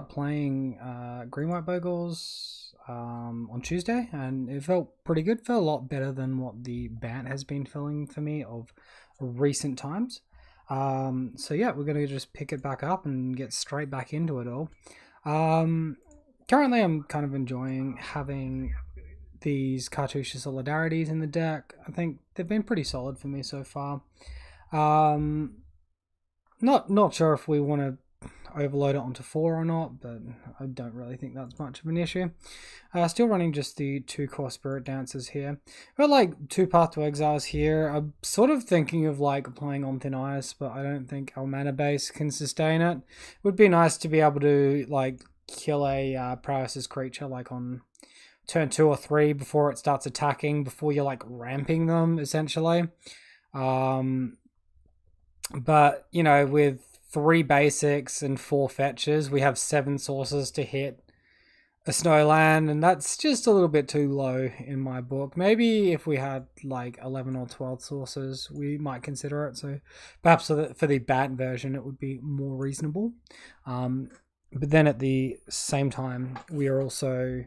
playing Green White Bogles on Tuesday, and it felt pretty good. Felt a lot better than what the Bant has been feeling for me of recent times. So yeah, we're gonna just pick it back up and get straight back into it all. Currently, I'm kind of enjoying having these Cartouche Solidarities in the deck. I think they've been pretty solid for me so far. Not sure if we want to overload it onto 4 or not, but I don't really think that's much of an issue. Still running just the 2 core Spirit Dancers here. Got like 2 Path to Exiles here. I'm sort of thinking of like playing on Thin Ice, but I don't think our mana base can sustain it. It would be nice to be able to like kill a Paralysis creature like on turn 2 or 3 before it starts attacking, before you're like ramping them essentially. But you know, with 3 basics and 4 fetches, we have 7 sources to hit a Snowland, and that's just a little bit too low in my book. Maybe if we had like 11 or 12 sources, we might consider it. So perhaps for the Bat version, it would be more reasonable. But then at the same time, we are also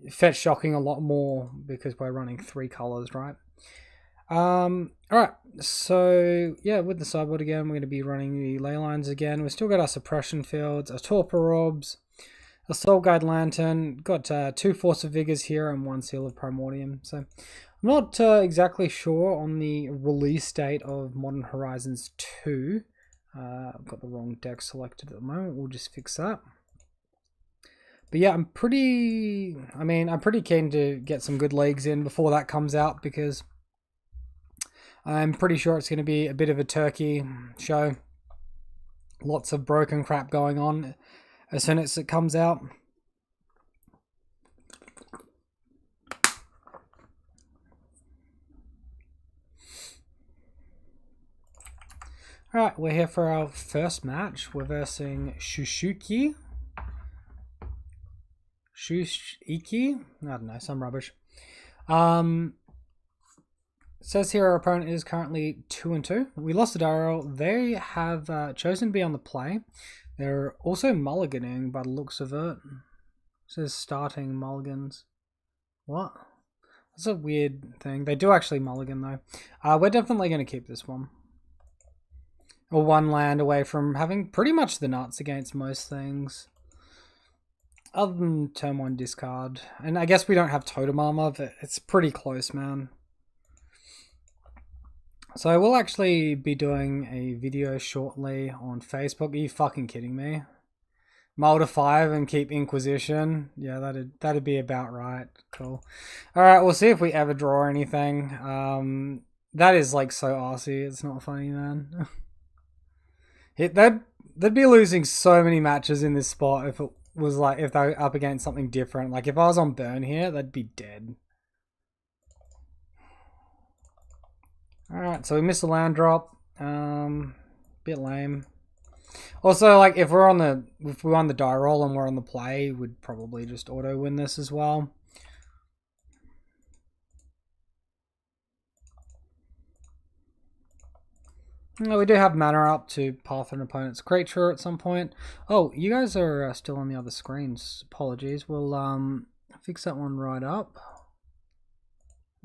fetch shocking a lot more because we're running 3 colors, right? Alright, so yeah, with the sideboard again, we're going to be running the ley lines again. We've still got our suppression fields, our torpor orbs, a soul guide lantern, got 2 force of vigors here and 1 seal of primordium. So I'm not exactly sure on the release date of Modern Horizons 2. I've got the wrong deck selected at the moment. We'll just fix that. But yeah, I'm pretty keen to get some good leagues in before that comes out, because I'm pretty sure it's going to be a bit of a turkey show. Lots of broken crap going on as soon as it comes out. Alright, we're here for our first match. We're versing Shushiki. Shushiki? I don't know, some rubbish. Says here our opponent is currently 2-2. We lost the Darrow. They have chosen to be on the play. They're also mulliganing by the looks of it. It says starting mulligans. What? That's a weird thing. They do actually mulligan though. We're definitely going to keep this one. Or 1 land away from having pretty much the nuts against most things. Other than turn 1 discard. And I guess we don't have totem armor, but it's pretty close, man. So I will actually be doing a video shortly on Facebook. Are you fucking kidding me? Mull to 5 and keep Inquisition. Yeah, that'd be about right. Cool. Alright, we'll see if we ever draw anything. That is like so arsey. It's not funny, man. They'd be losing so many matches in this spot if it was like, if they were up against something different. Like if I was on burn here, they'd be dead. Alright, so we missed a land drop. Bit lame. Also, like if we won the die roll and we're on the play, we'd probably just auto win this as well. We do have mana up to path an opponent's creature at some point. Oh, you guys are still on the other screens. Apologies. We'll fix that one right up.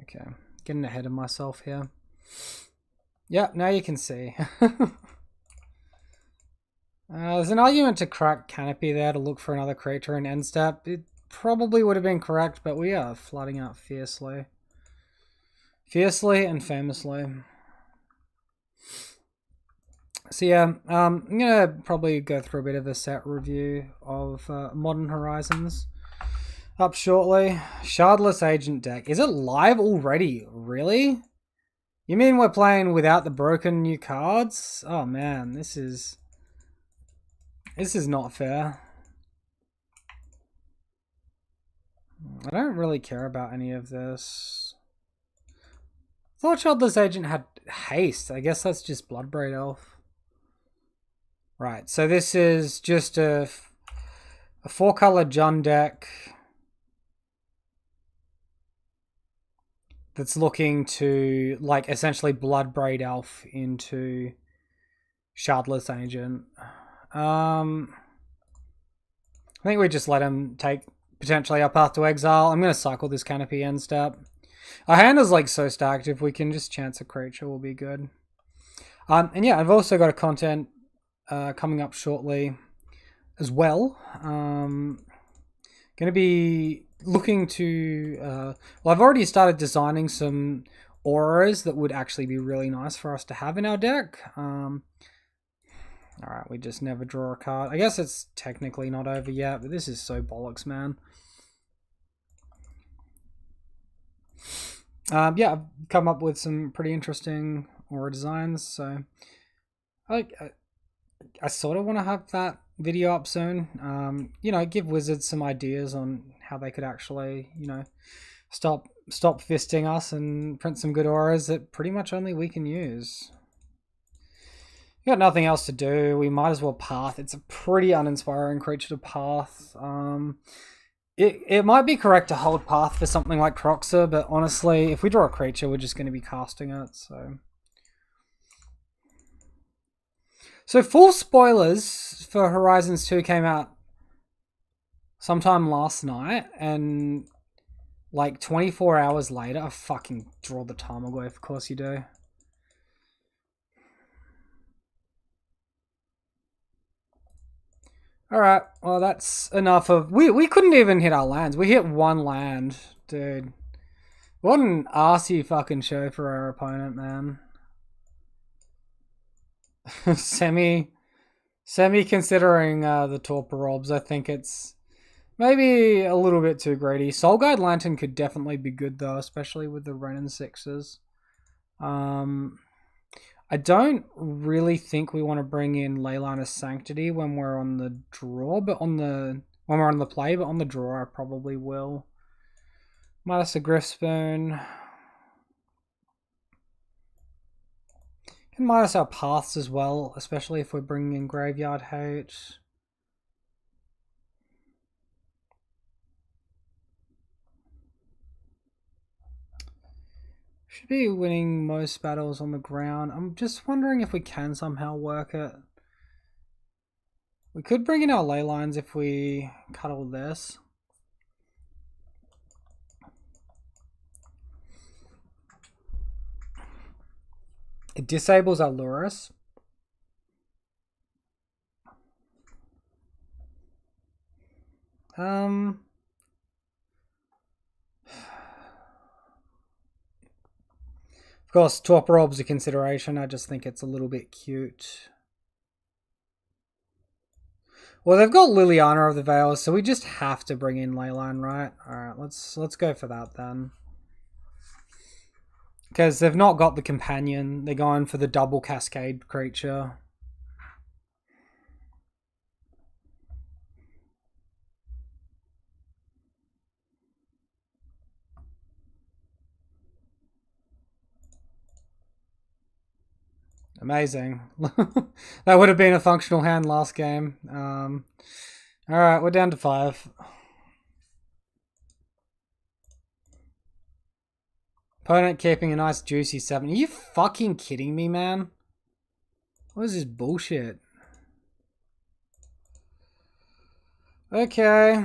Okay, getting ahead of myself here. Yeah, now you can see. There's an argument to crack Canopy there to look for another creature in end step. It probably would have been correct, but we are flooding out fiercely. Fiercely and famously. So yeah, I'm going to probably go through a bit of a set review of Modern Horizons up shortly. Shardless Agent deck. Is it live already? Really? You mean we're playing without the broken new cards? Oh man, this is not fair. I don't really care about any of this. I thought Shardless Agent had haste. I guess that's just Bloodbraid Elf. Right, so this is just a 4-color Jund deck that's looking to like essentially Bloodbraid Elf into Shardless Agent. I think we just let him take potentially our path to exile. I'm going to cycle this canopy end step. Our hand is like so stacked. If we can just chance a creature, we'll be good. And yeah, I've also got a content coming up shortly as well. Going to be looking to... well, I've already started designing some auras that would actually be really nice for us to have in our deck. Alright, we just never draw a card. I guess it's technically not over yet, but this is so bollocks, man. Yeah, I've come up with some pretty interesting aura designs, so I sort of want to have that video up soon. You know, give Wizards some ideas on how they could actually, you know, stop fisting us and print some good auras that pretty much only we can use. We got nothing else to do. We might as well path. It's a pretty uninspiring creature to path. It might be correct to hold path for something like Croxer, but honestly, if we draw a creature, we're just going to be casting it. So full spoilers for Horizons 2 came out sometime last night, and like 24 hours later, I fucking draw the Tarmogoyf. Of course you do. Alright, well that's enough of... We couldn't even hit our lands. We hit one land, dude. What an arsey fucking show for our opponent, man. Semi considering the Torpor Robs, I think it's maybe a little bit too greedy. Soul Guide Lantern could definitely be good though, especially with the Renin 6s. I don't really think we want to bring in Leyliner's Sanctity when we're on the draw, but when we're on the play, but on the draw I probably will. Minus a Griffspoon. Can minus our paths as well, especially if we're bringing in Graveyard Hate. Should be winning most battles on the ground. I'm just wondering if we can somehow work it. We could bring in our ley lines if we cut all this. It disables our Lurrus. Of course, Torpor Orb's a consideration. I just think it's a little bit cute. Well, they've got Liliana of the Veils, so we just have to bring in Leyline, right? Alright, let's go for that then. Because they've not got the companion. They're going for the double cascade creature. Amazing. That would have been a functional hand last game. Alright, we're down to 5. Opponent keeping a nice juicy 7. Are you fucking kidding me, man? What is this bullshit? Okay.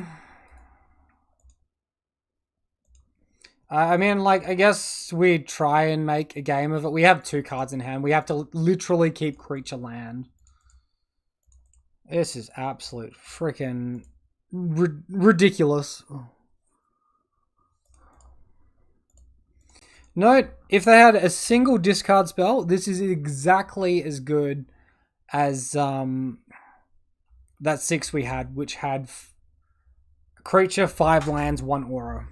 I mean, like, I guess we try and make a game of it. We have 2 cards in hand. We have to literally keep creature land. This is absolute freaking ridiculous. Note, if they had a single discard spell, this is exactly as good as that 6 we had, which had creature, 5 lands, 1 aura.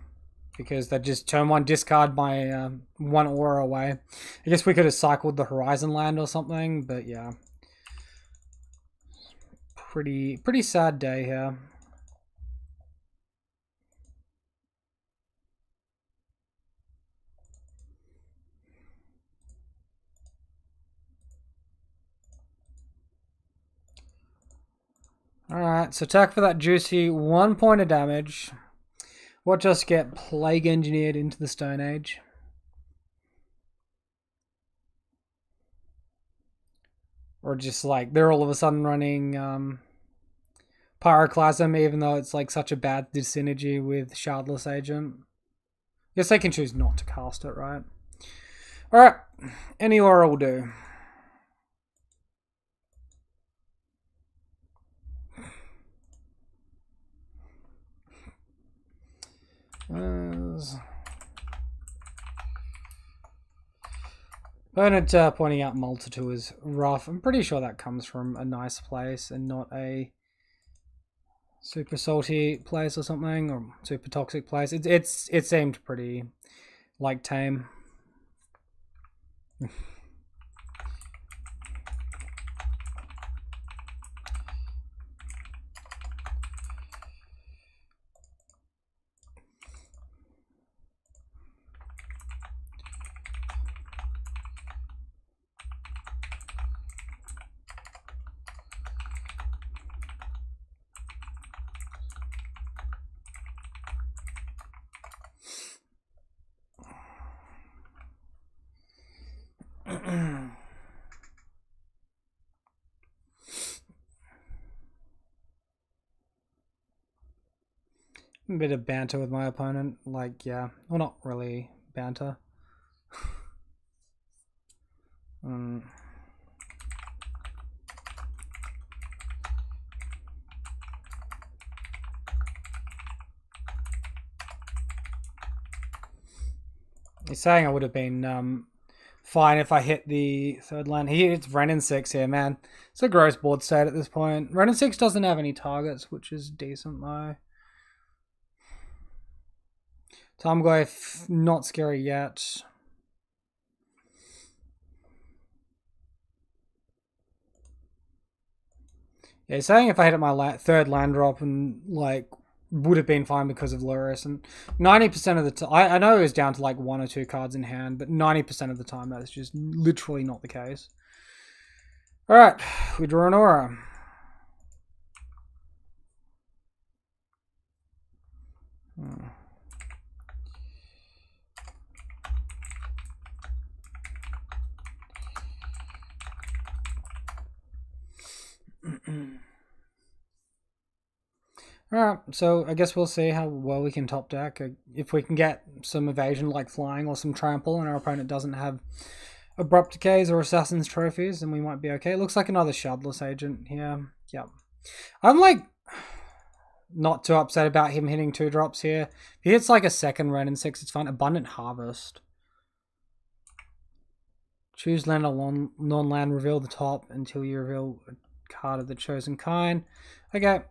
Because they just turn 1 discard by 1 aura away. I guess we could have cycled the Horizon land or something, but yeah. Pretty sad day here. Alright, so attack for that juicy 1 point of damage. Watch us get Plague Engineered into the Stone Age. Or just like they're all of a sudden running Pyroclasm, even though it's like such a bad synergy with Shardless Agent. Guess they can choose not to cast it, right? Alright, any aura will do. Opponent pointing out Multitude is rough. I'm pretty sure that comes from a nice place and not a super salty place or something, or super toxic place. It seemed pretty like tame. A bit of banter with my opponent, like, yeah, well, not really banter. He's saying I would have been fine if I hit the third land. He hits Renin 6 here, man. It's a gross board state at this point. Renin 6 doesn't have any targets, which is decent though. Tarmogoyf, not scary yet. Yeah, he's saying if I hit my third land drop and like would have been fine because of Luris, and 90% of the time, I know it was down to like 1 or 2 cards in hand, but 90% of the time that's just literally not the case. Alright, we draw an aura. Alright, so I guess we'll see how well we can top deck. If we can get some evasion like flying or some trample and our opponent doesn't have abrupt decays or assassin's trophies, then we might be okay. It looks like another Shardless Agent here. Yep. I'm like not too upset about him hitting 2 drops here. If he hits like a second Renin 6, it's fine. Abundant Harvest. Choose land or non-land, reveal the top until you reveal a card of the chosen kind. Okay.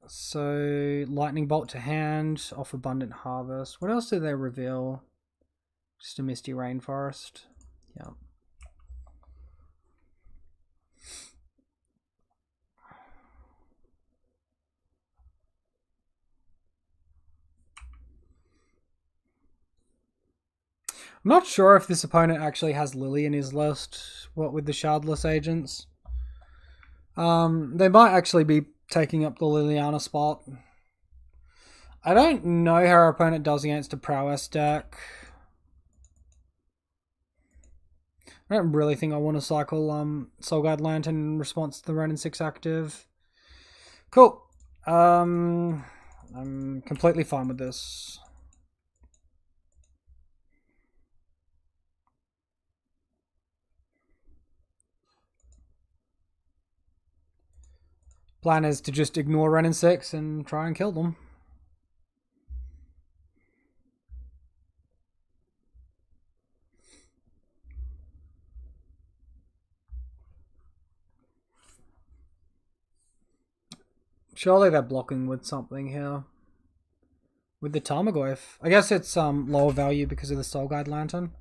So, Lightning Bolt to hand, off Abundant Harvest. What else do they reveal? Just a Misty Rainforest. Yeah. I'm not sure if this opponent actually has Lily in his list, what with the Shardless Agents. They might actually be taking up the Liliana spot. I don't know how our opponent does against a prowess deck. I don't really think I want to cycle Soulguide Lantern in response to the Renin 6 active. Cool. I'm completely fine with this. Plan is to just ignore Renin 6 and try and kill them. Surely they're blocking with something here. With the Tarmogoyf. I guess it's lower value because of the Soulguide Lantern.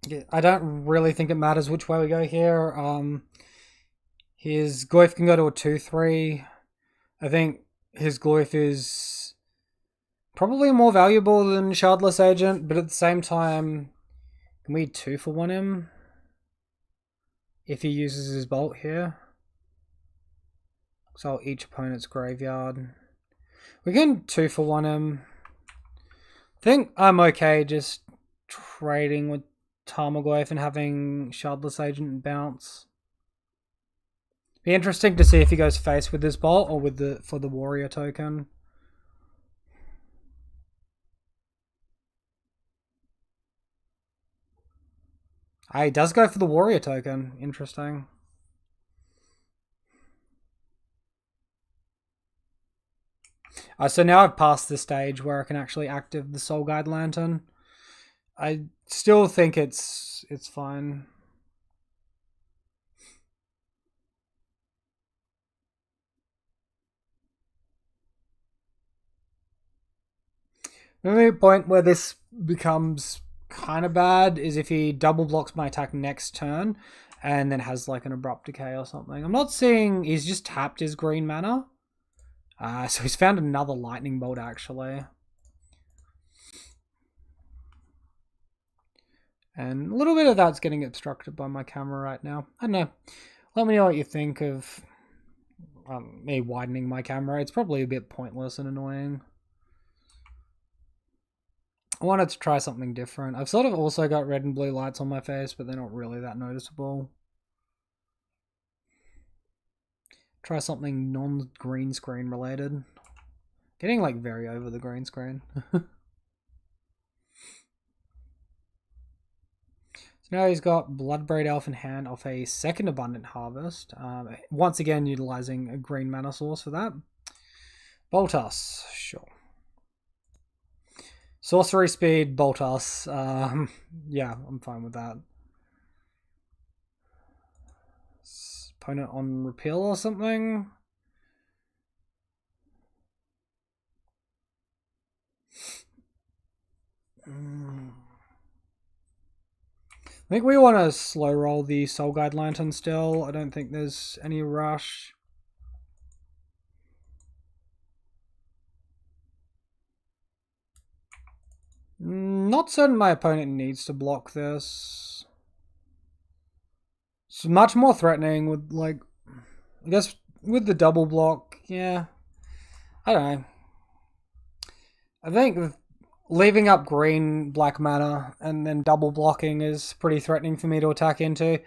Yeah, I don't really think it matters which way we go here. His Goyf can go to a 2-3. I think his Goyf is probably more valuable than Shardless Agent, but at the same time, can we 2-for-1 him? If he uses his Bolt here. So each opponent's graveyard. We can 2-for-1 him. think I'm okay just trading with Tarmogoyf and having Shardless Agent bounce. Be interesting to see if he goes face with this bolt or with for the warrior token. Ah, he does go for the warrior token. Interesting. So now I've passed the stage where I can actually active the Soul Guide Lantern. I still think it's fine. The only point where this becomes kind of bad is if he double blocks my attack next turn and then has like an abrupt decay or something. I'm not seeing he's just tapped his green mana. So he's found another lightning bolt actually. And a little bit of that's getting obstructed by my camera right now. I don't know. Let me know what you think of me widening my camera. It's probably a bit pointless and annoying. I wanted to try something different. I've sort of also got red and blue lights on my face, but they're not really that noticeable. Try something non-green screen related. Getting like very over the green screen. So now he's got Bloodbraid Elf in hand off a second Abundant Harvest. Once again utilizing a green mana source for that. Boltas, sure. Sorcery speed, Boltas. Yeah, I'm fine with that. Opponent on repeal or something. I think we want to slow roll the Soul Guide Lantern still. I don't think there's any rush. Not certain my opponent needs to block this. It's much more threatening with, like, I guess with the double block, yeah. I don't know. I think leaving up green black mana and then double blocking is pretty threatening for me to attack into.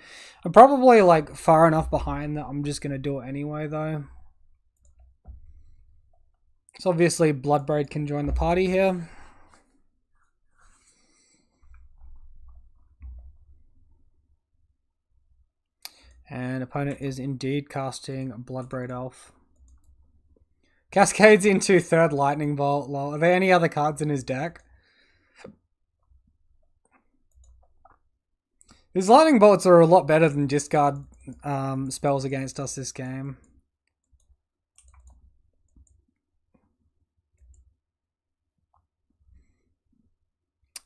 I'm probably like far enough behind that I'm just going to do it anyway though. So obviously Bloodbraid can join the party here. And opponent is indeed casting Bloodbraid Elf. Cascades into third Lightning Bolt. Lol. Are there any other cards in his deck? His Lightning Bolts are a lot better than discard spells against us this game.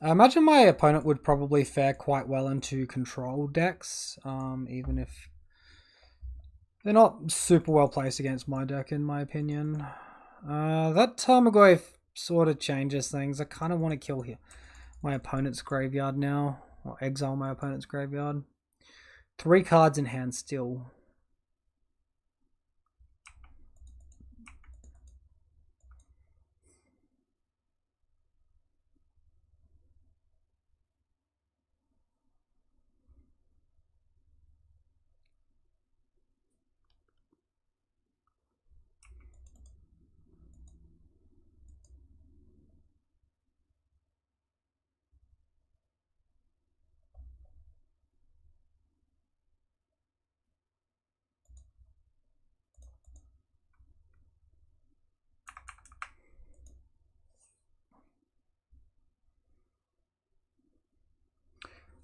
I imagine my opponent would probably fare quite well into control decks, even if they're not super well placed against my deck, in my opinion. That Tarmogoyf sort of changes things. I kind of want to kill here my opponent's graveyard now, or exile my opponent's graveyard. 3 cards in hand still.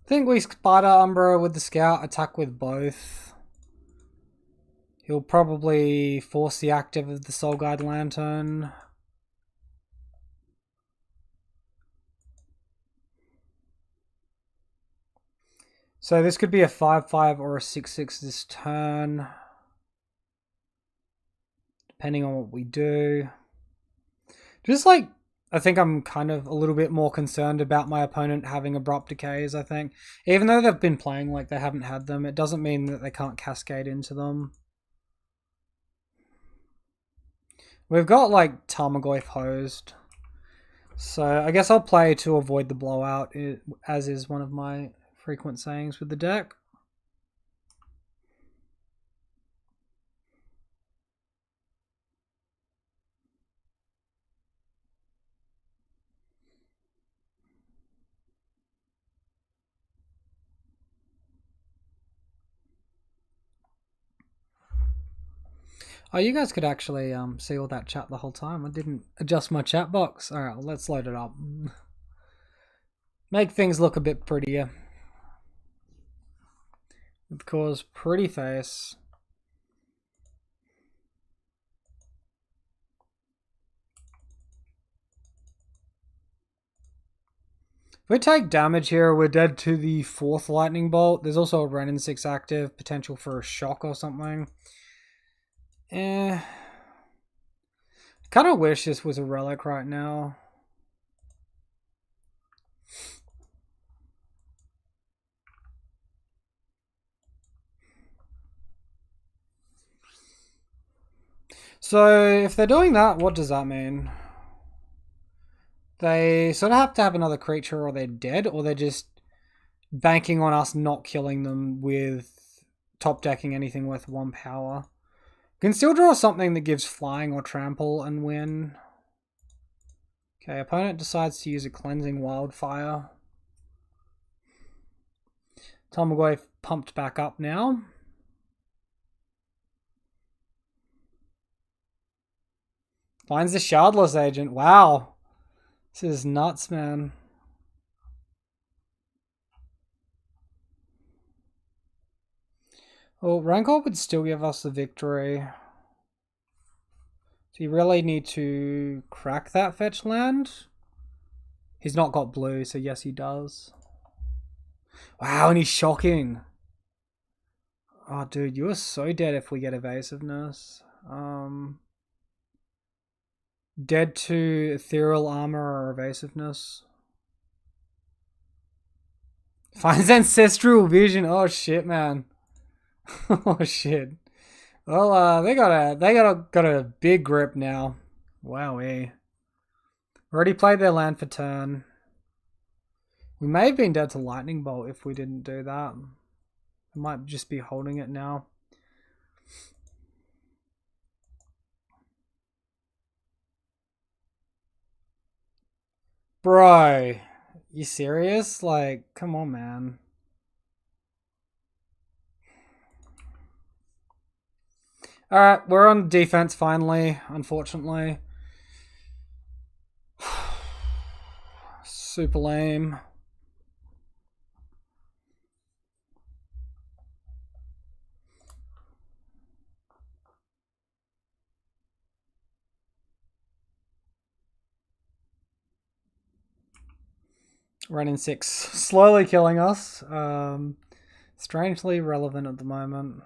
I think we Spider Umbra with the Scout, attack with both. He'll probably force the active of the Soul Guide Lantern. So this could be a 5/5 or a 6/6 this turn, depending on what we do. Just like, I think I'm kind of a little bit more concerned about my opponent having abrupt decays, I think. Even though they've been playing like they haven't had them, it doesn't mean that they can't cascade into them. We've got like Tarmogoyf hosed. So I guess I'll play to avoid the blowout, as is one of my frequent sayings with the deck. Oh, you guys could actually see all that chat the whole time. I didn't adjust my chat box. All right, well, let's load it up. Make things look a bit prettier. Of course, pretty face. If we take damage here, we're dead to the 4th lightning bolt. There's also a Renin 6 active, potential for a shock or something. Kind of wish this was a relic right now. So if they're doing that, what does that mean? They sort of have to have another creature or they're dead, or they're just banking on us not killing them with top decking anything worth 1 power. Can still draw something that gives flying or trample and win. Okay, opponent decides to use a cleansing wildfire. Tamagoi pumped back up now. Finds the Shardless Agent. Wow. This is nuts, man. Well, Rancor would still give us the victory. So you really need to crack that fetch land. He's not got blue, so yes, he does. Wow, and he's shocking. Oh, dude, you are so dead if we get evasiveness. Dead to ethereal armor or evasiveness. Finds ancestral vision. Oh shit, man. Oh shit. Well, they got a big grip now. Wowee. Already played their land for turn. We may have been dead to lightning bolt if we didn't do that. I might just be holding it now. Bro, you serious? Like, come on, man. Alright, we're on defense finally, unfortunately. Super lame. Renin 6 slowly killing us. Strangely relevant at the moment.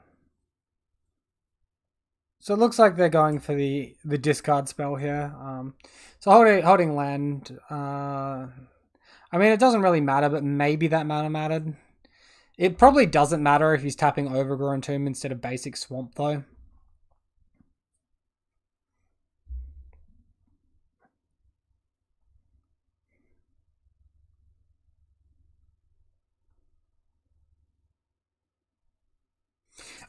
So it looks like they're going for the discard spell here. So holding land. I mean, it doesn't really matter, but maybe that mana mattered. It probably doesn't matter if he's tapping Overgrown Tomb instead of basic Swamp, though.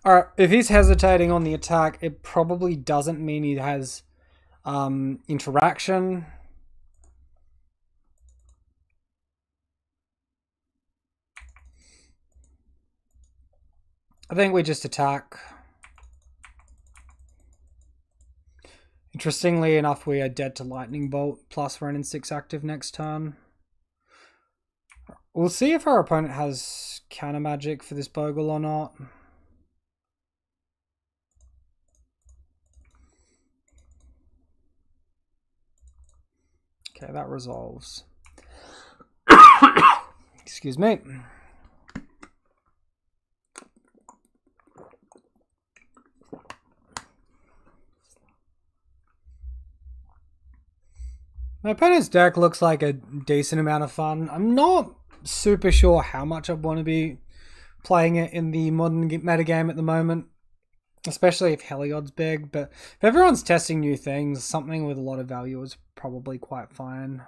Alright, if he's hesitating on the attack, it probably doesn't mean he has interaction. I think we just attack. Interestingly enough, we are dead to Lightning Bolt plus Renin 6 active next turn. We'll see if our opponent has counter magic for this Bogle or not. Okay, that resolves. Excuse me. My opponent's deck looks like a decent amount of fun. I'm not super sure how much I want to be playing it in the modern metagame at the moment, especially if Heliod's big, but if everyone's testing new things, something with a lot of value is probably quite fine.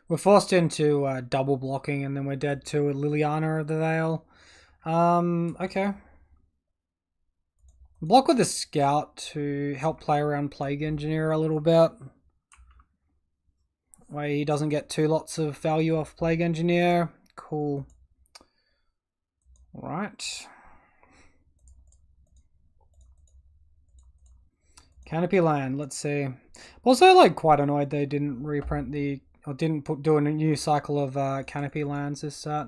We're forced into double blocking, and then we're dead to a Liliana of the Veil. Okay. Block with a Scout to help play around Plague Engineer a little bit. Way he doesn't get lots of value off Plague Engineer. Cool. Alright. Canopy Land, let's see. Also, like, quite annoyed they didn't reprint or didn't do a new cycle of Canopy Lands this set.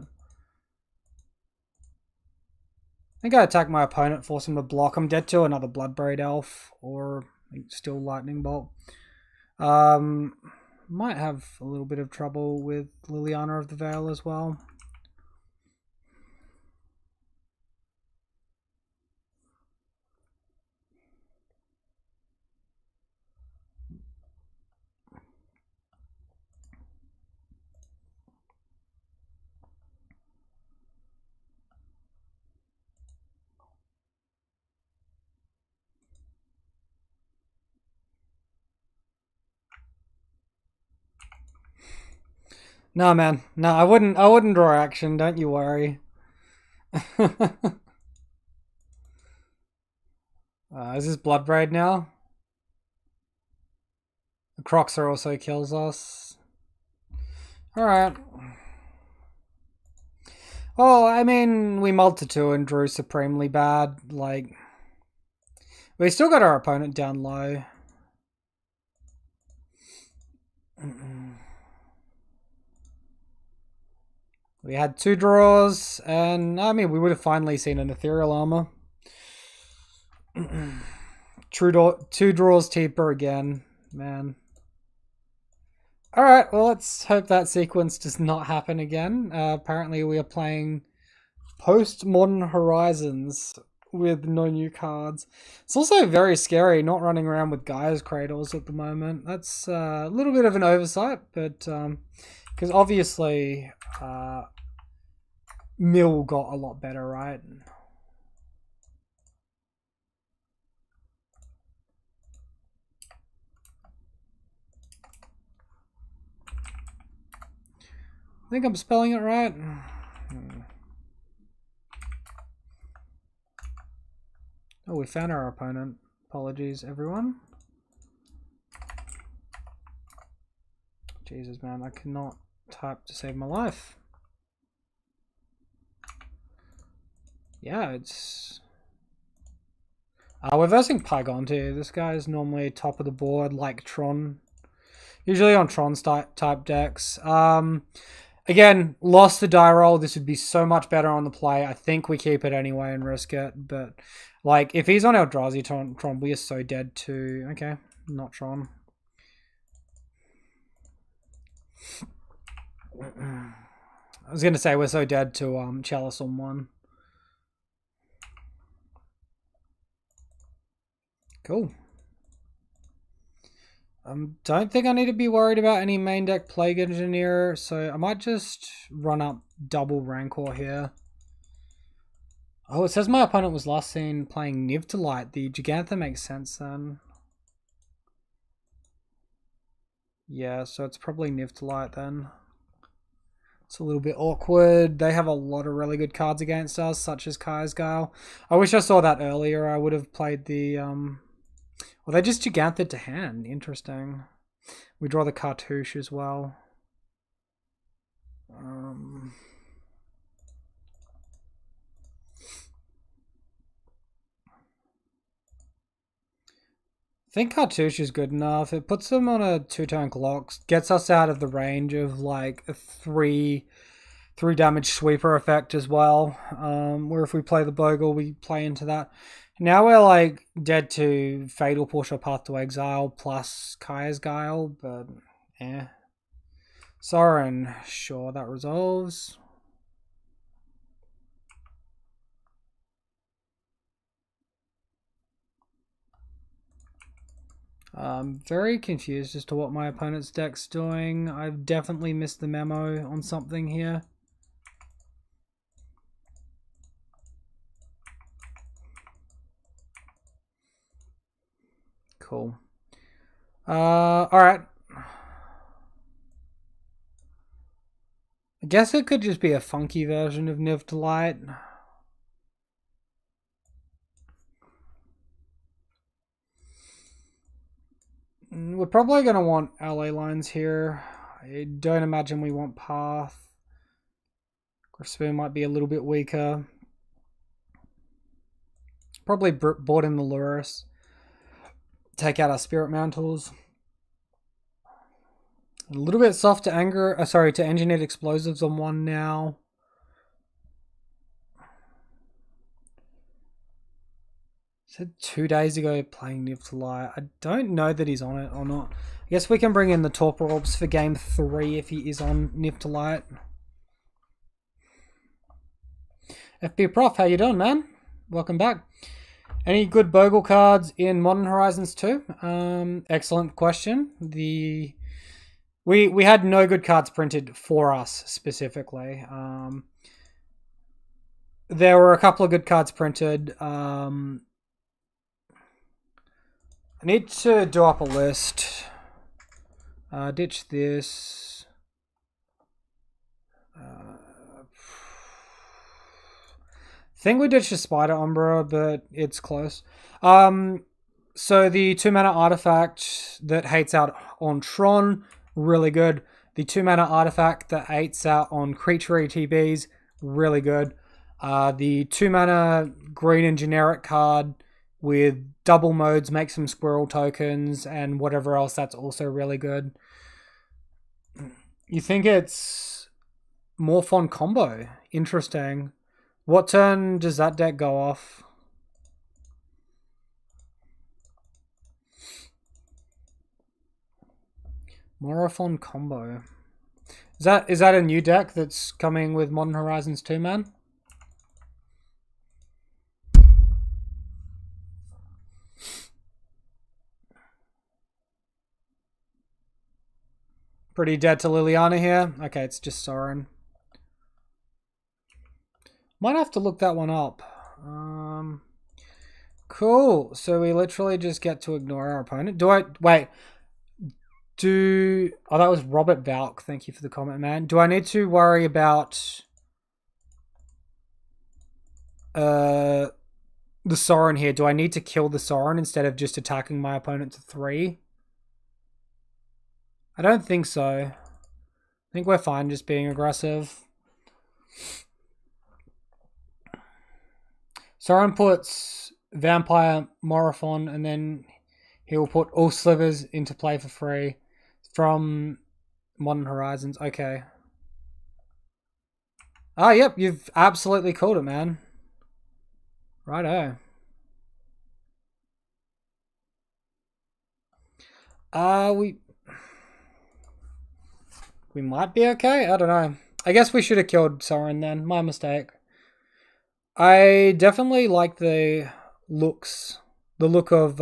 I think I attack my opponent, force him to block. I'm dead to another Bloodbraid Elf or still Lightning Bolt. Might have a little bit of trouble with Liliana of the Veil as well. No, man. No, I wouldn't draw action, don't you worry. Is this Bloodbraid now? The Croxer also kills us. Alright. Oh, I mean, we mulled to 2 and drew supremely bad. Like, we still got our opponent down low. We had 2 draws, and I mean, we would have finally seen an Ethereal Armor. 2 draws deeper again, man. Alright, well, let's hope that sequence does not happen again. Apparently, we are playing Post-Modern Horizons with no new cards. It's also very scary not running around with Gaia's Cradles at the moment. That's a little bit of an oversight, but because obviously Mill got a lot better, right? I think I'm spelling it right. Oh, we found our opponent. Apologies, everyone. Jesus, man, I cannot type to save my life. Yeah, it's... we're versing Pygonte. This guy is normally top of the board, like Tron. Usually on Tron type decks. Again, lost the die roll. This would be so much better on the play. I think we keep it anyway and risk it. But, like, if he's on Eldrazi Tron, we are so dead too. Okay, not Tron. I was going to say we're so dead to Chalice on 1. Cool. Don't think I need to be worried about any main deck Plague Engineer, so I might just run up double Rancor here. Oh, it says my opponent was last seen playing Nivtolite. The Gigantha makes sense then. Yeah, so it's probably Nivtolite then. It's a little bit awkward. They have a lot of really good cards against us, such as Kai's Gale. I wish I saw that earlier. I would have played the... Well, they just Gigantha to hand. Interesting. We draw the Cartouche as well. I think Cartouche is good enough. It puts them on a 2-turn clock, gets us out of the range of like a 3 damage sweeper effect as well. Where if we play the Bogle, we play into that. Now we're like dead to Fatal Push or Path to Exile plus Kaya's Guile, but Sorin, sure, that resolves. I'm very confused as to what my opponent's deck's doing. I've definitely missed the memo on something here. Cool. Alright. I guess it could just be a funky version of Niv to Light. We're probably going to want LA lines here. I don't imagine we want Path. Griffspoon might be a little bit weaker. Probably board in the Lurus. Take out our Spirit Mantles. A little bit soft to to Engineered Explosives on one now. Said 2 days ago playing Niv to Light. I don't know that he's on it or not. I guess we can bring in the Torpor Orbs for game 3 if he is on Niv to Light. FB Prof, how you doing, man? Welcome back. Any good Bogle cards in Modern Horizons 2? Excellent question. We had no good cards printed for us specifically. There were a couple of good cards printed. I need to do up a list. Ditch this. I think we ditched a Spider Umbra, but it's close. So the 2-mana artifact that hates out on Tron, really good. The 2-mana artifact that hates out on creature ETBs, really good. The 2-mana green and generic card with double modes, make some squirrel tokens, and whatever else, that's also really good. You think it's Morphon combo? Interesting. What turn does that deck go off? Morphon combo. Is that a new deck that's coming with Modern Horizons 2, man? Pretty dead to Liliana here. Okay, it's just Sorin. Might have to look that one up. Cool. So we literally just get to ignore our opponent. Wait. Oh, that was Robert Valk. Thank you for the comment, man. Do I need to worry about the Sorin here? Do I need to kill the Sorin instead of just attacking my opponent to 3? I don't think so. I think we're fine just being aggressive. Sorin puts Vampire, Morphon, and then he will put all slivers into play for free from Modern Horizons. Okay. Ah, yep, you've absolutely called it, man. Righto. We might be okay? I don't know. I guess we should have killed Sorin then. My mistake. I definitely like the look of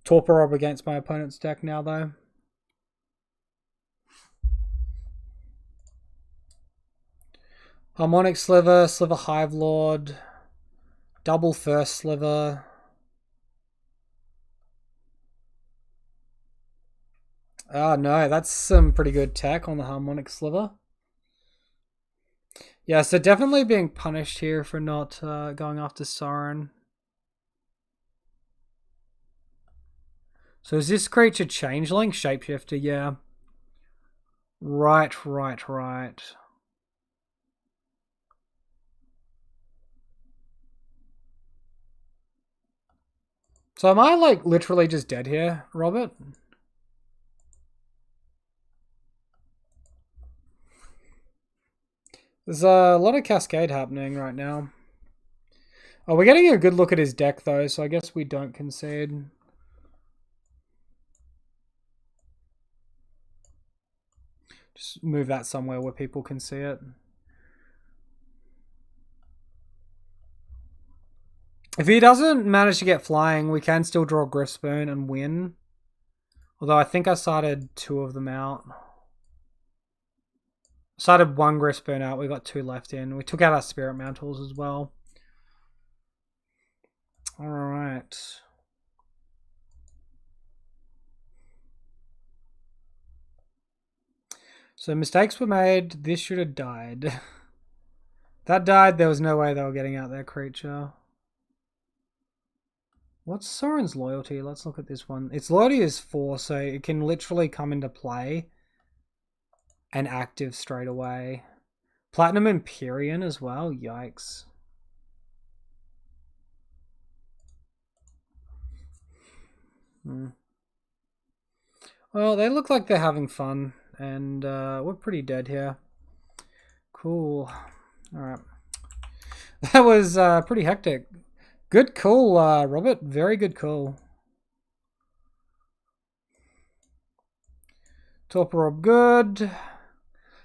Torpor Orb against my opponent's deck now, though. Harmonic Sliver, Sliver Hive Lord, double First Sliver. Oh no, that's some pretty good tech on the Harmonic Sliver. Yeah, so definitely being punished here for not going after Sorin. So is this creature changeling? Shapeshifter, yeah. Right. So am I like literally just dead here, Robert? There's a lot of Cascade happening right now. Oh, we're getting a good look at his deck though, so I guess we don't concede. Just move that somewhere where people can see it. If he doesn't manage to get flying, we can still draw Griffspoon and win. Although I think I started 2 of them out. Started 1 Griffspoon out, we got 2 left in. We took out our Spirit Mantles as well. Alright. So mistakes were made. This should have died. That died. There was no way they were getting out their creature. What's Soren's loyalty? Let's look at this one. Its loyalty is 4, so it can literally come into play and active straight away. Platinum Empyrean as well. Yikes. Well, they look like they're having fun, and we're pretty dead here. Cool. Alright. That was pretty hectic. Good call, Robert. Very good call. Torpor, good.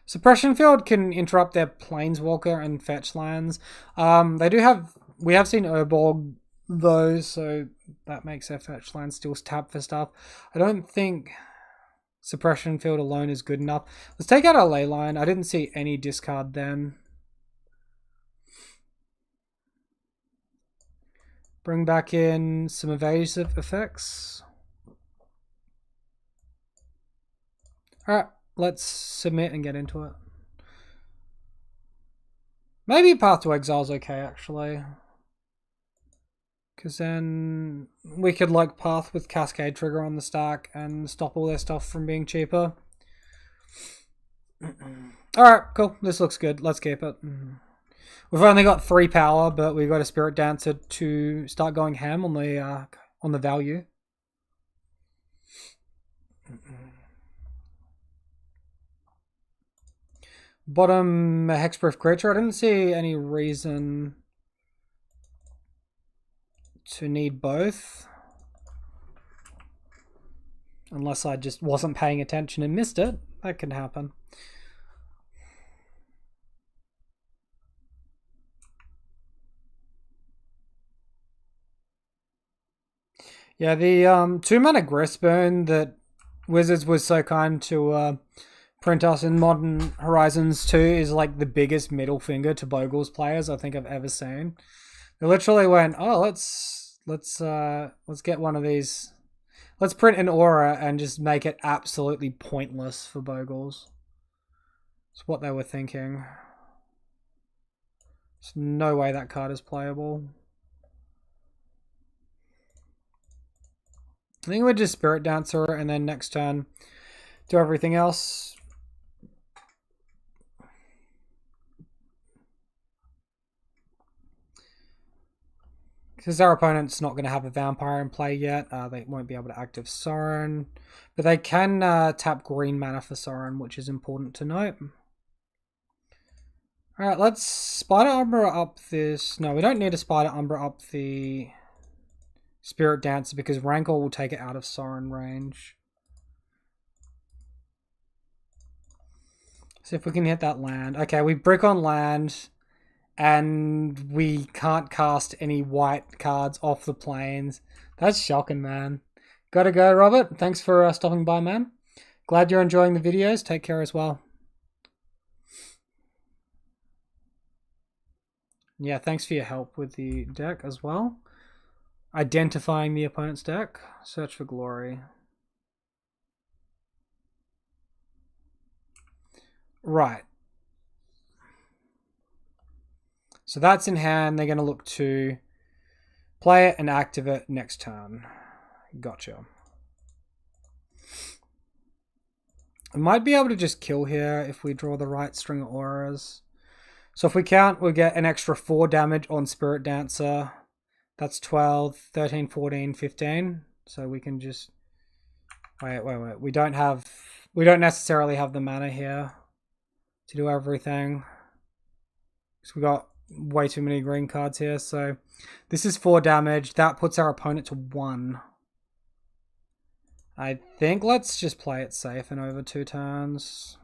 Suppression Field can interrupt their Planeswalker and fetch lands. They do have... We have seen Urborg, though, so that makes their fetch lands still tap for stuff. I don't think Suppression Field alone is good enough. Let's take out our Leyline. I didn't see any discard then. Bring back in some evasive effects. Alright, let's submit and get into it. Maybe Path to Exile is okay, actually. Because then we could like Path with Cascade Trigger on the stack and stop all their stuff from being cheaper. Alright, cool. This looks good. Let's keep it. We've only got 3 power, but we've got a Spirit Dancer to start going ham on the value. Bottom Hexproof creature. I didn't see any reason to need both. Unless I just wasn't paying attention and missed it. That can happen. Yeah, the 2-mana Gristburn that Wizards was so kind to print us in Modern Horizons 2 is like the biggest middle finger to Bogles players I think I've ever seen. They literally went, oh, let's get one of these. Let's print an aura and just make it absolutely pointless for Bogles. It's what they were thinking. There's no way that card is playable. I think we'd just Spirit Dancer and then next turn do everything else. Because our opponent's not going to have a Vampire in play yet. They won't be able to active Sorin. But they can tap green mana for Sorin, which is important to note. Alright, let's Spider Umbra up this... No, we don't need a Spider Umbra up the Spirit Dancer because Rancor will take it out of Sorin range. See if we can hit that land. Okay, we brick on land. And we can't cast any white cards off the plains. That's shocking, man. Gotta go, Robert. Thanks for stopping by, man. Glad you're enjoying the videos. Take care as well. Yeah, thanks for your help with the deck as well. Identifying the opponent's deck. Search for glory. Right. So that's in hand. They're going to look to play it and active it next turn. Gotcha. I might be able to just kill here if we draw the right string of auras. So if we count, we'll get an extra 4 damage on Spirit Dancer. That's 12, 13, 14, 15. So we can just... Wait. We don't necessarily have the mana here to do everything. So we got way too many green cards here, so this is 4 damage. That puts our opponent to 1. I think let's just play it safe and over 2 turns.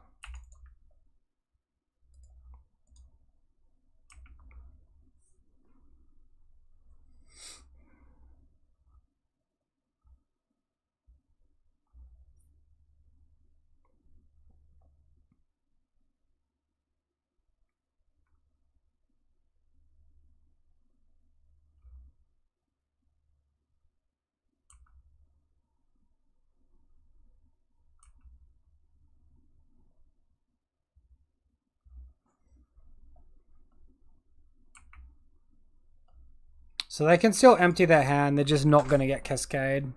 So they can still empty their hand, they're just not going to get Cascade.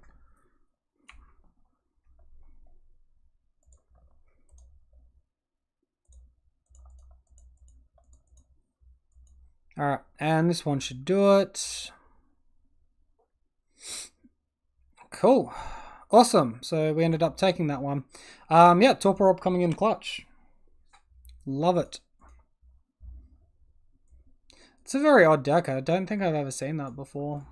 Alright, and this one should do it. Cool. Awesome. So we ended up taking that one. Yeah, Torpor Orb coming in clutch. Love it. It's a very odd deck. I don't think I've ever seen that before.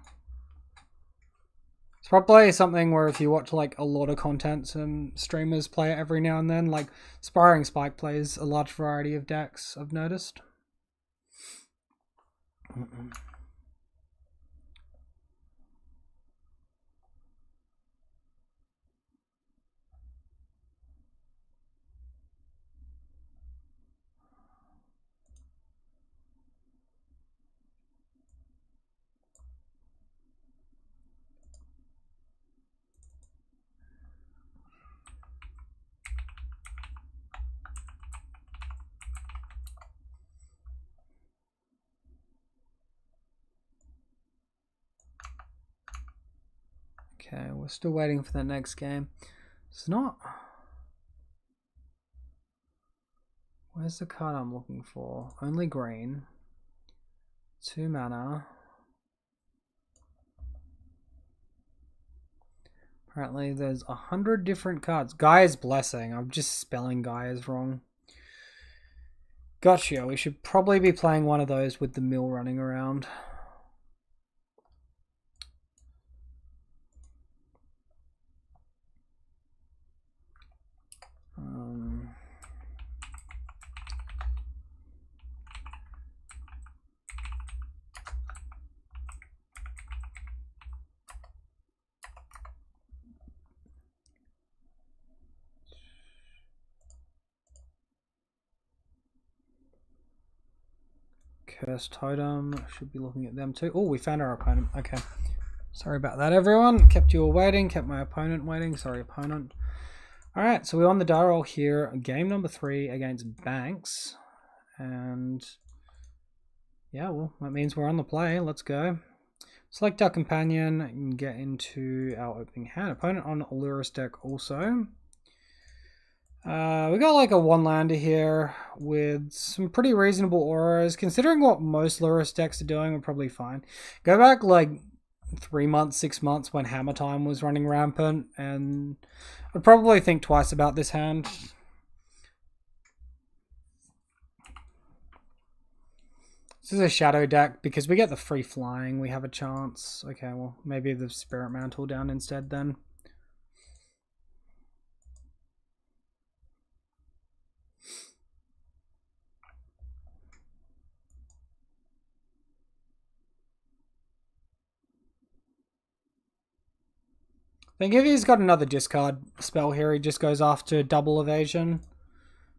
It's probably something where if you watch like a lot of content, some streamers play it every now and then. Like Spiring Spike plays a large variety of decks, I've noticed. Okay, we're still waiting for the next game. It's not... Where's the card I'm looking for? Only green. 2 mana. Apparently there's 100 different cards. Gaia's Blessing. I'm just spelling Gaia's wrong. Gotcha. We should probably be playing one of those with the mill running around. Cursed Totem, should be looking at them too. Oh, we found our opponent. Okay. Sorry about that, everyone. Kept you all waiting, kept my opponent waiting. Sorry, opponent. Alright, so we're on the die roll here. Game number 3 against Banks. And yeah, well, that means we're on the play. Let's go. Select our companion and get into our opening hand. Opponent on Allurus deck also. We got like a 1-lander here with some pretty reasonable auras. Considering what most Lurus decks are doing, we're probably fine. Go back like 3 months, 6 months when Hammer Time was running rampant, and I'd probably think twice about this hand. This is a shadow deck because we get the free flying. We have a chance. Okay, well, maybe the Spirit Mantle down instead then. I think if he's got another discard spell here, he just goes after double evasion.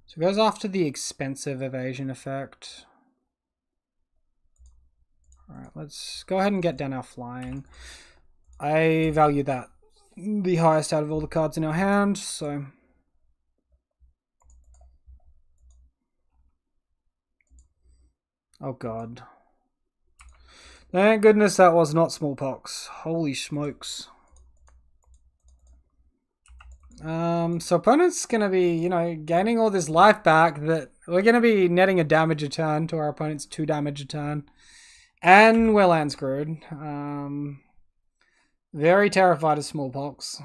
So he goes after the expensive evasion effect. Alright, let's go ahead and get down our flying. I value that the highest out of all the cards in our hand, so... Oh god. Thank goodness that was not smallpox. Holy smokes. So opponent's going to be, you know, gaining all this life back that we're going to be netting a damage a turn to our opponent's 2 damage a turn. And we're land screwed. Very terrified of smallpox.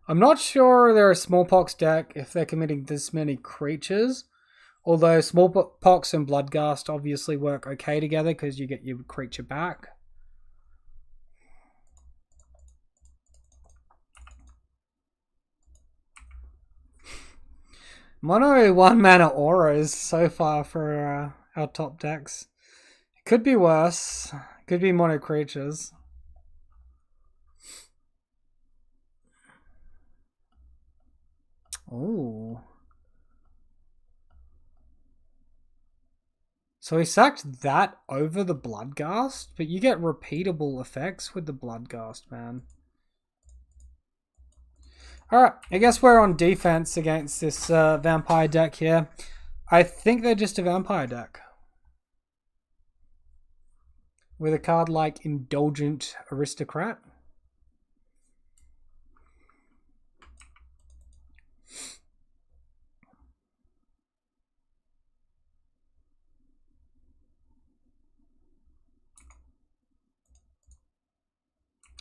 I'm not sure they're a smallpox deck if they're committing this many creatures. Although smallpox and Bloodghast obviously work okay together because you get your creature back. Mono 1 mana auras so far for our top decks. It could be worse. It could be mono creatures. Oh. So he sacked that over the Bloodghast, but you get repeatable effects with the Bloodghast, man. Alright, I guess we're on defense against this vampire deck here. I think they're just a vampire deck. With a card like Indulgent Aristocrat.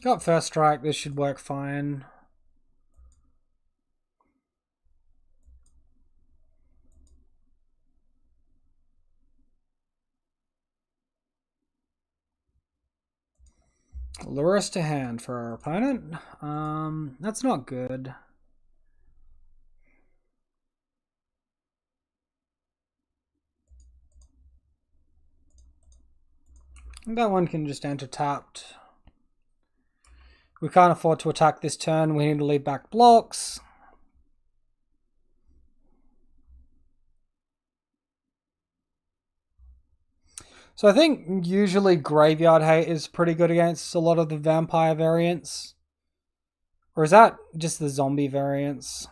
Got first strike, this should work fine. Lure to hand for our opponent. That's not good. That one can just enter tapped. We can't afford to attack this turn. We need to leave back blocks. So I think usually Graveyard Hate is pretty good against a lot of the vampire variants. Or is that just the zombie variants?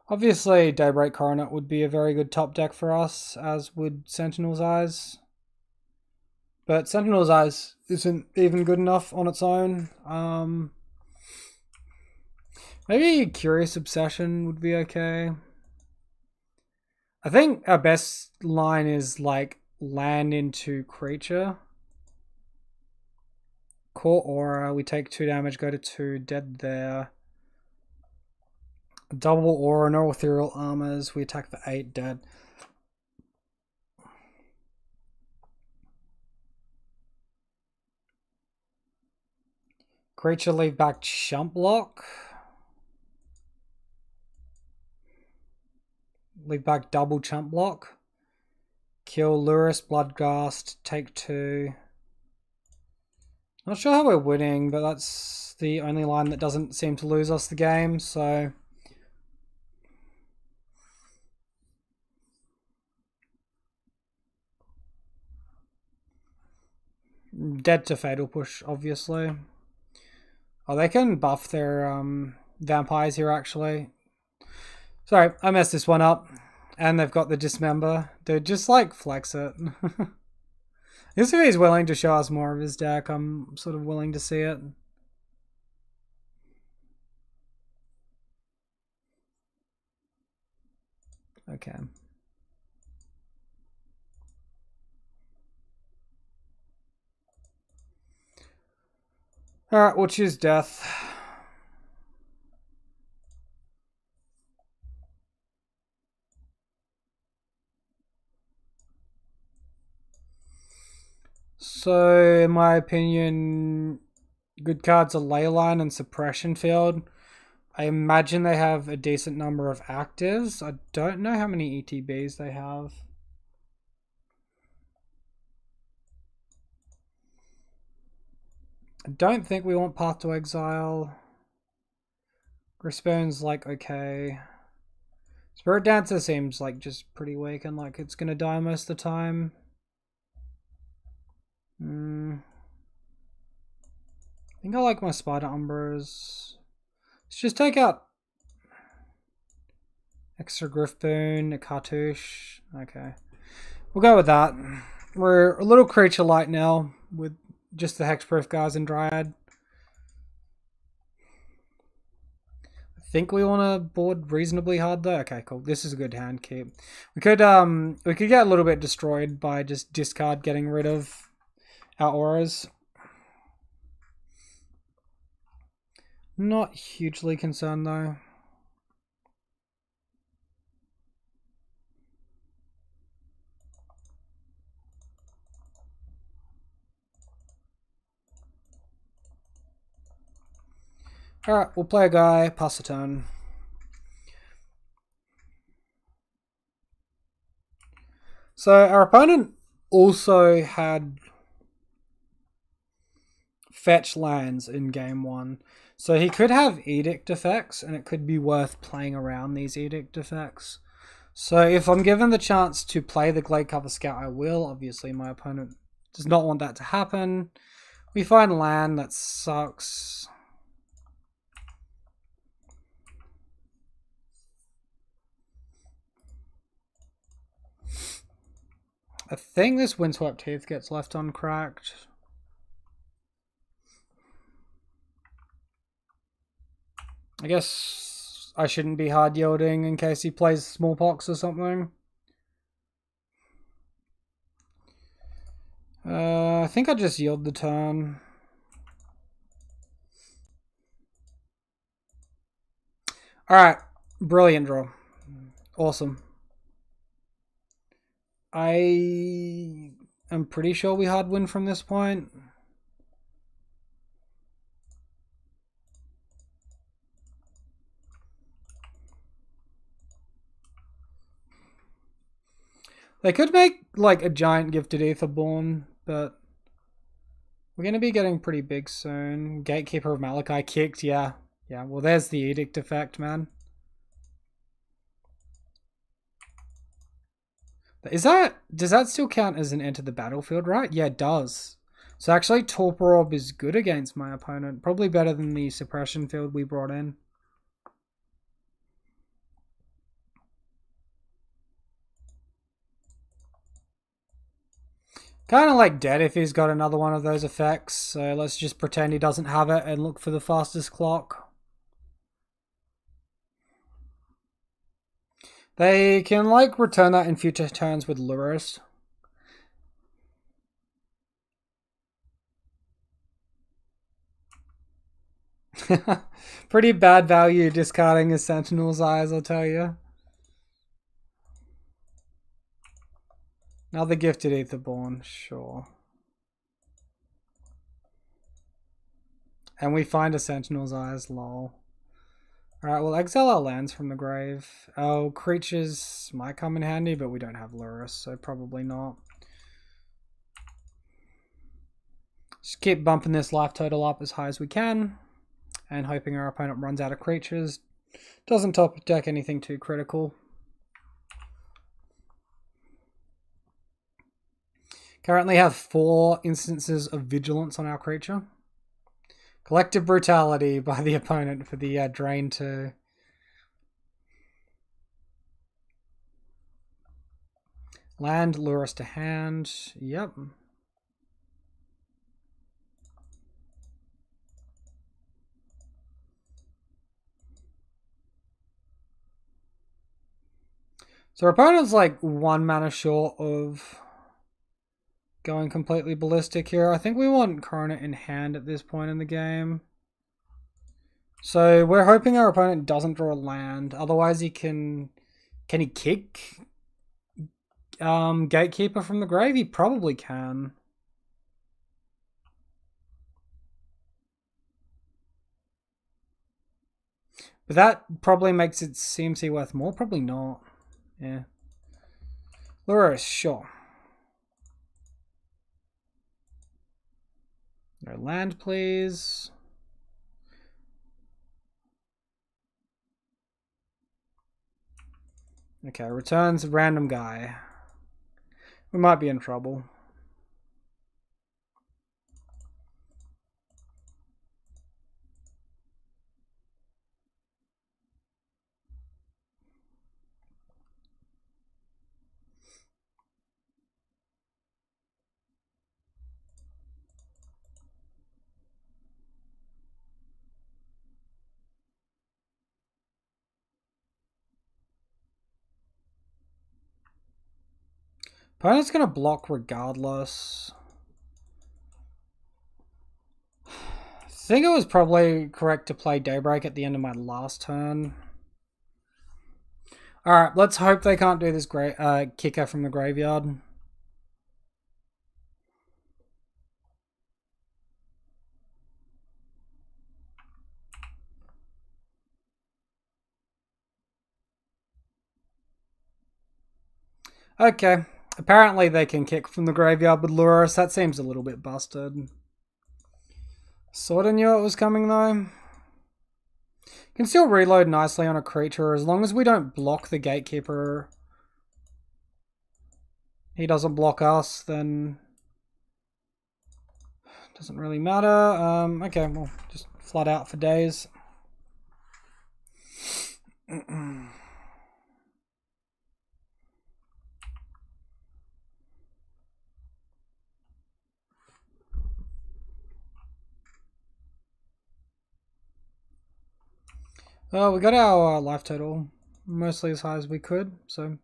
Obviously, Daybreak Coronet would be a very good top deck for us, as would Sentinel's Eyes. But Sentinel's Eyes isn't even good enough on its own. Maybe Curious Obsession would be okay. I think our best line is like land into creature. Core Aura, we take 2 damage, go to 2, dead there. Double Aura, no Ethereal Armors, we attack for 8, dead. Creature, leave back Chump Block. Leave back double Chump Block. Kill Lurrus, Bloodghast, take 2. Not sure how we're winning, but that's the only line that doesn't seem to lose us the game, so... Dead to Fatal Push, obviously. Oh, they can buff their vampires here, actually. Sorry, I messed this one up. And they've got the Dismember. Dude, just, like, flex it. I guess if he's willing to show us more of his deck, I'm sort of willing to see it. Okay. Alright, we'll choose Death. So, in my opinion, good cards are Leyline and Suppression Field. I imagine they have a decent number of actives. I don't know how many ETBs they have. I don't think we want Path to Exile. Grisbone's like okay. Spirit Dancer seems like just pretty weak and like it's gonna die most of the time. I think I like my Spider Umbras. Let's just take out extra Griffbone, a Cartouche. Okay. We'll go with that. We're a little creature light now with just the Hexproof guys and Dryad. I think we want to board reasonably hard though. Okay, cool. This is a good hand keep. We could get a little bit destroyed by just discard getting rid of our auras. Not hugely concerned though. Alright, we'll play a guy, pass the turn. So our opponent also had fetch lands in game 1. So he could have edict effects and it could be worth playing around these edict effects. So if I'm given the chance to play the Gladecover Scout, I will. Obviously my opponent does not want that to happen. We find land that sucks. I think this Windswept Heath gets left uncracked. I guess I shouldn't be hard yielding in case he plays Smallpox or something. I think I just yield the turn. Alright, brilliant draw. Awesome. I am pretty sure we hard win from this point. They could make like a giant Gifted Aetherborn, but we're going to be getting pretty big soon. Gatekeeper of Malachi kicked, yeah. Yeah, well there's the Edict effect, man. Does that still count as an enter the battlefield, right? Yeah, it does. So actually Torpor Orb is good against my opponent. Probably better than the suppression field we brought in. Kind of like dead if he's got another one of those effects, so let's just pretend he doesn't have it and look for the fastest clock. They can like return that in future turns with Lurrus. Pretty bad value discarding a Sentinel's Eyes, I'll tell you. Another Gifted Aetherborn, sure. And we find a Sentinel's Eyes, lol. Alright, we'll exile our lands from the grave. Our creatures might come in handy, but we don't have Lurrus, so probably not. Just keep bumping this life total up as high as we can, and hoping our opponent runs out of creatures. Doesn't top deck anything too critical. Currently have 4 instances of Vigilance on our creature. Collective Brutality by the opponent for the Drain 2. Land, Lure us to hand. Yep. So our opponent's like 1 mana short of going completely ballistic here. I think we want Coronet in hand at this point in the game. So we're hoping our opponent doesn't draw land. Otherwise he can he kick Gatekeeper from the grave? He probably can. But that probably makes it CMC worth more. Probably not. Yeah. Lurrus, sure. No land, please. Okay, returns random guy. We might be in trouble. Opponent's going to block regardless. I think it was probably correct to play Daybreak at the end of my last turn. Alright, let's hope they can't do this kicker from the graveyard. Okay. Apparently they can kick from the graveyard with Lurrus. That seems a little bit busted. Sorta knew it was coming though. Can still reload nicely on a creature as long as we don't block the Gatekeeper. He doesn't block us, then doesn't really matter. Okay, we'll just flood out for days. Well, we got our life total mostly as high as we could, so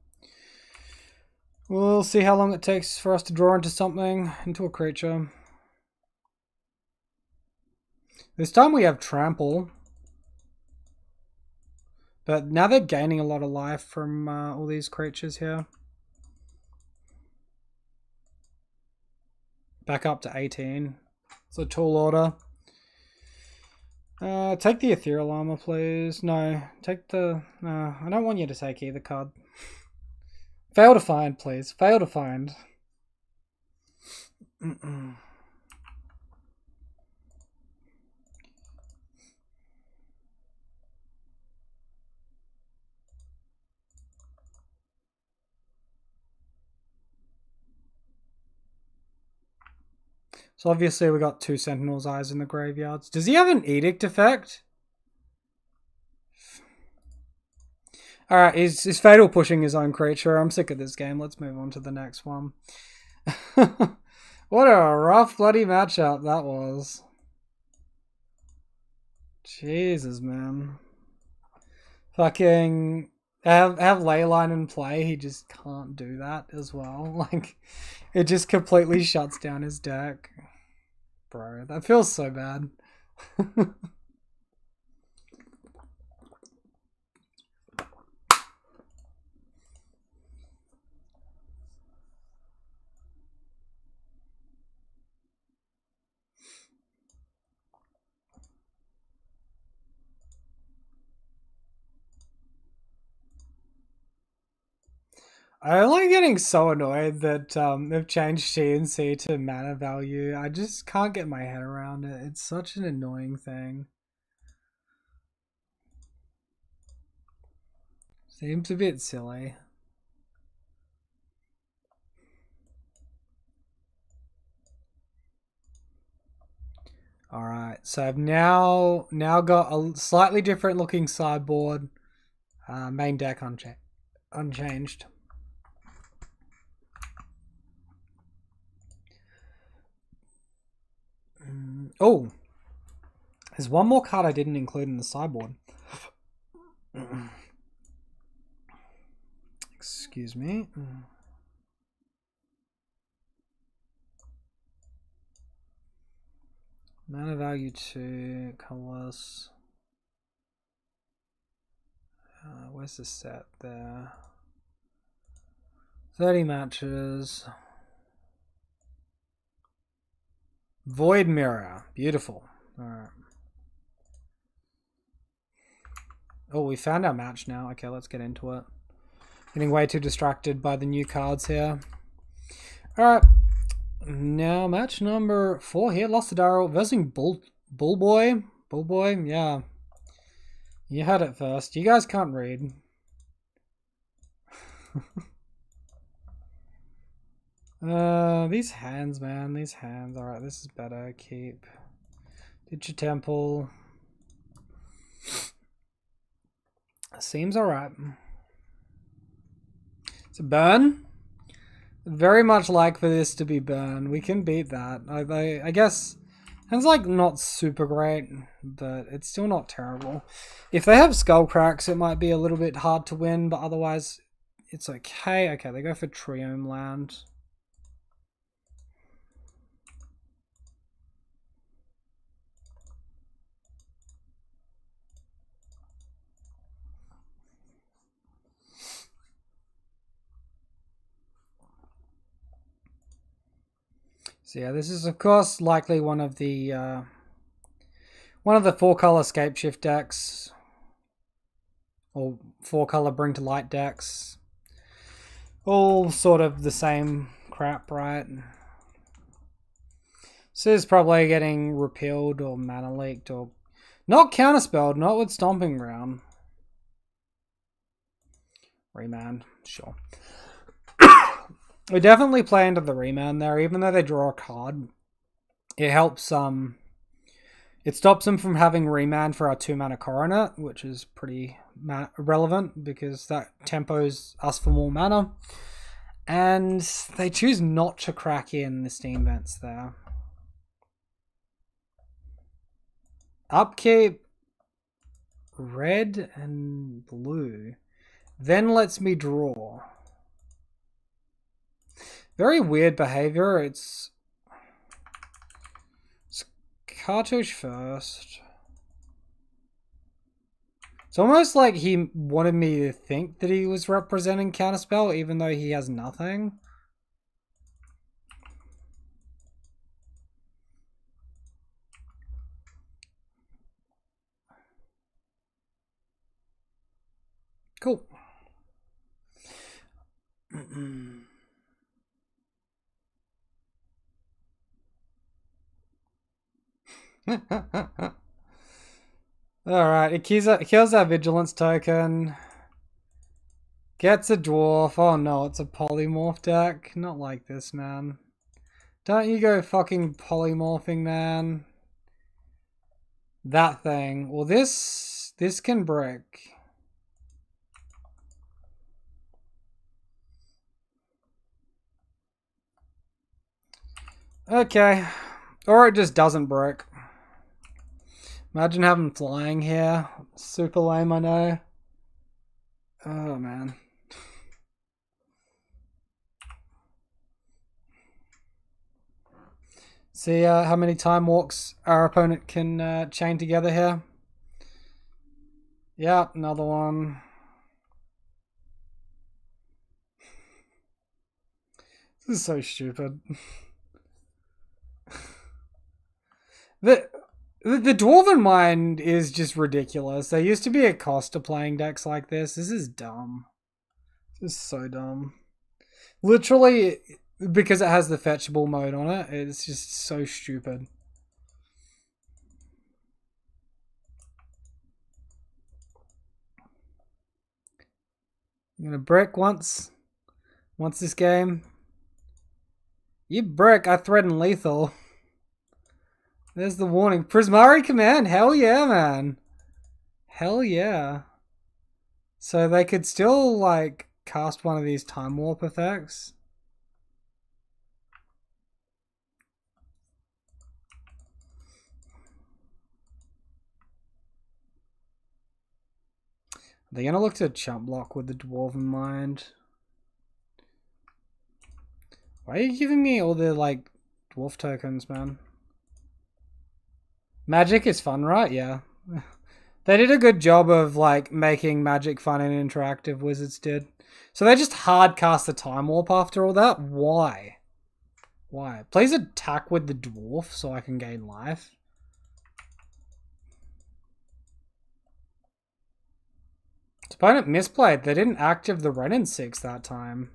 we'll see how long it takes for us to draw into something, into a creature. This time we have trample. But now they're gaining a lot of life from all these creatures here. Back up to 18. It's a tall order. Take the ethereal armor, please. No, take the... I don't want you to take either card. Fail to find, please. Fail to find. So obviously we got 2 Sentinel's Eyes in the graveyards. Does he have an Edict effect? Alright, he's Fatal pushing his own creature. I'm sick of this game. Let's move on to the next one. What a rough bloody matchup that was. Jesus, man. Fucking... have Leyline in play, he just can't do that as well. Like, it just completely shuts down his deck. Bro, that feels so bad. I'm like getting so annoyed that they've changed CNC to mana value. I just can't get my head around it. It's such an annoying thing. Seems a bit silly. Alright, so I've now got a slightly different looking sideboard. Main deck unchanged. Oh, there's one more card I didn't include in the sideboard. Excuse me. Mana value 2, colorless. Where's the set there? 30 matches. Void Mirror. Beautiful. Alright. Oh, we found our match now. Okay, let's get into it. Getting way too distracted by the new cards here. Alright. Now, match number 4 here. Lost to Darrell versus Bullboy. Bullboy, yeah. You had it first. You guys can't read. These hands, man. These hands. Alright, this is better. Keep. Did your temple. Seems alright. It's a burn. Very much like for this to be burn. We can beat that. I guess it's like not super great, but it's still not terrible. If they have skull cracks, it might be a little bit hard to win, but otherwise it's okay. Okay, they go for Triome Land. So yeah, this is of course likely one of the 4-color Scapeshift decks, or 4-color Bring to Light decks. All sort of the same crap, right? This is probably getting repealed or mana leaked or not counterspelled, not with Stomping Ground. Remand, sure. We definitely play into the remand there, even though they draw a card. It helps, it stops them from having remand for our 2-mana Coronet, which is pretty relevant because that tempos us for more mana. And they choose not to crack in the Steam Vents there. Upkeep. red and blue. Then lets me draw. Very weird behavior. It's cartouche first. It's almost like he wanted me to think that he was representing counterspell even though he has nothing. Cool. Alright, it kills our vigilance token. Gets a dwarf. Oh no, it's a polymorph deck. Not like this, man. Don't you go fucking polymorphing, man. That thing. Well, this can break. Okay. Or it just doesn't break. Imagine having flying here. Super lame, I know. Oh, man. See how many time walks our opponent can chain together here. Yeah, another one. This is so stupid. The Dwarven Mind is just ridiculous. There used to be a cost to playing decks like this. This is dumb. This is so dumb. Literally, because it has the fetchable mode on it, it's just so stupid. I'm gonna brick once this game. You brick, I threaten lethal. There's the warning. Prismari Command, hell yeah, man. Hell yeah. So they could still, like, cast one of these Time Warp effects. They're gonna look to chump block with the Dwarven Mind. Why are you giving me all the, like, dwarf tokens, man? Magic is fun, right? Yeah. They did a good job of, like, making Magic fun and interactive, Wizards did. So they just hard cast the Time Warp after all that? Why? Why? Please attack with the dwarf so I can gain life. Its opponent misplayed. They didn't active the Ren in 6 that time.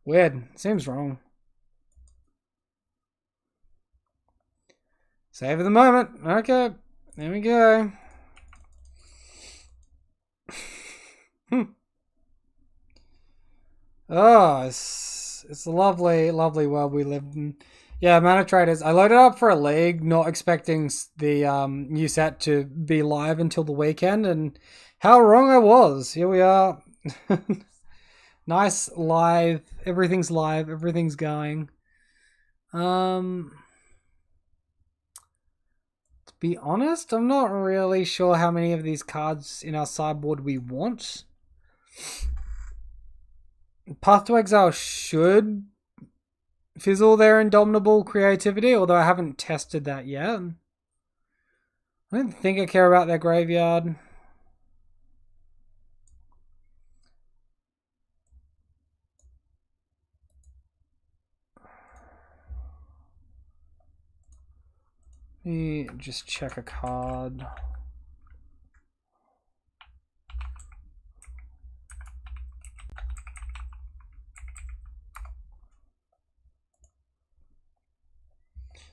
Weird. Seems wrong. Save of the moment. Okay. There we go. Oh, it's a lovely, lovely world we live in. Yeah, Mana Traders. I loaded up for a league, not expecting the new set to be live until the weekend, and how wrong I was. Here we are. Nice live. Everything's live. Everything's going. To be honest, I'm not really sure how many of these cards in our sideboard we want. Path to Exile should fizzle their Indomitable Creativity, although I haven't tested that yet. I don't think I care about their graveyard. Let me just check a card.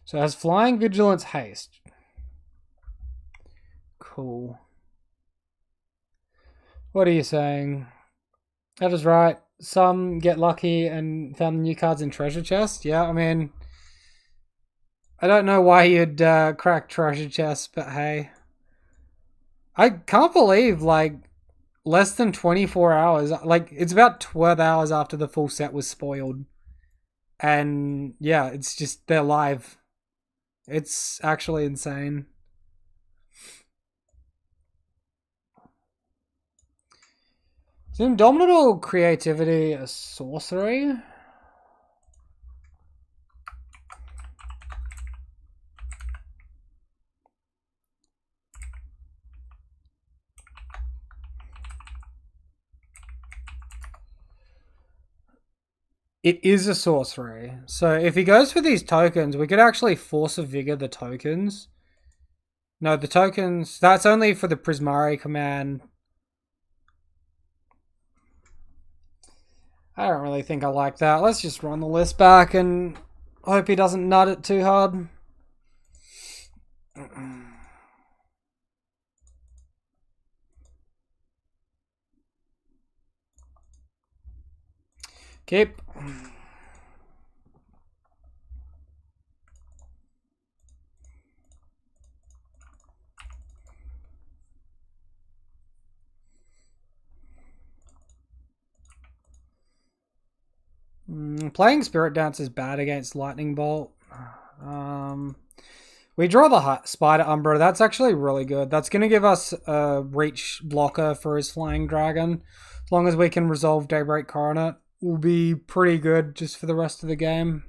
So it has Flying, Vigilance, Haste. Cool. What are you saying? That is right. Some get lucky and found new cards in treasure chest. Yeah, I mean, I don't know why you'd crack treasure chests, but hey. I can't believe, like, less than 24 hours. Like, it's about 12 hours after the full set was spoiled. And, yeah, it's just, they're live. It's actually insane. Is Indomitable creativity a sorcery? It is a sorcery. So if he goes for these tokens, we could actually Force of Vigor the tokens. No, the tokens, that's only for the Prismari command. I don't really think I like that. Let's just run the list back and hope he doesn't nut it too hard. Keep. Playing Spirit Dance is bad against Lightning Bolt. We draw the Spider Umbra. That's actually really good. That's going to give us a reach blocker for his Flying Dragon. As long as we can resolve Daybreak Coronet, will be pretty good just for the rest of the game.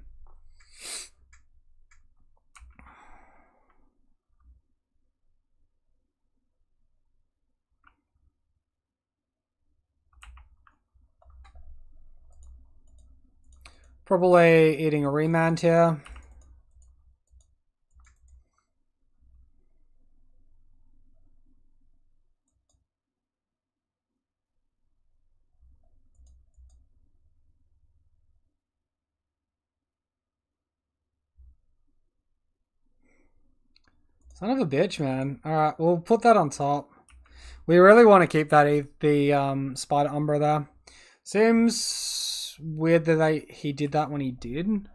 Probably eating a Remand here. Son of a bitch, man. Alright, we'll put that on top. We really want to keep that the Spider Umbra there. Seems weird that he did that when he did.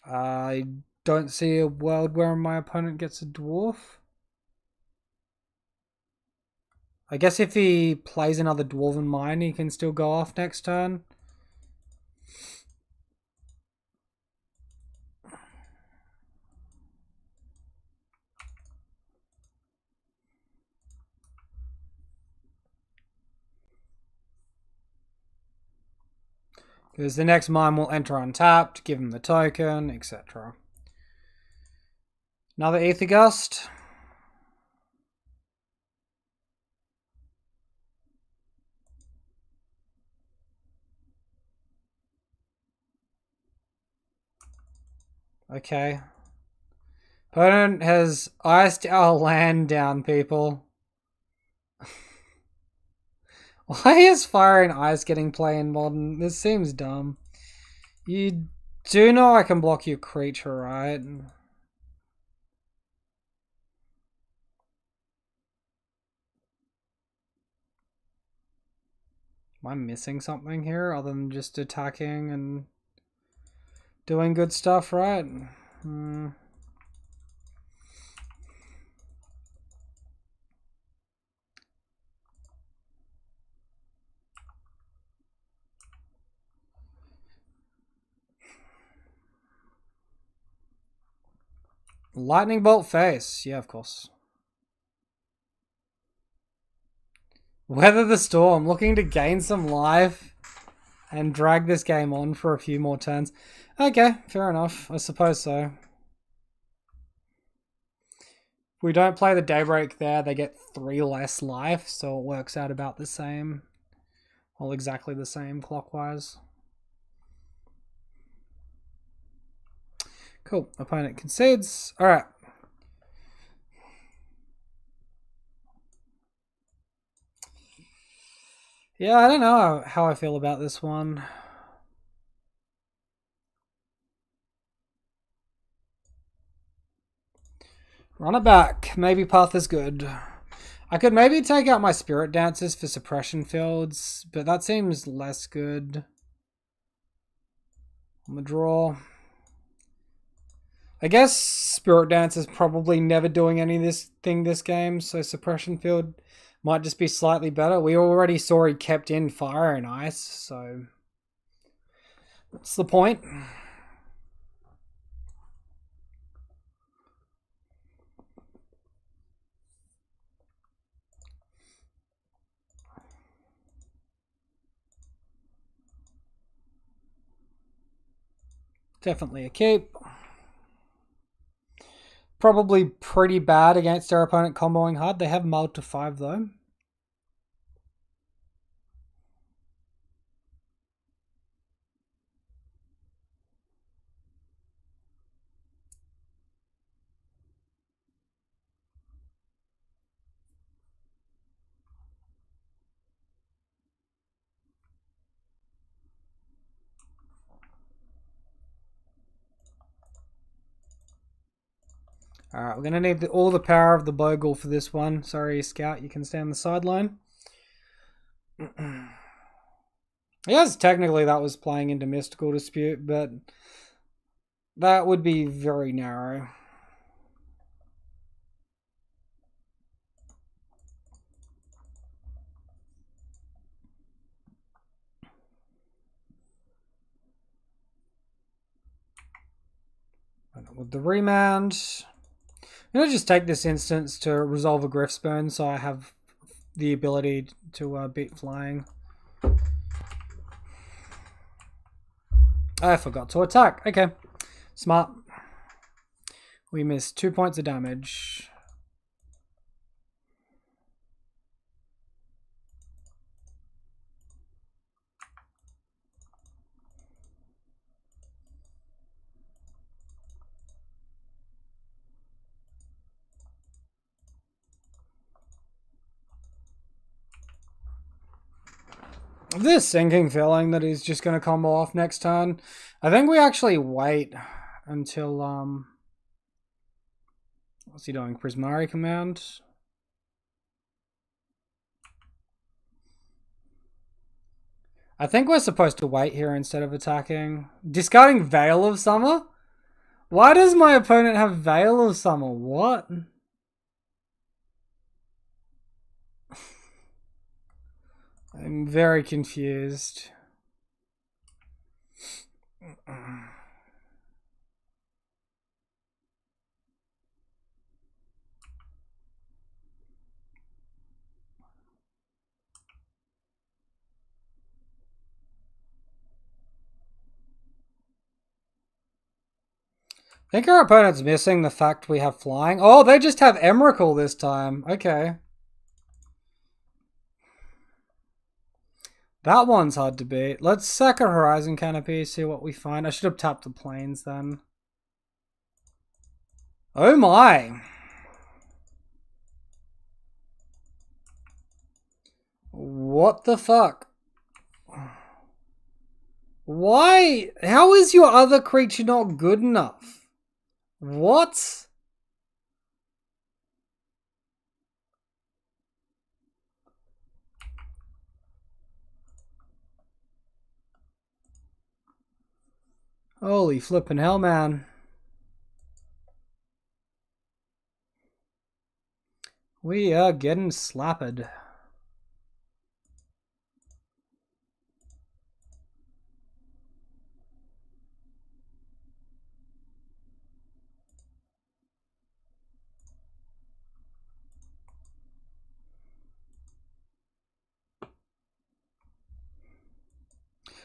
I don't see a world where my opponent gets a dwarf. I guess if he plays another Dwarven Mine, he can still go off next turn. Because the next mine will enter untapped, give him the token, etc. Another Aether Gust. Okay. Opponent has iced our land down, people. Why is Fire and Ice getting play in Modern? This seems dumb. You do know I can block your creature, right? Am I missing something here other than just attacking and doing good stuff, right? Lightning Bolt face. Yeah, of course. Weather the Storm. Looking to gain some life and drag this game on for a few more turns. Okay, fair enough. I suppose so. If we don't play the Daybreak there, they get 3 less life, so it works out about the same. Well, exactly the same clockwise. Cool. Opponent concedes. Alright. Yeah, I don't know how I feel about this one. Run it back. Maybe Path is good. I could maybe take out my Spirit Dancers for suppression fields, but that seems less good. On the draw. I guess Spirit Dance is probably never doing anything this game, so Suppression Field might just be slightly better. We already saw he kept in Fire and Ice, so what's the point? Definitely a keep. Probably pretty bad against their opponent comboing hard. They have mulled to 5 though. Alright, we're going to need all the power of the Bogle for this one. Sorry, Scout, you can stay on the sideline. Yes, technically that was playing into Mystical Dispute, but that would be very narrow. With the remand, I'm going to just take this instance to resolve a Griffsburn so I have the ability to beat flying. I forgot to attack. Okay, smart. We missed 2 points of damage. This sinking feeling that he's just going to combo off next turn. I think we actually wait until what's he doing? Prismari command. I think we're supposed to wait here instead of attacking. Discarding Veil of Summer? Why does my opponent have Veil of Summer? What? I'm very confused. I think our opponent's missing the fact we have flying. Oh, they just have Emrakul this time. Okay. That one's hard to beat. Let's sack a Horizon Canopy, see what we find. I should have tapped the planes then. Oh my. What the fuck? Why? How is your other creature not good enough? What? Holy flippin' hell, man. We are getting slapped.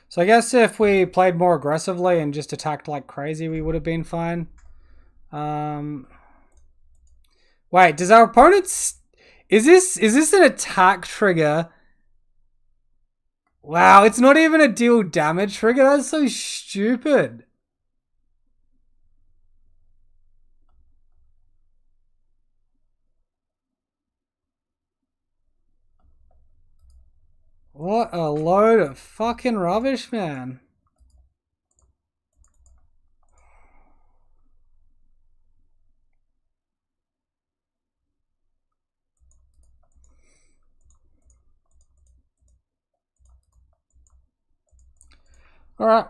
So I guess if we played more aggressively and just attacked like crazy, we would have been fine. Wait, does our opponent's... Is this an attack trigger? Wow, it's not even a deal damage trigger? That's so stupid. What a load of fucking rubbish, man. Alright.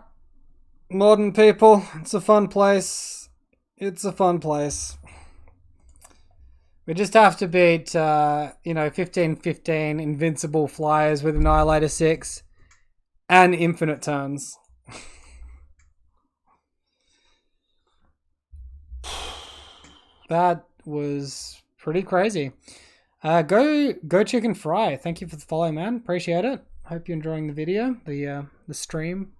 Modern people, it's a fun place. It's a fun place. We just have to beat, 15-15 invincible flyers with Annihilator 6 and infinite turns. That was pretty crazy. Go Chicken Fry. Thank you for the follow, man. Appreciate it. Hope you're enjoying the video, the stream.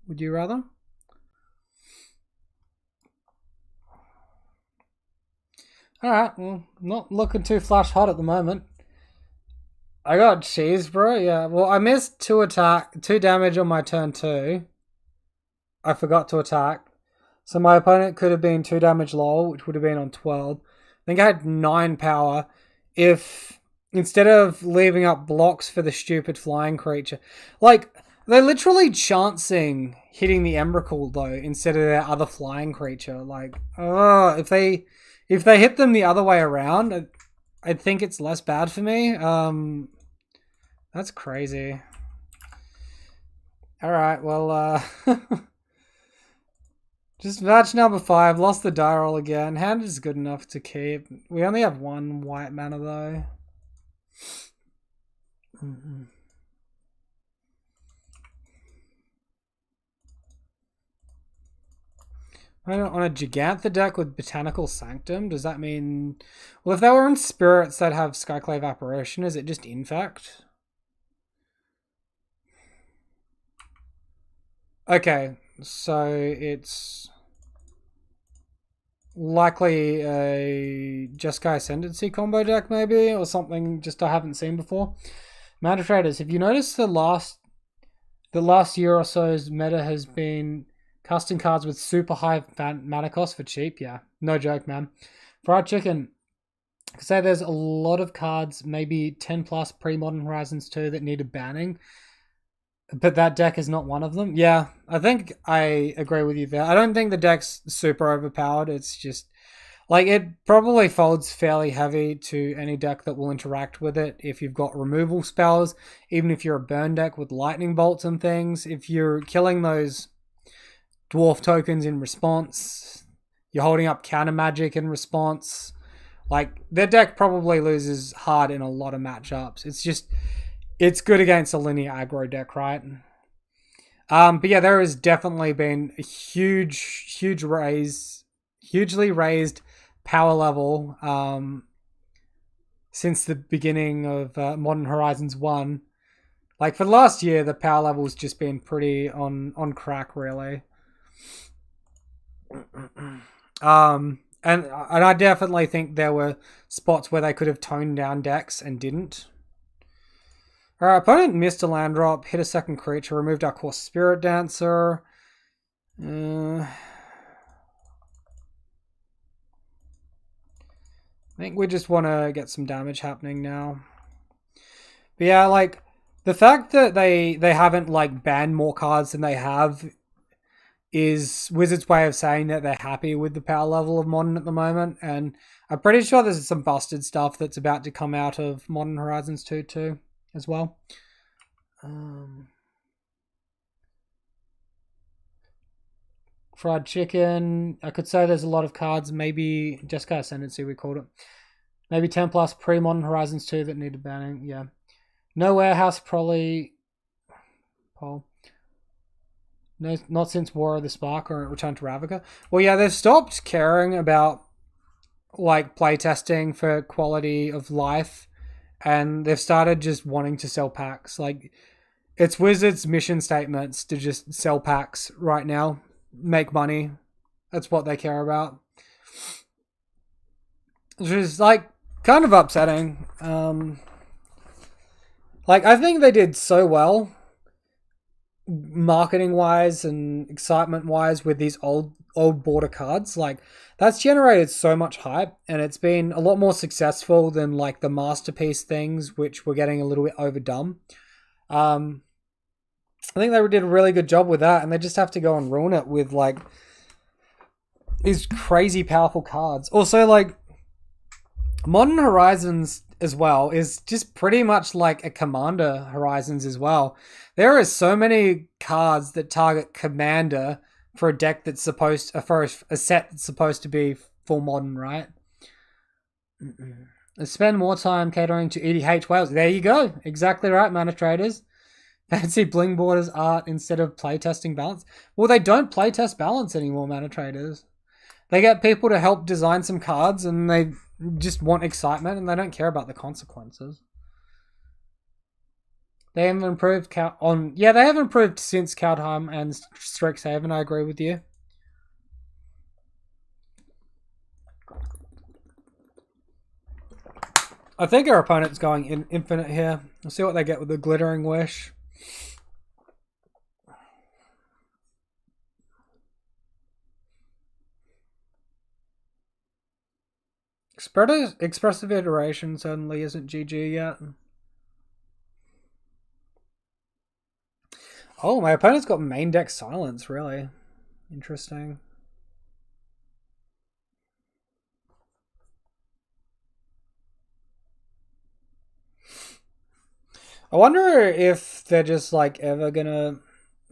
Would you rather? Alright, well, not looking too flash hot at the moment. I got cheese, bro. Yeah, well, I missed 2 damage on my turn 2. I forgot to attack. So my opponent could have been 2 damage low, which would have been on 12. I think I had 9 power. If, instead of leaving up blocks for the stupid flying creature, like, they're literally chancing hitting the Emrakul, though, instead of their other flying creature. Like, if they hit them the other way around, I think it's less bad for me. That's crazy. Alright, well, just match number 5. Lost the die roll again. Hand is good enough to keep. We only have 1 white mana, though. On a Gigantha deck with Botanical Sanctum, does that mean... Well, if they were in Spirits that have Skyclave Apparition, is it just Infect? Okay, so it's... likely a Jeskai Ascendancy combo deck, maybe? Or something just I haven't seen before. Mana Traders, have you noticed the last year or so's meta has been... casting cards with super high mana cost for cheap? Yeah, no joke, man. Fried Chicken. I say there's a lot of cards, maybe 10 plus pre-Modern Horizons 2 that needed banning. But that deck is not one of them. Yeah, I think I agree with you there. I don't think the deck's super overpowered. It's just... like, it probably folds fairly heavy to any deck that will interact with it. If you've got removal spells, even if you're a burn deck with lightning bolts and things, if you're killing those dwarf tokens in response, you're holding up counter magic in response, like, their deck probably loses hard in a lot of matchups. It's just, it's good against a linear aggro deck, right? But yeah, there has definitely been a hugely raised power level since the beginning of Modern Horizons 1. Like, for the last year, the power level's just been pretty on crack, really. And I definitely think there were spots where they could have toned down decks and didn't. Our opponent missed a land drop, hit a second creature, removed our core Spirit Dancer. I think we just want to get some damage happening now. But yeah, like, the fact that they haven't, like, banned more cards than they have is Wizards' way of saying that they're happy with the power level of Modern at the moment. And I'm pretty sure there's some busted stuff that's about to come out of Modern Horizons 2 too, as well. Fried Chicken. I could say there's a lot of cards, maybe Jeskai Ascendancy we called it. Maybe 10 plus pre-Modern Horizons 2 that needed banning. Yeah. No Warehouse, probably... Paul. No, not since War of the Spark or Return to Ravnica. Well, yeah, they've stopped caring about, like, playtesting for quality of life, and they've started just wanting to sell packs. Like, it's Wizards' mission statements to just sell packs right now, make money. That's what they care about. Which is, like, kind of upsetting. Like, I think they did so well marketing wise and excitement wise with these old border cards. Like, that's generated so much hype, and it's been a lot more successful than, like, the masterpiece things, which were getting a little bit overdone. I think they did a really good job with that, and they just have to go and ruin it with, like, these crazy powerful cards. Also, like, Modern Horizons as well is just pretty much like a Commander Horizons as well. There are so many cards that target Commander for a deck that's supposed for a set that's supposed to be full Modern, right? Spend more time catering to EDH whales. There you go. Exactly right, Mana Traders. Fancy Bling Borders art instead of playtesting balance. Well, they don't playtest balance anymore, Mana Traders. They get people to help design some cards, and they just want excitement, and they don't care about the consequences. They haven't improved they have improved since Kaldheim and Strixhaven. I agree with you. I think our opponent's going infinite here. We'll see what they get with the Glittering Wish. Expressive Iteration certainly isn't GG yet. Oh, my opponent's got main deck Silence, really. Interesting. I wonder if they're just like ever gonna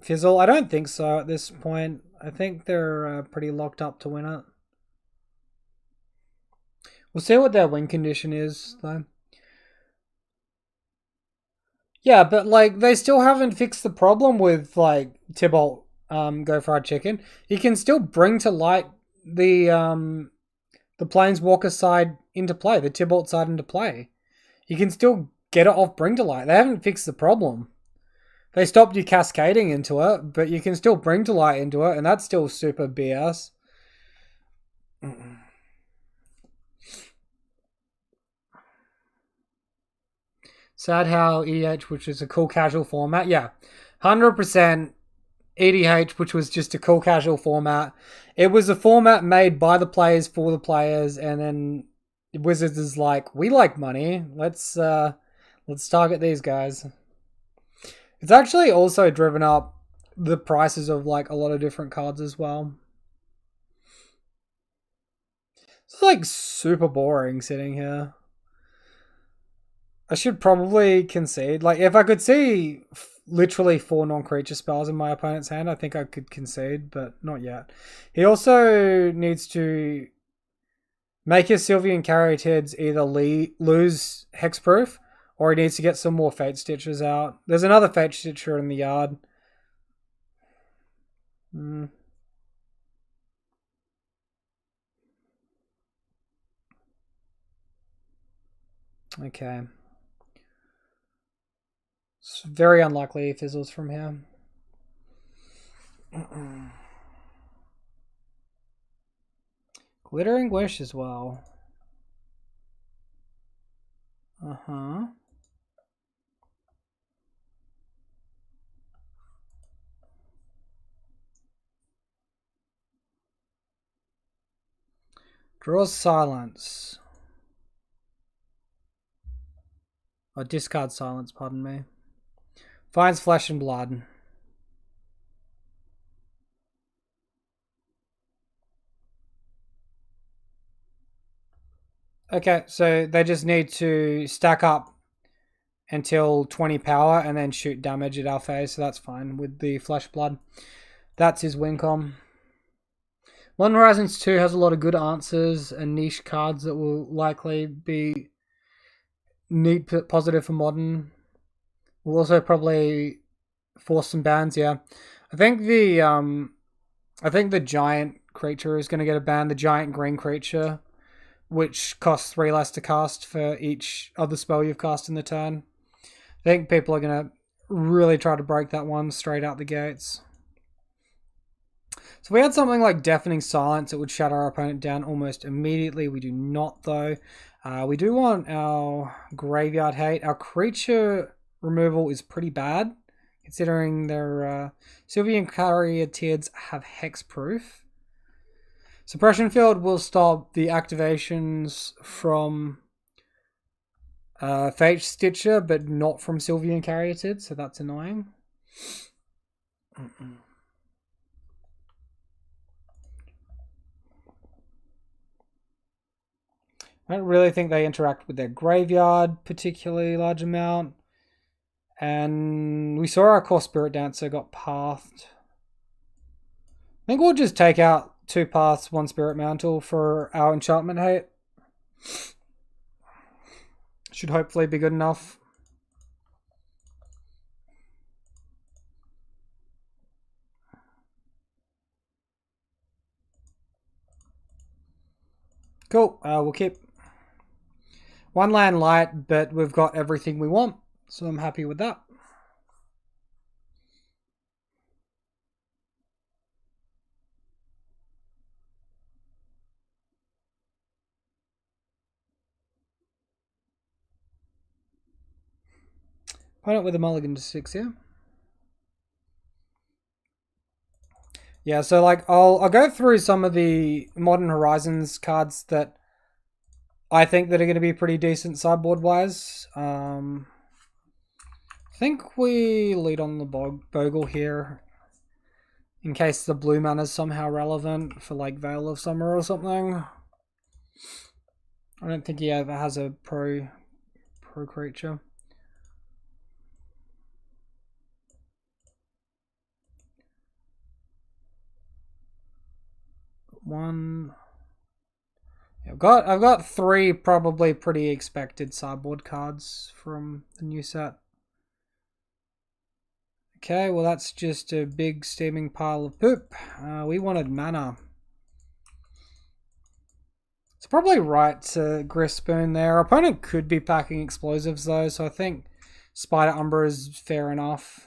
fizzle. I don't think so at this point. I think they're pretty locked up to win it. We'll see what their win condition is, though. Yeah, but like they still haven't fixed the problem with like Tybalt Go Fried Chicken. You can still bring to light the Planeswalker side into play, the Tybalt side into play. You can still get it off Bring to Light. They haven't fixed the problem. They stopped you cascading into it, but you can still Bring to Light into it, and that's still super BS. Sad how EDH, which is a cool casual format, yeah, 100% EDH, which was just a cool casual format. It was a format made by the players for the players, and then Wizards is like, we like money. Let's target these guys. It's actually also driven up the prices of like a lot of different cards as well. It's like super boring sitting here. I should probably concede. Like, if I could see literally 4 non-creature spells in my opponent's hand, I think I could concede, but not yet. He also needs to make his Sylvian Caryatids either lose Hexproof, or he needs to get some more Fate Stitchers out. There's another Fate Stitcher in the yard. Okay. It's very unlikely he fizzles from here. Glittering Wish as well. Uh-huh. Draws Silence. Or discard Silence, pardon me. Finds Flesh and Blood. Okay, so they just need to stack up until 20 power and then shoot damage at our phase, so that's fine with the Flesh Blood. That's his win com. Modern Horizons 2 has a lot of good answers and niche cards that will likely be neat positive for Modern. We'll also probably force some bans, yeah. I think the giant creature is going to get a ban, the giant green creature, which costs 3 less to cast for each other spell you've cast in the turn. I think people are going to really try to break that one straight out the gates. So we had something like Deafening Silence, it would shut our opponent down almost immediately. We do not, though. We do want our Graveyard Hate. Our creature removal is pretty bad, considering their Sylvian Caryatids have Hexproof. Suppression Field will stop the activations from Fate Stitcher, but not from Sylvian Caryatid, so that's annoying. I don't really think they interact with their graveyard particularly large amount. And we saw our core Spirit Dancer got pathed. I think we'll just take out 2 paths, 1 Spirit Mantle for our Enchantment Hate. Should hopefully be good enough. Cool, we'll keep 1 land light, but we've got everything we want, so I'm happy with that. Opponent with a mulligan to 6 here. Yeah, so like I'll go through some of the Modern Horizons cards that I think that are going to be pretty decent sideboard wise. I think we lead on the Bogle here, in case the blue mana is somehow relevant for like Veil of Summer or something. I don't think he ever has a pro creature. One. I've got 3 probably pretty expected sideboard cards from the new set. Okay, well that's just a big steaming pile of poop. We wanted mana. It's probably right to Grispoon there. Our opponent could be packing explosives though, so I think Spider Umbra is fair enough.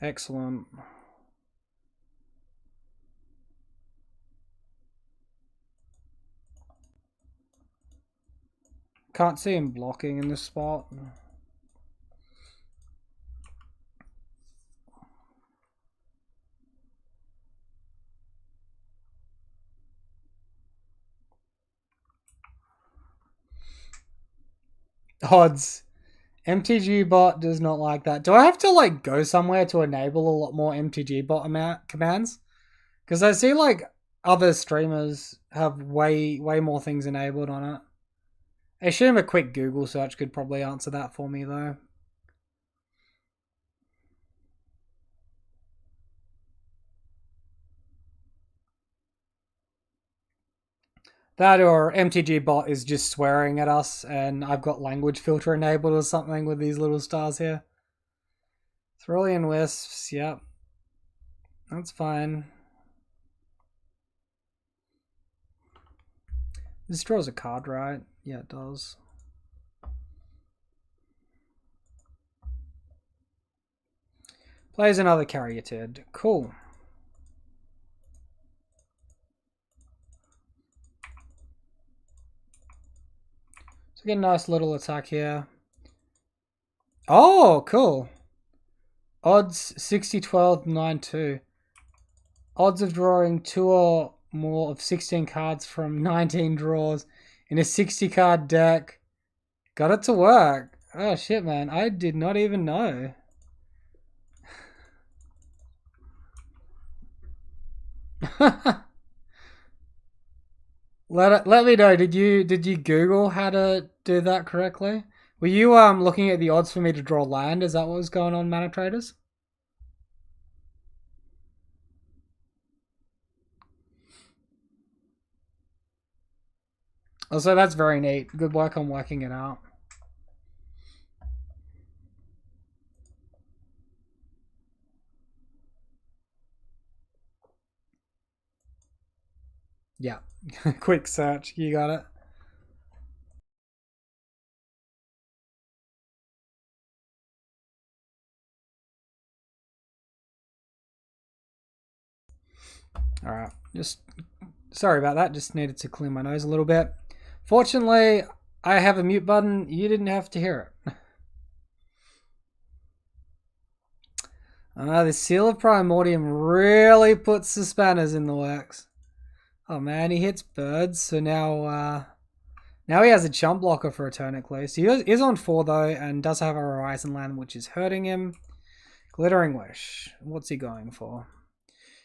Excellent. Can't see him blocking in this spot. Odds. MTG bot does not like that. Do I have to like go somewhere to enable a lot more MTG bot commands? Because I see like other streamers have way more things enabled on it. I assume a quick Google search could probably answer that for me though. That or MTG bot is just swearing at us and I've got language filter enabled or something with these little stars here. Cerulean Wisps, yep. That's fine. This draws a card, right? Yeah, it does. Plays another Caryatid. Cool. So get a nice little attack here. Oh, cool. Odds 60, 12, 9, 2. Odds of drawing 2 or more of 16 cards from 19 draws in a 60 card deck. Got it to work. Oh shit, man. I did not even know. Let me know. Did you Google how to do that correctly? Were you looking at the odds for me to draw land? Is that what was going on, Mana Traders? Also, that's very neat. Good work on working it out. Yeah. Quick search. You got it. Alright. Just sorry about that. Just needed to clear my nose a little bit. Fortunately, I have a mute button. You didn't have to hear it. The Seal of Primordium really puts the spanners in the works. Oh man, he hits birds, so now he has a chump blocker for Eternate Clue. So he is on 4 though, and does have a Horizon Land, which is hurting him. Glittering Wish. What's he going for?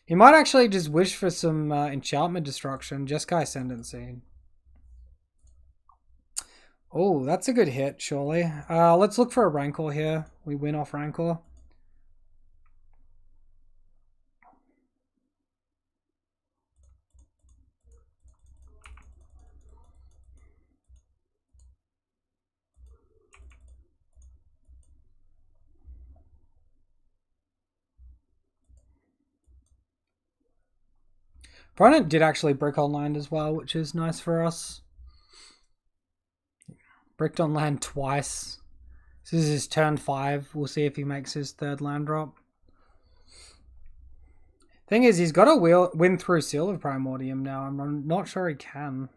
He might actually just wish for some enchantment destruction. Jeskai Ascendancy. Oh, that's a good hit, surely. Let's look for a Rancor here. We win off Rancor. Opponent did actually brick on land as well, which is nice for us. Bricked on land twice. This is his turn 5. We'll see if he makes his 3rd land drop. Thing is, he's got to win through Seal of Primordium now. I'm not sure he can.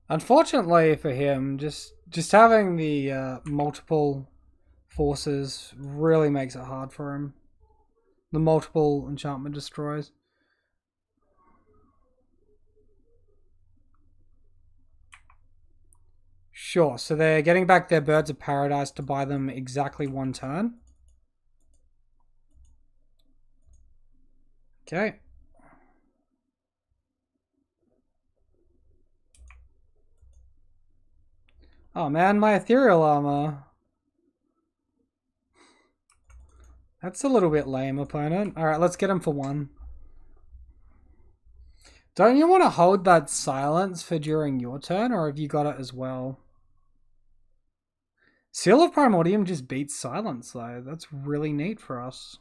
Unfortunately for him, just having the multiple forces really makes it hard for him. The multiple enchantment destroys. Sure, so they're getting back their Birds of Paradise to buy them exactly one turn. Okay. Oh man, my ethereal armor. That's a little bit lame, opponent. Alright, let's get him for one. Don't you want to hold that silence for during your turn, or have you got it as well? Seal of Primordium just beats silence, though. That's really neat for us.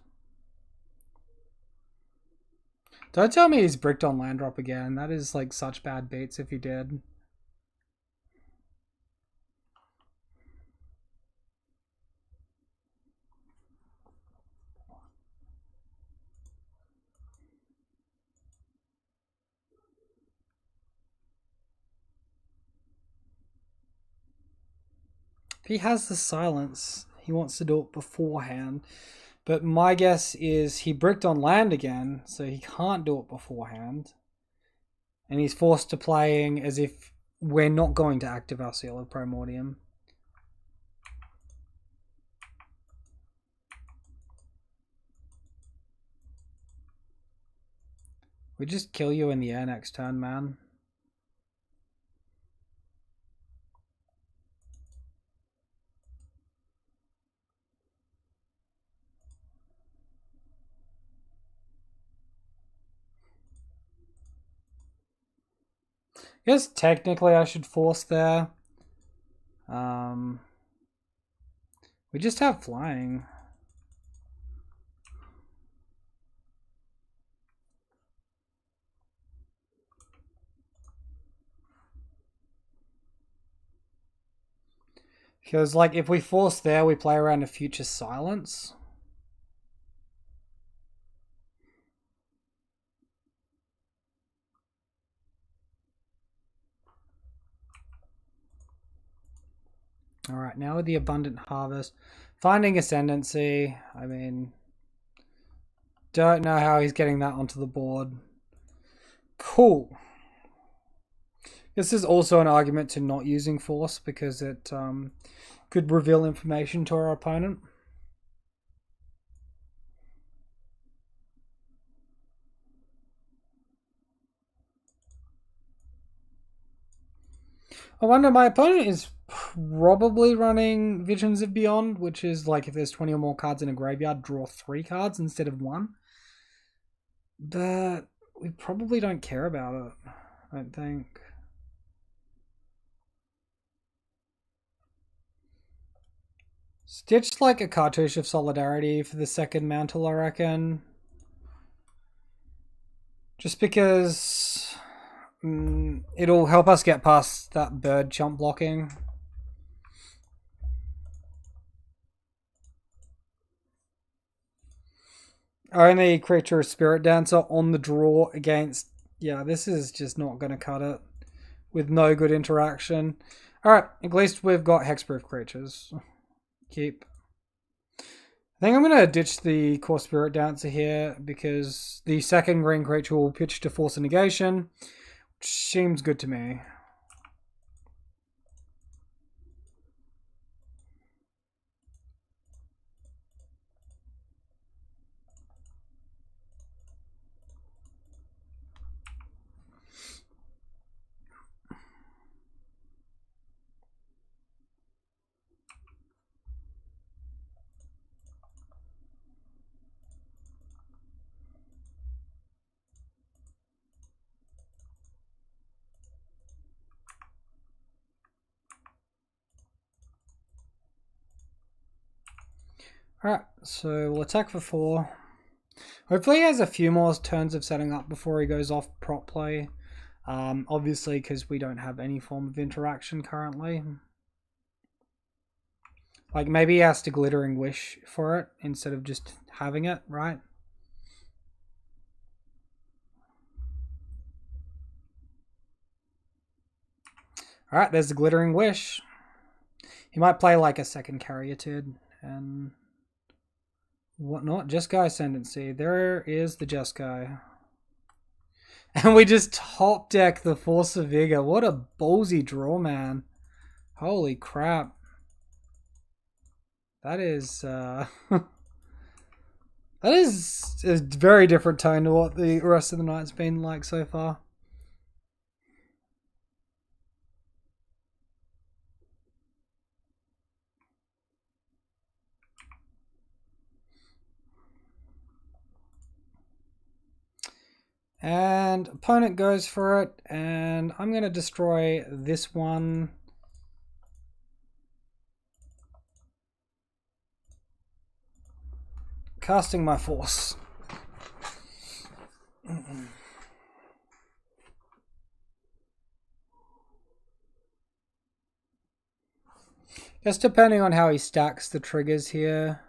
Don't tell me he's bricked on land drop again. That is like such bad beats if he did. If he has the silence, he wants to do it beforehand. But my guess is he bricked on land again, so he can't do it beforehand. And he's forced to playing as if we're not going to active our Seal of Primordium. We just kill you in the air next turn, man. Yes, technically I should force there. We just have flying. Because, like, if we force there, we play around a future silence. Alright, now with the Abundant Harvest. Finding Ascendancy. I mean, don't know how he's getting that onto the board. Cool. This is also an argument to not using Force because it could reveal information to our opponent. I wonder, my opponent is probably running Visions of Beyond, which is like if there's 20 or more cards in a graveyard, draw 3 cards instead of 1. But we probably don't care about it, I don't think. Stitch like a Cartouche of Solidarity for the second mantle, I reckon. Just because it'll help us get past that bird chump blocking. Only creature of Spirit Dancer on the draw against... Yeah, this is just not going to cut it. With no good interaction. Alright, at least we've got hexproof creatures. Keep. I think I'm going to ditch the core Spirit Dancer here because the second green creature will pitch to force a negation, which seems good to me. Alright, so we'll attack for 4. Hopefully he has a few more turns of setting up before he goes off prop play. Obviously, because we don't have any form of interaction currently. Like, maybe he has to Glittering Wish for it instead of just having it, right? Alright, there's the Glittering Wish. He might play like a second Caryatid and whatnot. Jeskai Ascendancy. There is the Jeskai. And we just top deck the Force of Vigor. What a ballsy draw, man. Holy crap. That is that is a very different tone to what the rest of the night's been like so far. And opponent goes for it, and I'm going to destroy this one. Casting my force. Just depending on how he stacks the triggers here.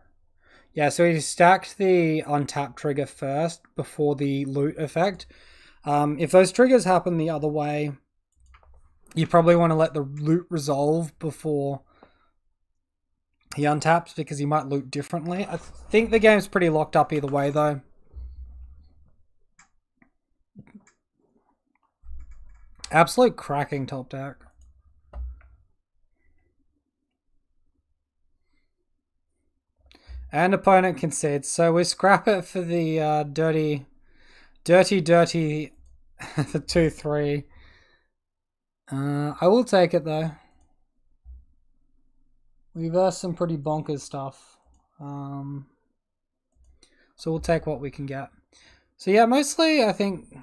Yeah, so he stacked the untap trigger first before the loot effect. If those triggers happen the other way, you probably want to let the loot resolve before he untaps, because he might loot differently. I think the game's pretty locked up either way, though. Absolute cracking top deck. And opponent concedes. So we scrap it for the dirty the 2-3. I will take it though. We versed some pretty bonkers stuff. So we'll take what we can get. So yeah, mostly I think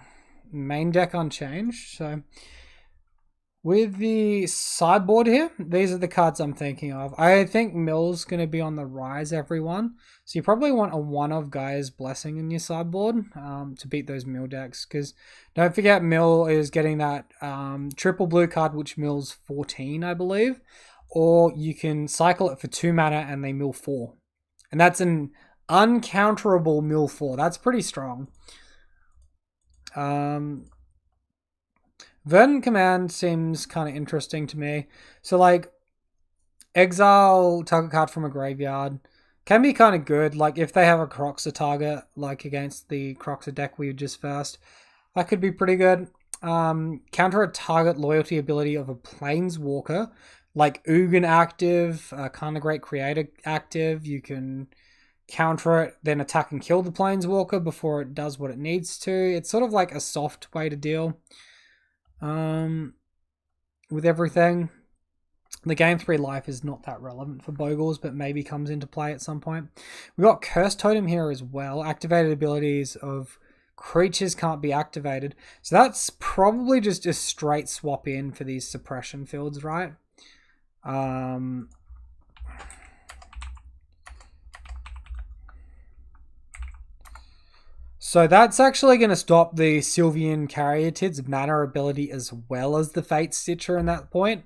main deck unchanged. So with the sideboard here, these are the cards I'm thinking of. I think Mill's going to be on the rise, everyone. So you probably want a one of Gaia's Blessing in your sideboard to beat those Mill decks. Because don't forget, Mill is getting that triple blue card, which mills 14, I believe. Or you can cycle it for 2 mana and they mill 4. And that's an uncounterable mill 4. That's pretty strong. Verdant Command seems kind of interesting to me. So, like, exile target card from a graveyard can be kind of good. Like, if they have a Croxa target, like against the Croxa deck we just versed, that could be pretty good. Counter a target loyalty ability of a Planeswalker, like Ugin active, kind of great creator active. You can counter it, then attack and kill the Planeswalker before it does what it needs to. It's sort of like a soft way to deal with everything. The game 3 life is not that relevant for Bogles, but maybe comes into play at some point. We've got Curse Totem here as well. Activated abilities of creatures can't be activated. So that's probably just a straight swap in for these suppression fields, right? So that's actually going to stop the Sylvian Caryatid's mana ability as well as the Fate Stitcher in that point.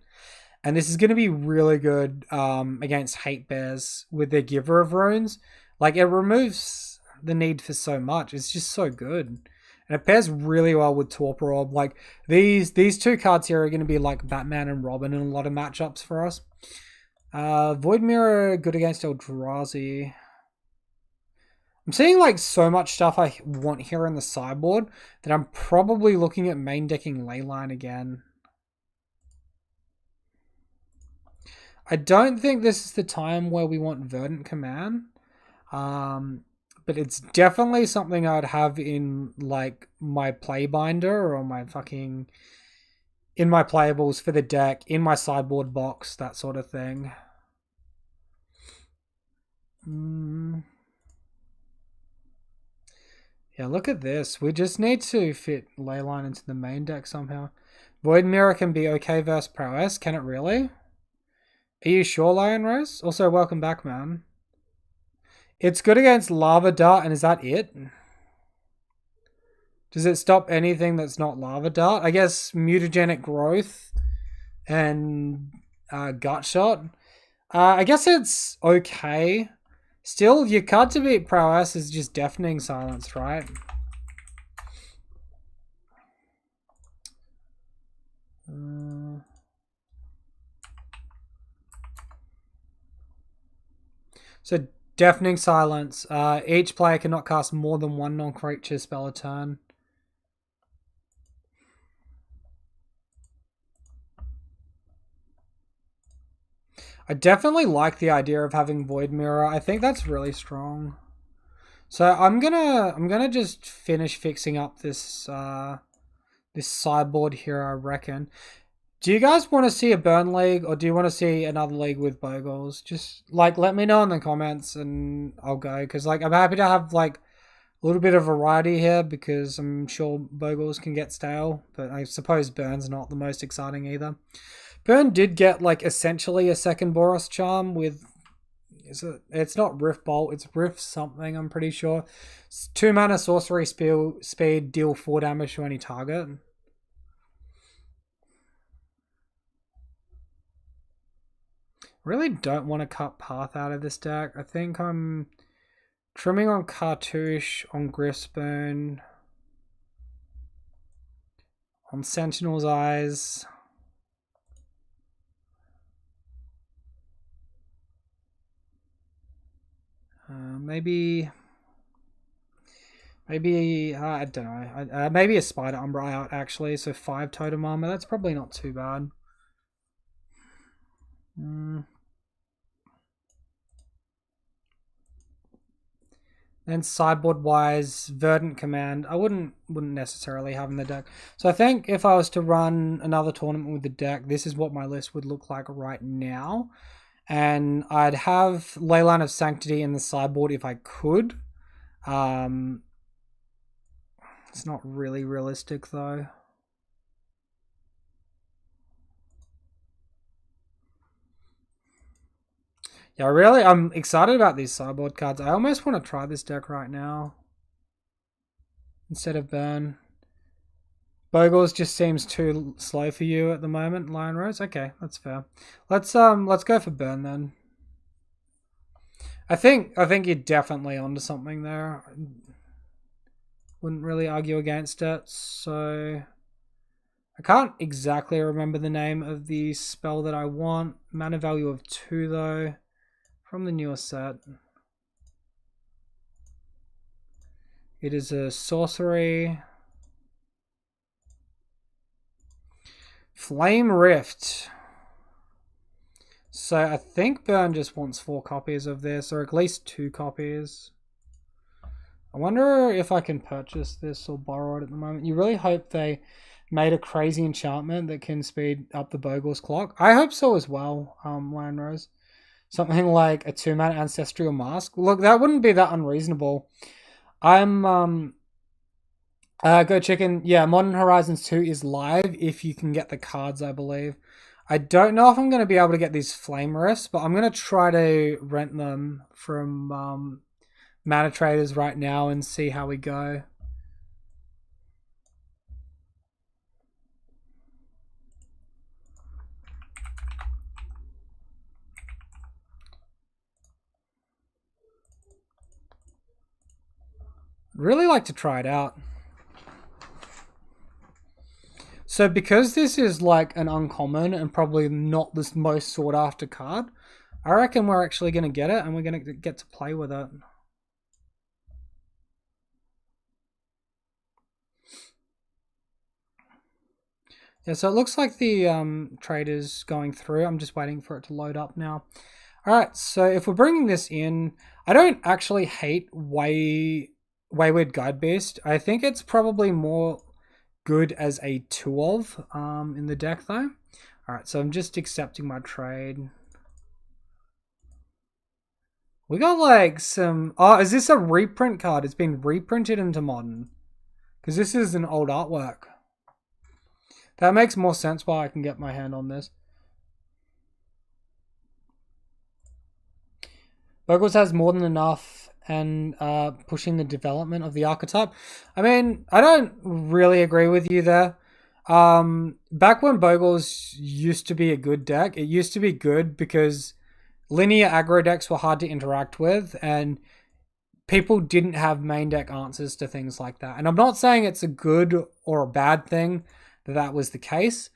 And this is going to be really good against Hate Bears with their Giver of Runes. Like, it removes the need for so much. It's just so good. And it pairs really well with Torpor Orb. Like, these two cards here are going to be like Batman and Robin in a lot of matchups for us. Void Mirror, good against Eldrazi. I'm seeing like so much stuff I want here in the sideboard that I'm probably looking at main decking Leyline again. I don't think this is the time where we want Verdant Command. But it's definitely something I'd have in like my play binder or my fucking in my playables for the deck, in my sideboard box, that sort of thing. Yeah, look at this. We just need to fit Leyline into the main deck somehow. Void Mirror can be okay versus Prowess. Can it really? Are you sure, Lion Rose? Also, welcome back, man. It's good against Lava Dart, and is that it? Does it stop anything that's not Lava Dart? I guess Mutagenic Growth and Gut Shot. I guess it's okay. Still, your card to beat Prowess is just Deafening Silence, right? So Deafening Silence. Each player cannot cast more than one non-creature spell a turn. I definitely like the idea of having Void Mirror. I think that's really strong. So I'm gonna just finish fixing up this this sideboard here, I reckon. Do you guys want to see a Burn League, or do you want to see another league with Bogles? Just, like, let me know in the comments, and I'll go. Because, like, I'm happy to have, like, a little bit of variety here, because I'm sure Bogles can get stale. But I suppose Burn's not the most exciting either. Burn did get, like, essentially a second Boros Charm with... It's not Rift Bolt, it's Rift something, I'm pretty sure. It's 2 mana sorcery speed, deal 4 damage to any target. Really don't want to cut Path out of this deck. I think I'm trimming on Cartouche, on Griffspoon, on Sentinel's Eyes. Maybe I don't know. Maybe a Spider Umbra out actually. So 5 Totem Armor. That's probably not too bad. Then sideboard wise, Verdant Command, I wouldn't necessarily have in the deck. So I think if I was to run another tournament with the deck, this is what my list would look like right now. And I'd have Leyline of Sanctity in the sideboard if I could. It's not really realistic though. Yeah, really, I'm excited about these sideboard cards. I almost want to try this deck right now instead of Burn. Bogles just seems too slow for you at the moment, Lion Rose. Okay, that's fair. Let's go for Burn then. I think you're definitely onto something there. Wouldn't really argue against it. So I can't exactly remember the name of the spell that I want. Mana value of 2 though. From the newer set. It is a sorcery. Flame Rift. So I think Burn just wants 4 copies of this, or at least 2 copies. I wonder if I can purchase this or borrow it at the moment. You really hope they made a crazy enchantment that can speed up the Bogles clock. I hope so as well, Lion Rose. Something like a 2-mana Ancestral Mask. Look, that wouldn't be that unreasonable. I'm, Go Chicken. Yeah, Modern Horizons 2 is live if you can get the cards, I believe. I don't know if I'm going to be able to get these Flame Rifts, but I'm going to try to rent them from Mana Traders right now and see how we go. Really like to try it out. So because this is like an uncommon and probably not the most sought after card, I reckon we're actually going to get it and we're going to get to play with it. Yeah, so it looks like the trade is going through. I'm just waiting for it to load up now. Alright, so if we're bringing this in, I don't actually hate Wayward Guide Beast. I think it's probably more good as a 2-of in the deck though. Alright, so I'm just accepting my trade. We got like some... Oh, is this a reprint card? It's been reprinted into Modern. Because this is an old artwork. That makes more sense why I can get my hand on this. Bogles has more than enough and pushing the development of the archetype. I mean, I don't really agree with you there. Back when Bogles used to be a good deck, it used to be good because linear aggro decks were hard to interact with and people didn't have main deck answers to things like that. And I'm not saying it's a good or a bad thing that was the case.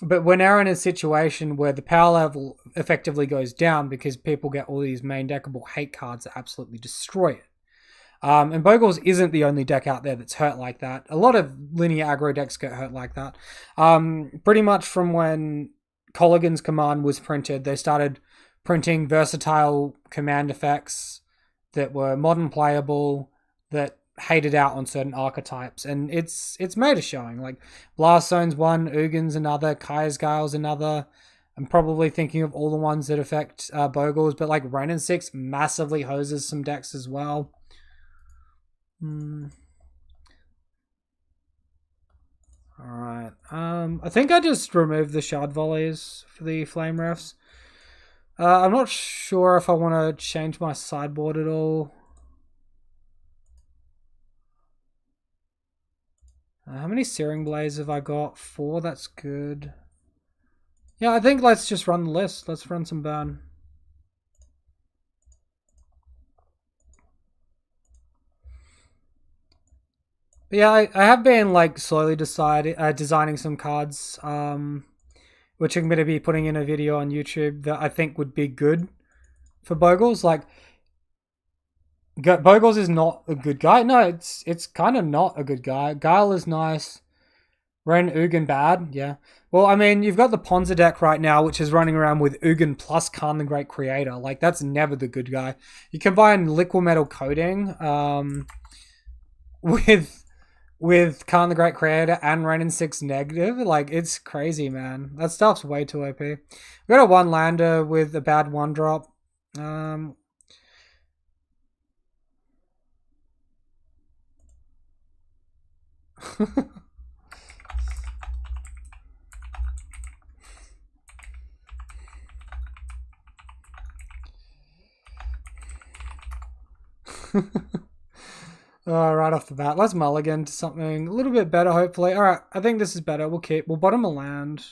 But we're now in a situation where the power level effectively goes down because people get all these main deckable hate cards that absolutely destroy it. And Bogles isn't the only deck out there that's hurt like that. A lot of linear aggro decks get hurt like that. Pretty much from when Colligan's command was printed, they started printing versatile command effects that were modern playable, that hated out on certain archetypes, and it's made a showing. Like Blast Zone's one, Ugin's another, Kaya's Guile's another. I'm probably thinking of all the ones that affect Bogles, but like Ren and 6 massively hoses some decks as well. Alright. I think I just removed the shard volleys for the flame refs. I'm not sure if I want to change my sideboard at all. How many Searing Blades have I got? 4, that's good. Yeah, I think let's just run the list. Let's run some burn. But yeah, I have been like slowly designing some cards, which I'm going to be putting in a video on YouTube that I think would be good for Bogles. Like, Bogles is not a good guy. No, it's kind of not a good guy. Guile is nice. Ren, Ugin bad, yeah. Well, I mean, you've got the Ponza deck right now, which is running around with Ugin plus Khan the Great Creator. Like, that's never the good guy. You combine Liquid Metal Coating with Khan the Great Creator and Ren and 6 negative. Like, it's crazy, man. That stuff's way too OP. We got a 1-lander with a bad 1-drop. Right off the bat, let's mulligan to something a little bit better, hopefully. Alright, I think this is better. We'll bottom a land.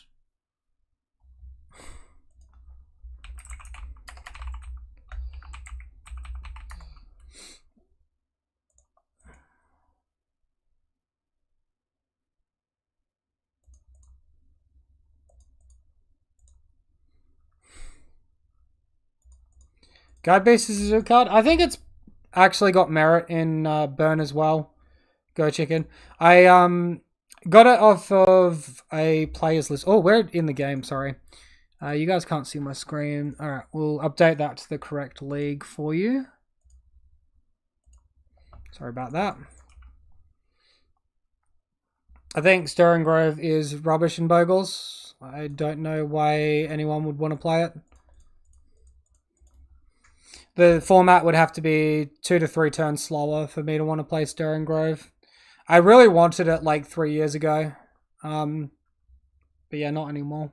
Guide Beast is a zoo card. I think it's actually got merit in burn as well. Go chicken. I got it off of a players list. Oh, we're in the game, sorry. You guys can't see my screen. Alright, we'll update that to the correct league for you. Sorry about that. I think Stirring Grove is rubbish in Bogles. I don't know why anyone would want to play it. The format would have to be 2 to 3 turns slower for me to want to play Stirring Grove. I really wanted it like 3 years ago. But yeah, not anymore.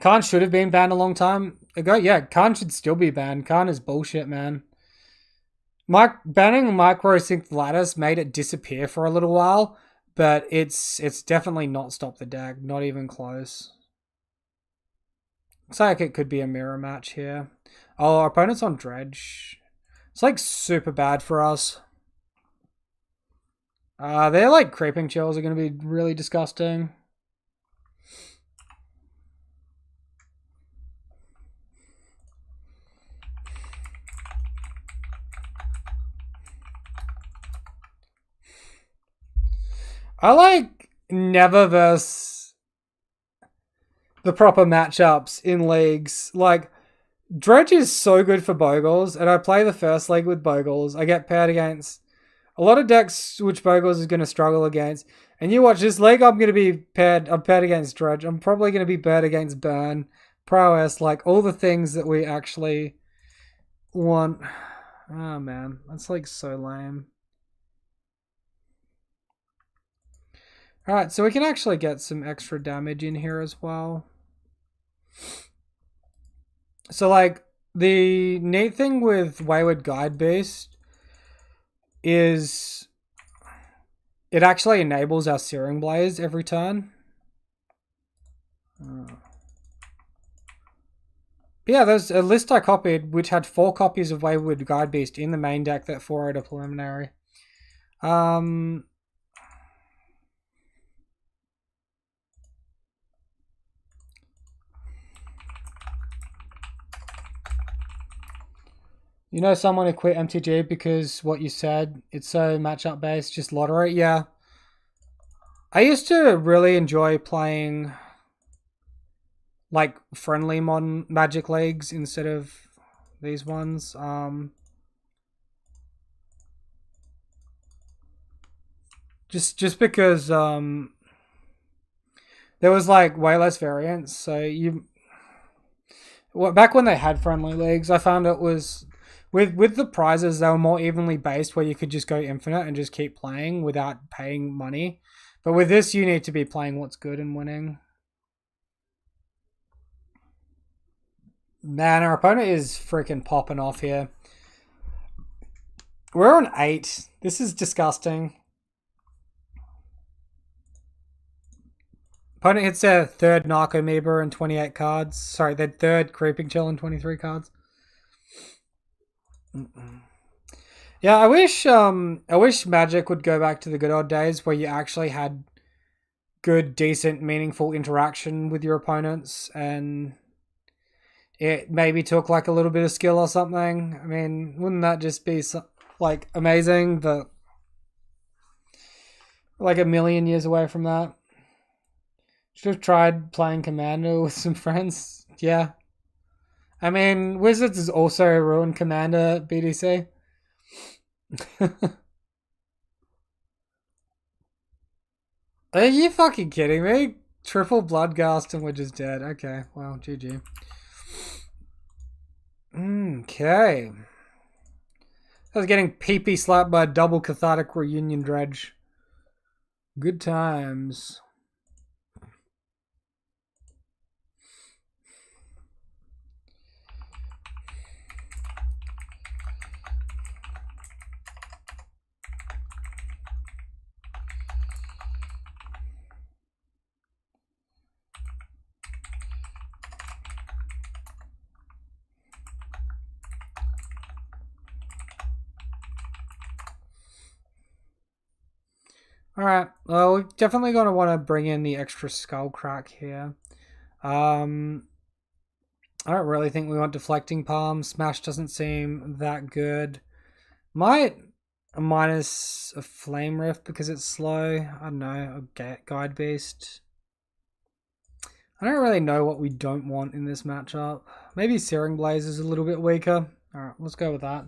Khan should have been banned a long time ago. Yeah, Khan should still be banned. Khan is bullshit, man. Banning Micro Sync Lattice made it disappear for a little while, but it's definitely not stopped the deck. Not even close. Looks like it could be a mirror match here. Oh, our opponent's on Dredge. It's like super bad for us. They're like Creeping Chills are going to be really disgusting. I like never versus the proper matchups in leagues. Like, Dredge is so good for Bogles, and I play the first league with Bogles. I get paired against a lot of decks which Bogles is going to struggle against. And you watch this league, I'm paired against Dredge. I'm probably going to be paired against Burn, Prowess, like all the things that we actually want. Oh man, that's like so lame. Alright, so we can actually get some extra damage in here as well. So, like, the neat thing with Wayward Guide Beast is it actually enables our Searing Blades every turn. Yeah, there's a list I copied which had 4 copies of Wayward Guide Beast in the main deck that 4-0'd a preliminary. You know someone who quit MTG because what you said, it's so matchup based, just lottery? Yeah. I used to really enjoy playing like friendly modern Magic leagues instead of these ones. Just because there was like way less variance. So back when they had friendly leagues, I found it was with the prizes they were more evenly based, where you could just go infinite and just keep playing without paying money. But with this, you need to be playing what's good and winning. Man, our opponent is freaking popping off here. We're on 8. This is disgusting. Opponent hits their third Narcomoeba and 28 cards. Sorry, their third Creeping Chill and 23 cards. Yeah, I wish Magic would go back to the good old days where you actually had good, decent, meaningful interaction with your opponents, and it maybe took like a little bit of skill or something. I mean, wouldn't that just be like amazing? But like a million years away from that. Should have tried playing Commander with some friends. Yeah. I mean, Wizards is also ruined Commander BDC. Are you fucking kidding me? Triple Bloodghast and we're just dead. Okay, well, GG. Okay. I was getting pee-pee slapped by a double cathartic reunion dredge. Good times. Alright, well, we're definitely going to want to bring in the extra skull crack here. I don't really think we want deflecting palm. Smash doesn't seem that good. Might minus a flame rift because it's slow. I don't know, a guide beast. I don't really know what we don't want in this matchup. Maybe Searing Blaze is a little bit weaker. Alright, let's go with that.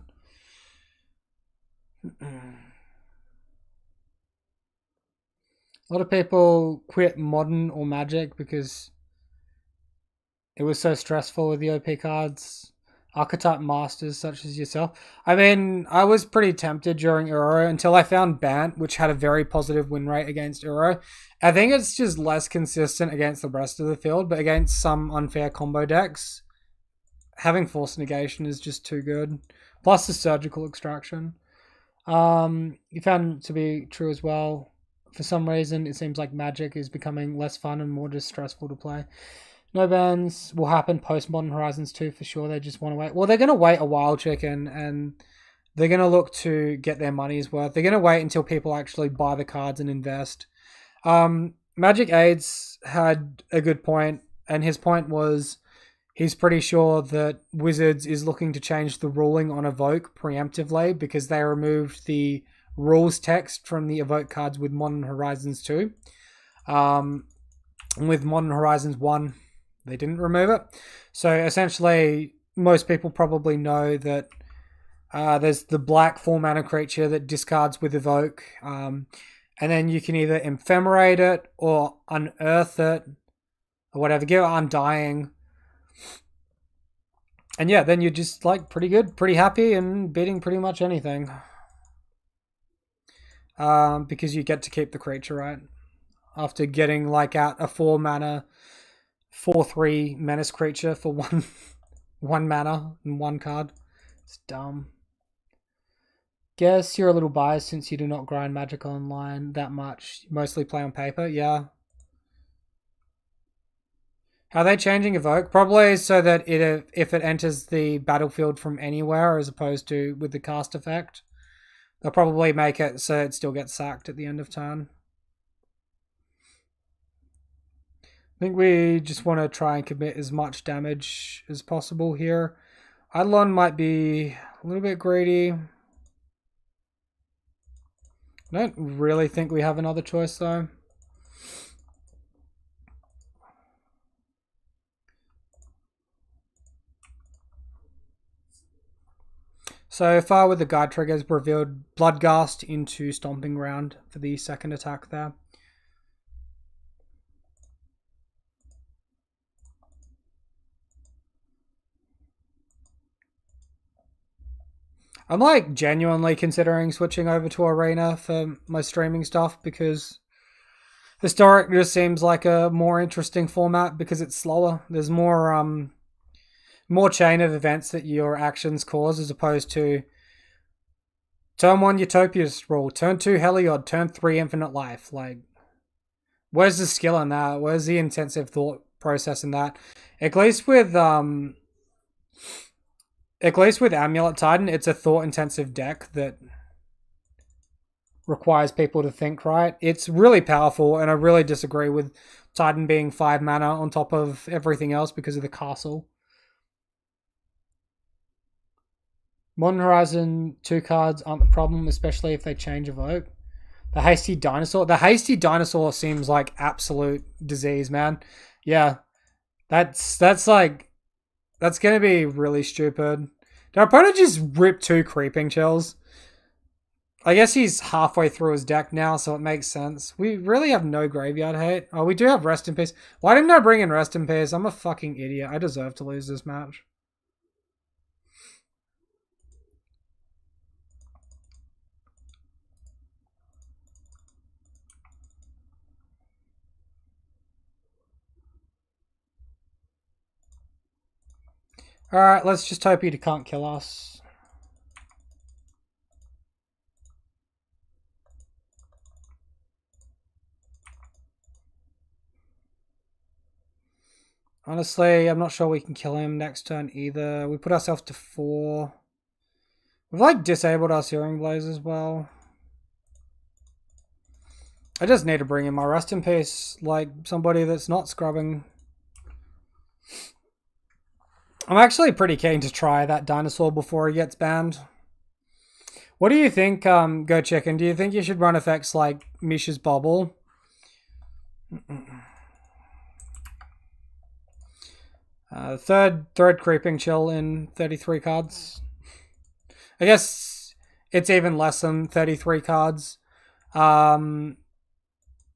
A lot of people quit Modern or Magic because it was so stressful with the OP cards. Archetype masters such as yourself. I mean, I was pretty tempted during Uro until I found Bant, which had a very positive win rate against Uro. I think it's just less consistent against the rest of the field, but against some unfair combo decks, having Force Negation is just too good. Plus the Surgical Extraction. You found it to be true as well. For some reason, it seems like Magic is becoming less fun and more just stressful to play. No bans will happen post Modern Horizons 2 for sure. They just want to wait. Well, they're going to wait a while, chicken, and they're going to look to get their money's worth. They're going to wait until people actually buy the cards and invest. Magic AIDS had a good point, and his point was he's pretty sure that Wizards is looking to change the ruling on Evoke preemptively because they removed the rules text from the Evoke cards with Modern Horizons 2. And with Modern Horizons 1, they didn't remove it. So essentially, most people probably know that there's the black 4-mana creature that discards with Evoke. And then you can either ephemerate it or unearth it or whatever, give it Undying. And yeah, then you're just like pretty good, pretty happy, and beating pretty much anything. Because you get to keep the creature, right? After getting like out a 4-mana 4/3 menace creature for one mana and 1 card. It's dumb. Guess you're a little biased since you do not grind Magic online that much. You mostly play on paper, yeah. How are they changing Evoke? Probably so that if it enters the battlefield from anywhere as opposed to with the cast effect. They'll probably make it so it still gets sacked at the end of turn. I think we just want to try and commit as much damage as possible here. Eidolon might be A little bit greedy. I don't really think we have another choice though. So far with the guide triggers revealed Bloodghast into Stomping Ground for the second attack there. I'm like genuinely considering switching over to Arena for my streaming stuff because Historic just seems like a more interesting format because it's slower. There's more chain of events that your actions cause as opposed to turn 1 Utopias rule, turn 2 Heliod, turn 3 Infinite Life. Like, where's the skill in that? Where's the intensive thought process in that? At least with Amulet Titan, it's a thought intensive deck that requires people to think, right? It's really powerful, and I really disagree with Titan being 5 mana on top of everything else because of the castle. Modern Horizon 2 cards aren't the problem, especially if they change Evoke. The Hasty Dinosaur. The Hasty Dinosaur seems like absolute disease, man. Yeah. That's going to be really stupid. Did our opponent just rip 2 Creeping Chills? I guess he's halfway through his deck now, so it makes sense. We really have no graveyard hate. Oh, we do have Rest in Peace. Why didn't I bring in Rest in Peace? I'm a fucking idiot. I deserve to lose this match. Alright, let's just hope he can't kill us. Honestly, I'm not sure we can kill him next turn either. We put ourselves to 4. We've like disabled our Searing Blaze as well. I just need to bring in my Rest in Peace, like somebody that's not scrubbing. I'm actually pretty keen to try that dinosaur before he gets banned. What do you think, Go Chicken? Do you think you should run effects like Misha's Bobble? Third Creeping Chill in 33 cards. I guess it's even less than 33 cards.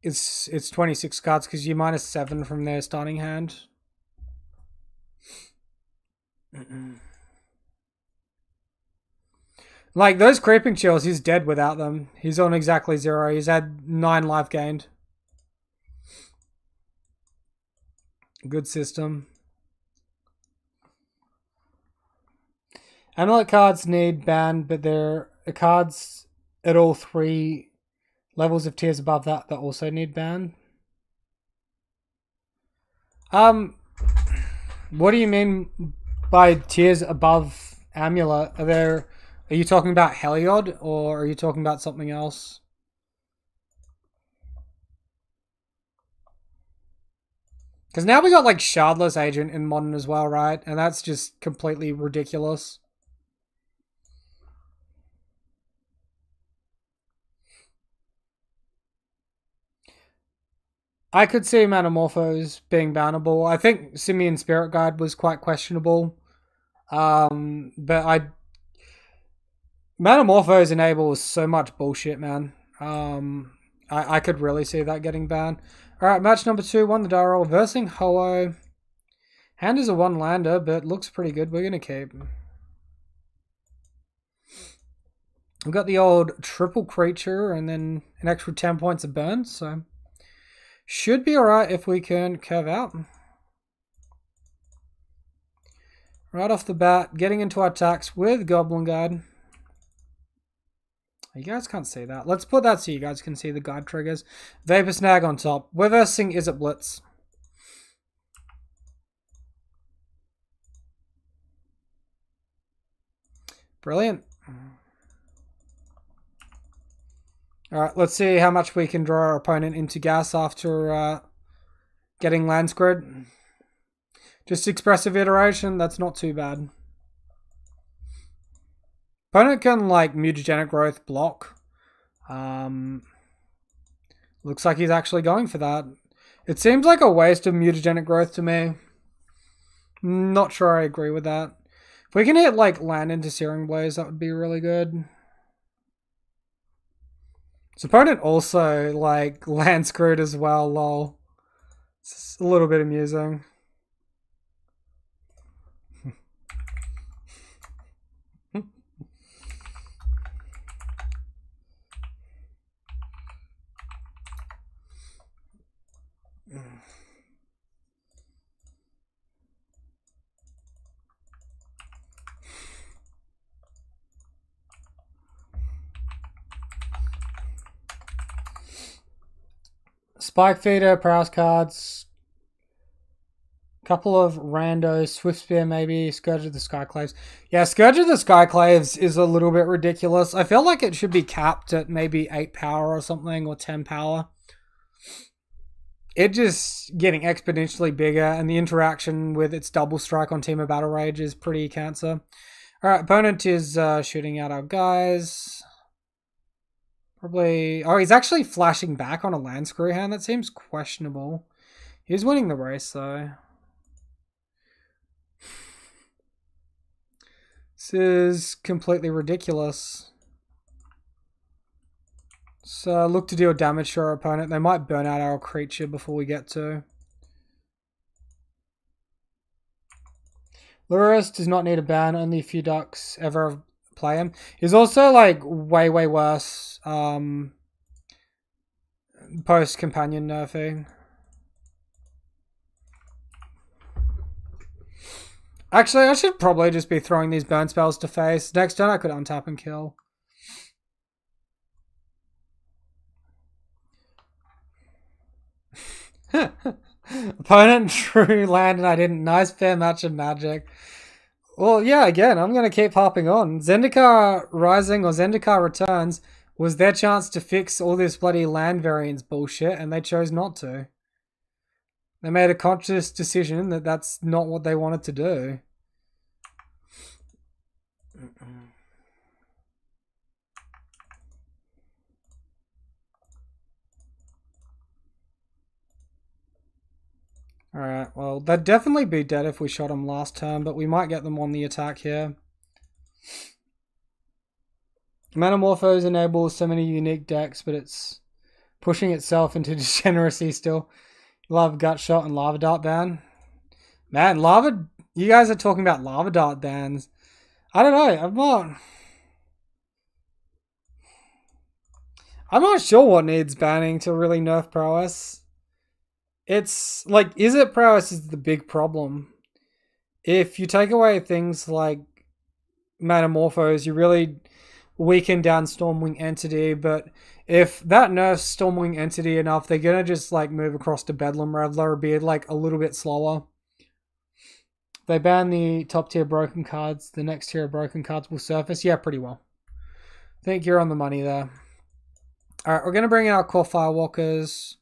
It's 26 cards because you minus 7 from their starting hand. Like those Creeping Chills, he's dead without them. He's on exactly 0. He's had 9 life gained. Good system. Amulet cards need banned, but there are cards at all 3 levels of tiers above that also need banned. What do you mean by tiers above Amulet? Are you talking about Heliod or are you talking about something else? Because now we got like Shardless Agent in Modern as well, right? And that's just completely ridiculous. I could see Metamorphose being bannable. I think Simian Spirit Guide was quite questionable. But Metamorphose enables so much bullshit, man. I could really see that getting banned. Alright, match number 2, won the die roll. Versing Ho-Oh. Hand is a 1-lander, but looks pretty good. We're going to keep. We've got the old triple creature and then an extra 10 points of burn, so should be alright if we can curve out. Right off the bat, getting into our attacks with Goblin Guide. You guys can't see that. Let's put that so you guys can see the guide triggers. Vapor Snag on top. We're versing Is It Blitz. Brilliant. Alright, let's see how much we can draw our opponent into gas after getting land squared. Just expressive iteration, that's not too bad. Opponent can like mutagenic growth block. Looks like he's actually going for that. It seems like a waste of mutagenic growth to me. Not sure I agree with that. If we can hit like land into Searing Blaze, that would be really good. His opponent also like land screwed as well, lol. It's a little bit amusing. Spike Feeder, Prowess cards, couple of randos, Swift Spear maybe, Scourge of the Skyclaves. Yeah, Scourge of the Skyclaves is a little bit ridiculous. I feel like it should be capped at maybe 8 power or something, or 10 power. It just getting exponentially bigger, and the interaction with its double strike on Team of Battle Rage is pretty cancer. Alright, opponent is shooting out our guys. Probably... Oh, he's actually flashing back on a land screw hand. That seems questionable. He's winning the race, though. This is completely ridiculous. So look to deal damage to our opponent. They might burn out our creature before we get to. Lurrus does not need a ban. Only a few ducks ever play him. He's also like way worse post companion nerfing. Actually, I should probably just be throwing these burn spells to face. Next turn I could untap and kill. Opponent drew land and I didn't. Nice fair match of Magic. Well, yeah, again, I'm going to keep harping on. Zendikar Rising or Zendikar Returns was their chance to fix all this bloody land variance bullshit, and they chose not to. They made a conscious decision that that's not what they wanted to do. Alright, well, they'd definitely be dead if we shot them last turn, but we might get them on the attack here. Metamorphose enables so many unique decks, but it's pushing itself into degeneracy still. Lava Gut Shot and Lava Dart ban. Man, you guys are talking about Lava Dart bans. I don't know, I'm not sure what needs banning to really nerf Prowess. It's like, is it Prowess is the big problem. If you take away things like Metamorphose, you really weaken down Stormwing Entity, but if that nerfs Stormwing Entity enough, they're gonna just like move across to Bedlam Reveler or be like a little bit slower. They ban the top tier broken cards, the next tier of broken cards will surface. Yeah, pretty well. I think you're on the money there. Alright, we're gonna bring in our core Firewalkers.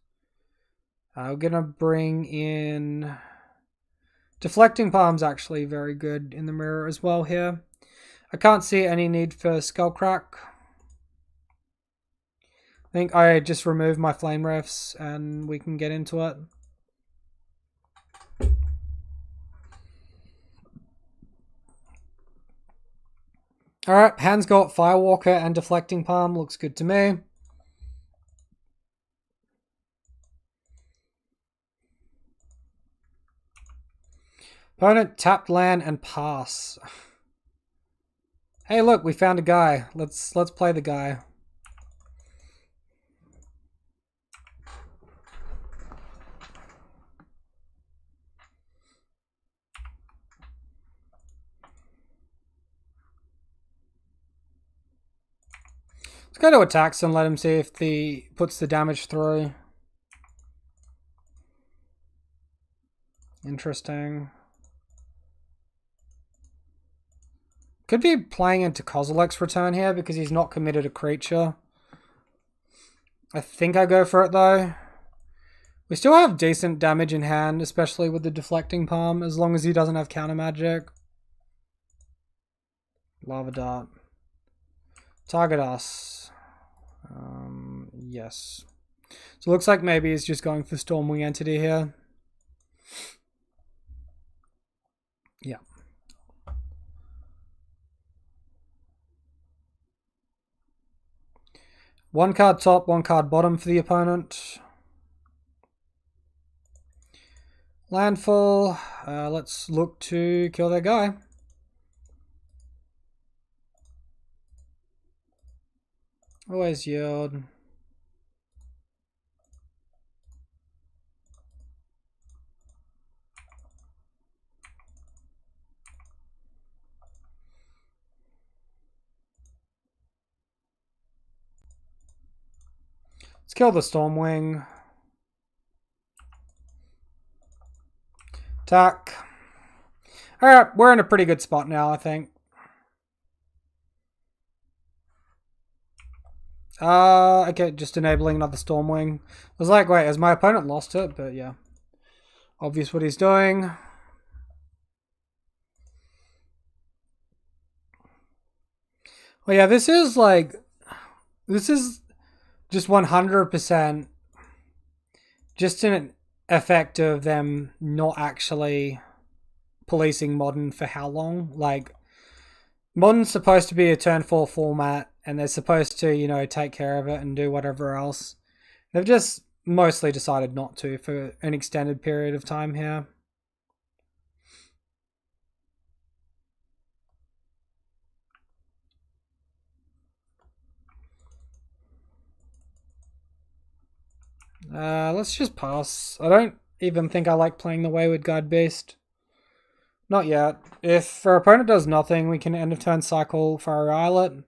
We're going to bring in... Deflecting Palm's actually very good in the mirror as well here. I can't see any need for Skullcrack. I think I just remove my Flame Refs and we can get into it. Alright, hand's got Firewalker and Deflecting Palm. Looks good to me. Opponent tapped land and pass. Hey, look, we found a guy. Let's play the guy. Let's go to attacks and let him see if he puts the damage through. Interesting. Could be playing into Kozilek's return here because he's not committed a creature. I think I go for it though. We still have decent damage in hand, especially with the Deflecting Palm, as long as he doesn't have counter magic. Lava Dart. Target us. Yes. So it looks like maybe he's just going for Stormwing Entity here. Yeah. One card top, one card bottom for the opponent. Landfall. Let's look to kill that guy. Always yield. Let's kill the Stormwing. Attack. Alright, we're in a pretty good spot now, I think. Okay, just enabling another Stormwing. I was like, wait, has my opponent lost it? But yeah. Obvious what he's doing. Well, yeah, this is just 100% just an effect of them not actually policing Modern for how long. Like, Modern's supposed to be a turn 4 format, and they're supposed to, you know, take care of it and do whatever else. They've just mostly decided not to for an extended period of time here. Let's just pass. I don't even think I like playing the Wayward Guide Beast. Not yet. If our opponent does nothing, we can end of turn cycle for our Islet.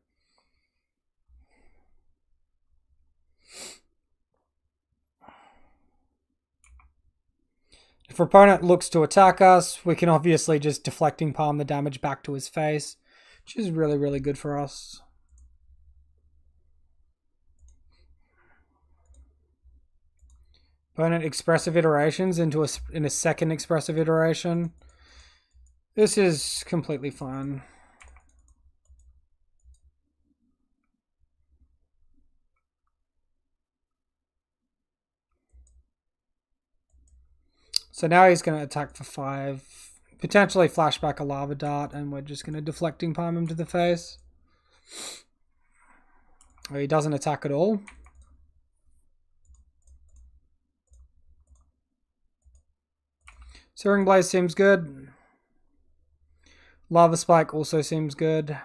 If our opponent looks to attack us, we can obviously just deflecting palm the damage back to his face, which is really, really good for us. Opponent expressive iterations into a second expressive iteration. This is completely fine. So now he's going to attack for 5. Potentially flashback a lava dart, and we're just going to deflecting palm him to the face. Oh, he doesn't attack at all. Searing Blaze seems good. Lava Spike also seems good.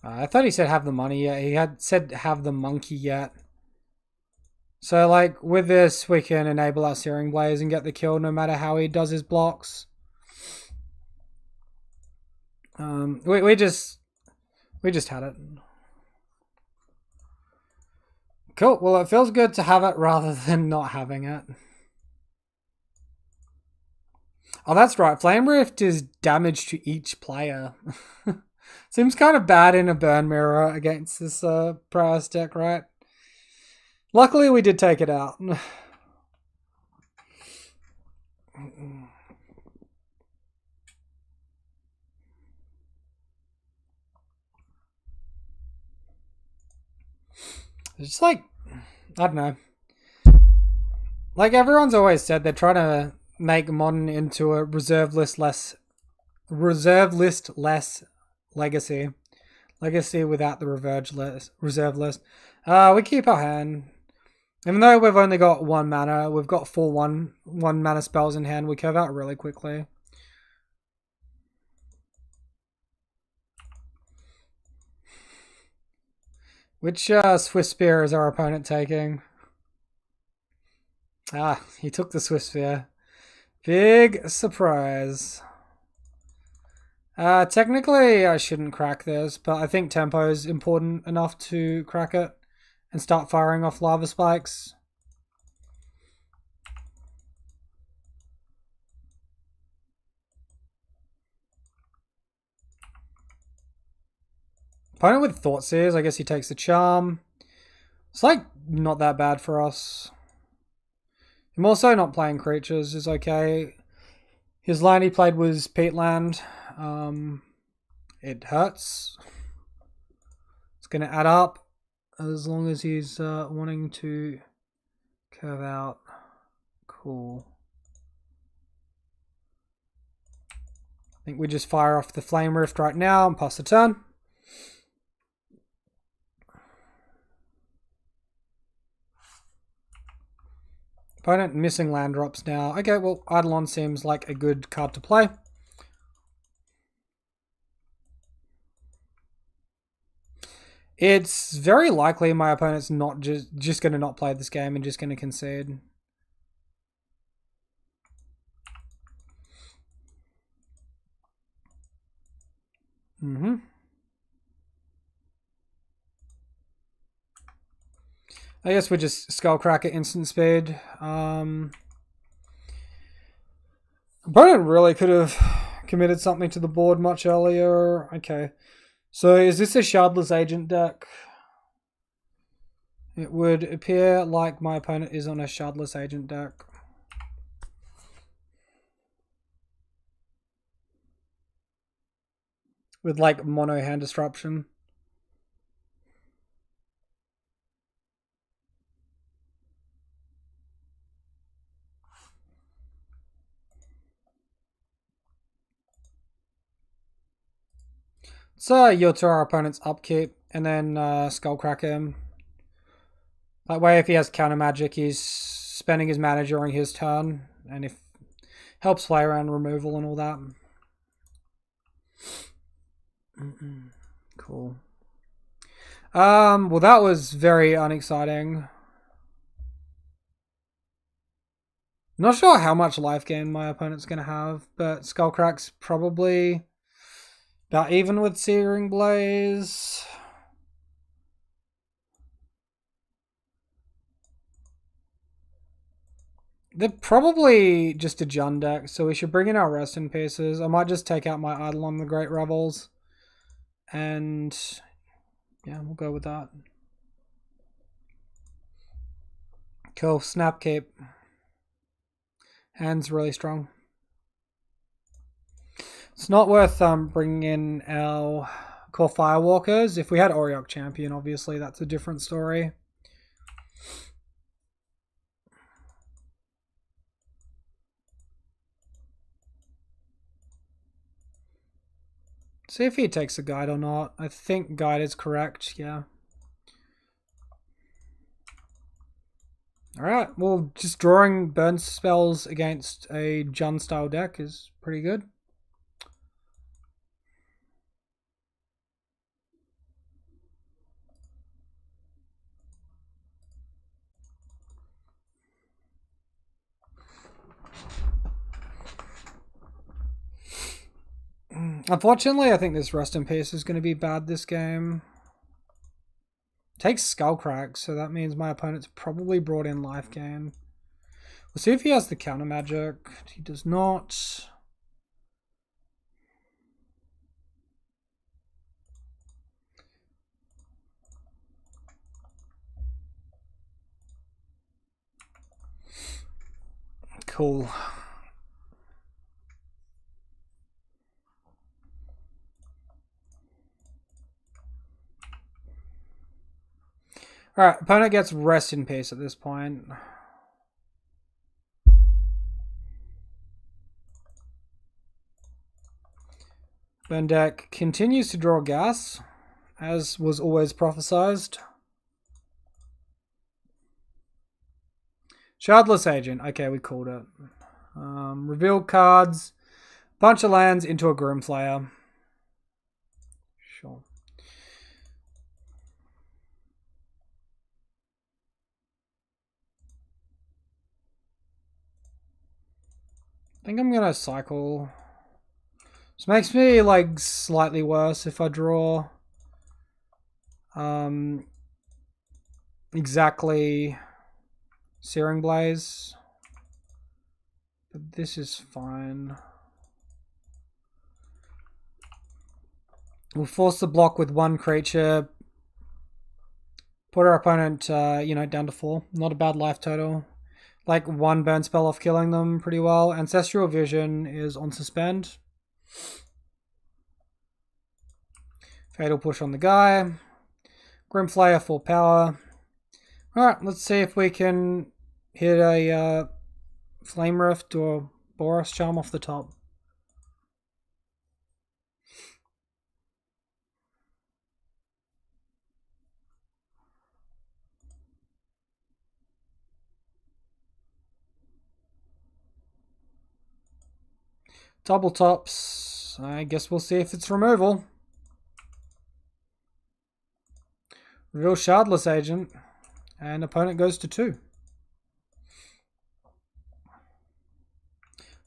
I thought he said have the money yet. He had said have the monkey yet. So, like, with this, we can enable our Searing Blaze and get the kill no matter how he does his blocks. We just had it. Cool. Well, it feels good to have it rather than not having it. Oh, that's right. Flame Rift is damage to each player. Seems kind of bad in a Burn Mirror against this Prowess deck, right? Luckily, we did take it out. It's just like, I don't know. Like everyone's always said, they're trying to make Modern into a reserve list less legacy. Legacy without the reserve list. We keep our hand. Even though we've only got 1 mana, we've got 4 one mana spells in hand. We curve out really quickly. Which Swift Spear is our opponent taking? Ah, he took the Swift Spear. Big surprise. Technically, I shouldn't crack this, but I think tempo is important enough to crack it and start firing off lava spikes. Opponent with Thoughtseers, I guess he takes the charm. It's like not that bad for us. I'm also not playing creatures is okay. His land he played was Peatland. It hurts. It's going to add up as long as he's wanting to curve out. Cool. I think we just fire off the Flame Rift right now and pass the turn. Opponent missing land drops now. Okay, well, Eidolon seems like a good card to play. It's very likely my opponent's not just going to not play this game and just going to concede. I guess we just Skullcracker instant speed. Opponent really could have committed something to the board much earlier. Okay. So is this a Shardless Agent deck? It would appear like my opponent is on a Shardless Agent deck. With like mono hand disruption. So you'll to our opponent's upkeep and then Skullcracker him. That way if he has counter magic he's spending his mana during his turn and if helps play around removal and all that. Cool. Well that was very unexciting. Not sure how much life gain my opponent's gonna have, but Skullcrack's probably about even with Searing Blaze. They're probably just a Jund deck, so we should bring in our Rest in Pieces. I might just take out my Eidolon the Great Revels. And yeah, we'll go with that. Cool, Snap Cape. Hand's really strong. It's not worth bringing in our core Firewalkers. If we had Oriok Champion, obviously that's a different story. See if he takes a Guide or not. I think Guide is correct, yeah. Alright, well, just drawing burn spells against a Jund style deck is pretty good. Unfortunately, I think this Rest in Peace is going to be bad this game. Takes Skullcrack, so that means my opponent's probably brought in life gain. We'll see if he has the counter magic. He does not. Cool. Alright, opponent gets Rest in Peace at this point. Burn deck continues to draw gas, as was always prophesized. Shardless Agent. Okay, we called it. Reveal cards. Bunch of lands into a Groomslayer. Sure. I think I'm gonna cycle. This makes me like slightly worse if I draw exactly Searing Blaze. But this is fine. We'll force the block with one creature. Put our opponent, down to 4. Not a bad life total. Like 1 burn spell off killing them pretty well. Ancestral Vision is on suspend. Fatal Push on the guy. Grimflayer full power. Alright, let's see if we can hit a Flame Rift or Boros Charm off the top. Double tops. I guess we'll see if it's removal. Reveal Shardless Agent. And opponent goes to 2.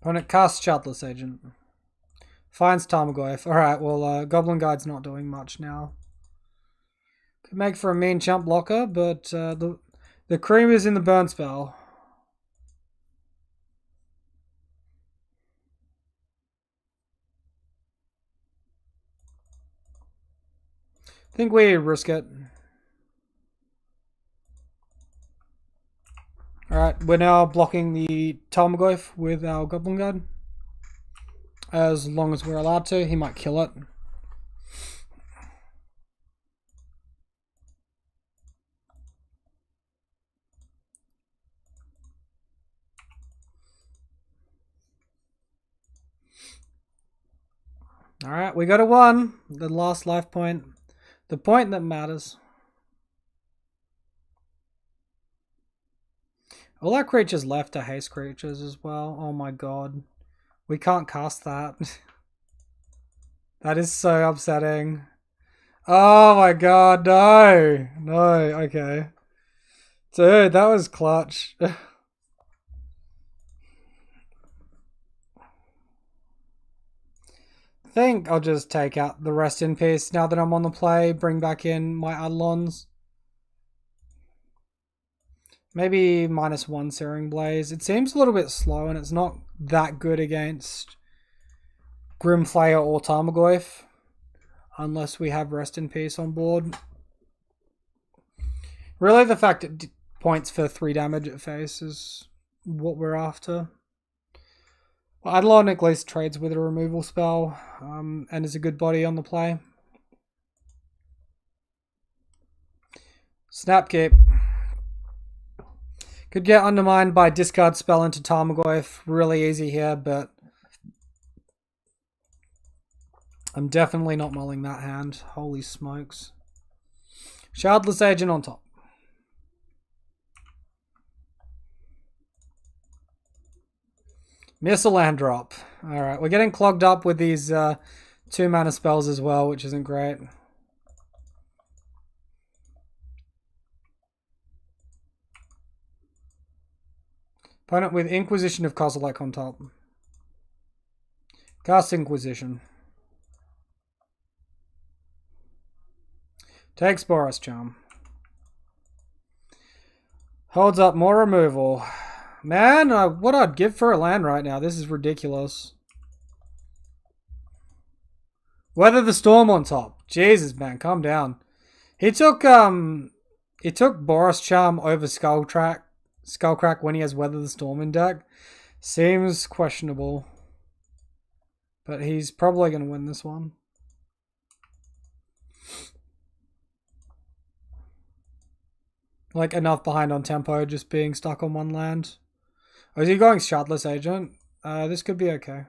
Opponent casts Shardless Agent. Finds Tarmogoyf. Alright, well, Goblin Guide's not doing much now. Could make for a mean chump blocker, but the cream is in the burn spell. I think we risk it. Alright, we're now blocking the Tarmogoyf with our Goblin Guide. As long as we're allowed to. He might kill it. Alright, we got a 1. The last life point. The point that matters. All our creatures left are haste creatures as well. Oh my god. We can't cast that. That is so upsetting. Oh my god, no. No, okay. Dude, that was clutch. I think I'll just take out the Rest in Peace now that I'm on the play. Bring back in my Eidolons. Maybe -1 Searing Blaze. It seems a little bit slow and it's not that good against Grimflayer or Tarmogoyf. Unless we have Rest in Peace on board. Really the fact it points for 3 damage at face is what we're after. Well, Eidolon at least trades with a removal spell and is a good body on the play. Snapkeep. Could get undermined by discard spell into Tarmogoyf. Really easy here, but I'm definitely not mulling that hand. Holy smokes. Shardless Agent on top. Miss a land drop. Alright, we're getting clogged up with these 2 mana spells as well, which isn't great. Opponent with Inquisition of Kozilek on top. Cast Inquisition. Takes Boros Charm. Holds up more removal. Man, what I'd give for a land right now. This is ridiculous. Weather the Storm on top. Jesus, man, calm down. He took Boros Charm over Skullcrack when he has Weather the Storm in deck. Seems questionable. But he's probably going to win this one. Like enough behind on tempo, just being stuck on 1 land. Oh, is he going Shardless Agent? This could be okay.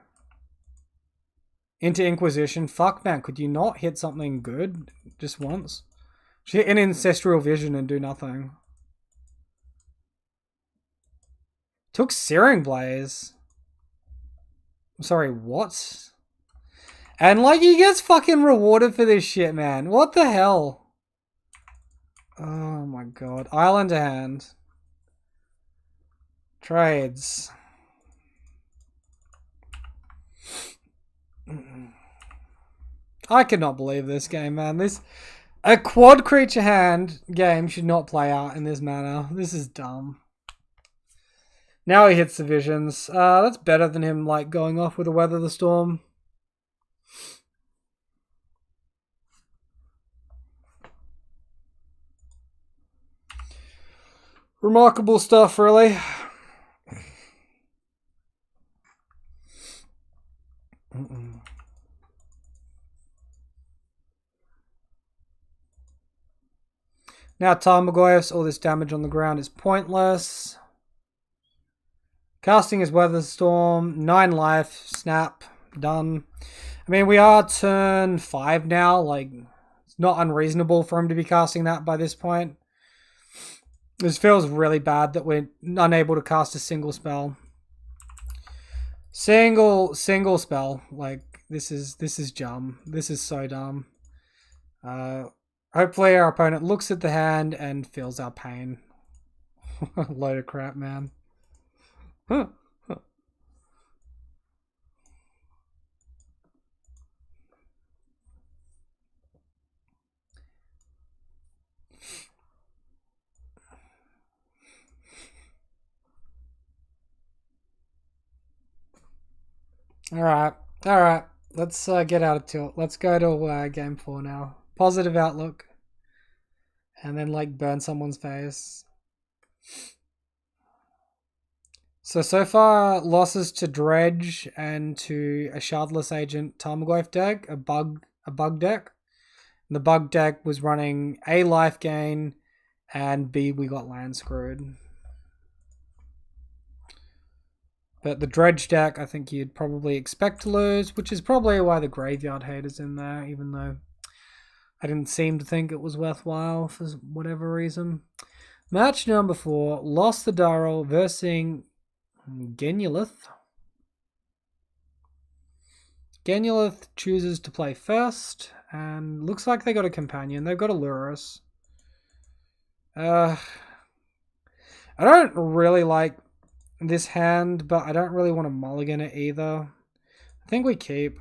Into Inquisition. Fuck, man. Could you not hit something good just once? Just hit an Ancestral Vision and do nothing. Took Searing Blaze. I'm sorry, what? And like he gets fucking rewarded for this shit, man. What the hell? Oh my god. Island to hand. Trades. I cannot believe this game, man. A quad creature hand game should not play out in this manner. This is dumb. Now he hits the visions. That's better than him like going off with a Weather the Storm. Remarkable stuff, really. Now Tarmogoyf's, all this damage on the ground is pointless. Casting his Weather Storm, 9 life, snap, done. I mean, we are turn 5 now, like, it's not unreasonable for him to be casting that by this point. This feels really bad that we're unable to cast a single spell. Single spell, like, this is dumb. This is so dumb. Hopefully our opponent looks at the hand and feels our pain. Load of crap, man. Huh. All right. Let's get out of tilt. Let's go to game 4 now. Positive outlook. And then, like, burn someone's face. So far, losses to Dredge and to a Shardless Agent Tarmogoyf deck, a bug deck. And the bug deck was running A, life gain, and B, we got land screwed. But the Dredge deck, I think you'd probably expect to lose, which is probably why the Graveyard Hate is in there, even though I didn't seem to think it was worthwhile for whatever reason. Match number 4, lost the Darrell versus Genulith. Genulith chooses to play first, and looks like they got a companion. They've got a Lurrus. I don't really like this hand, but I don't really want to mulligan it either. I think we keep.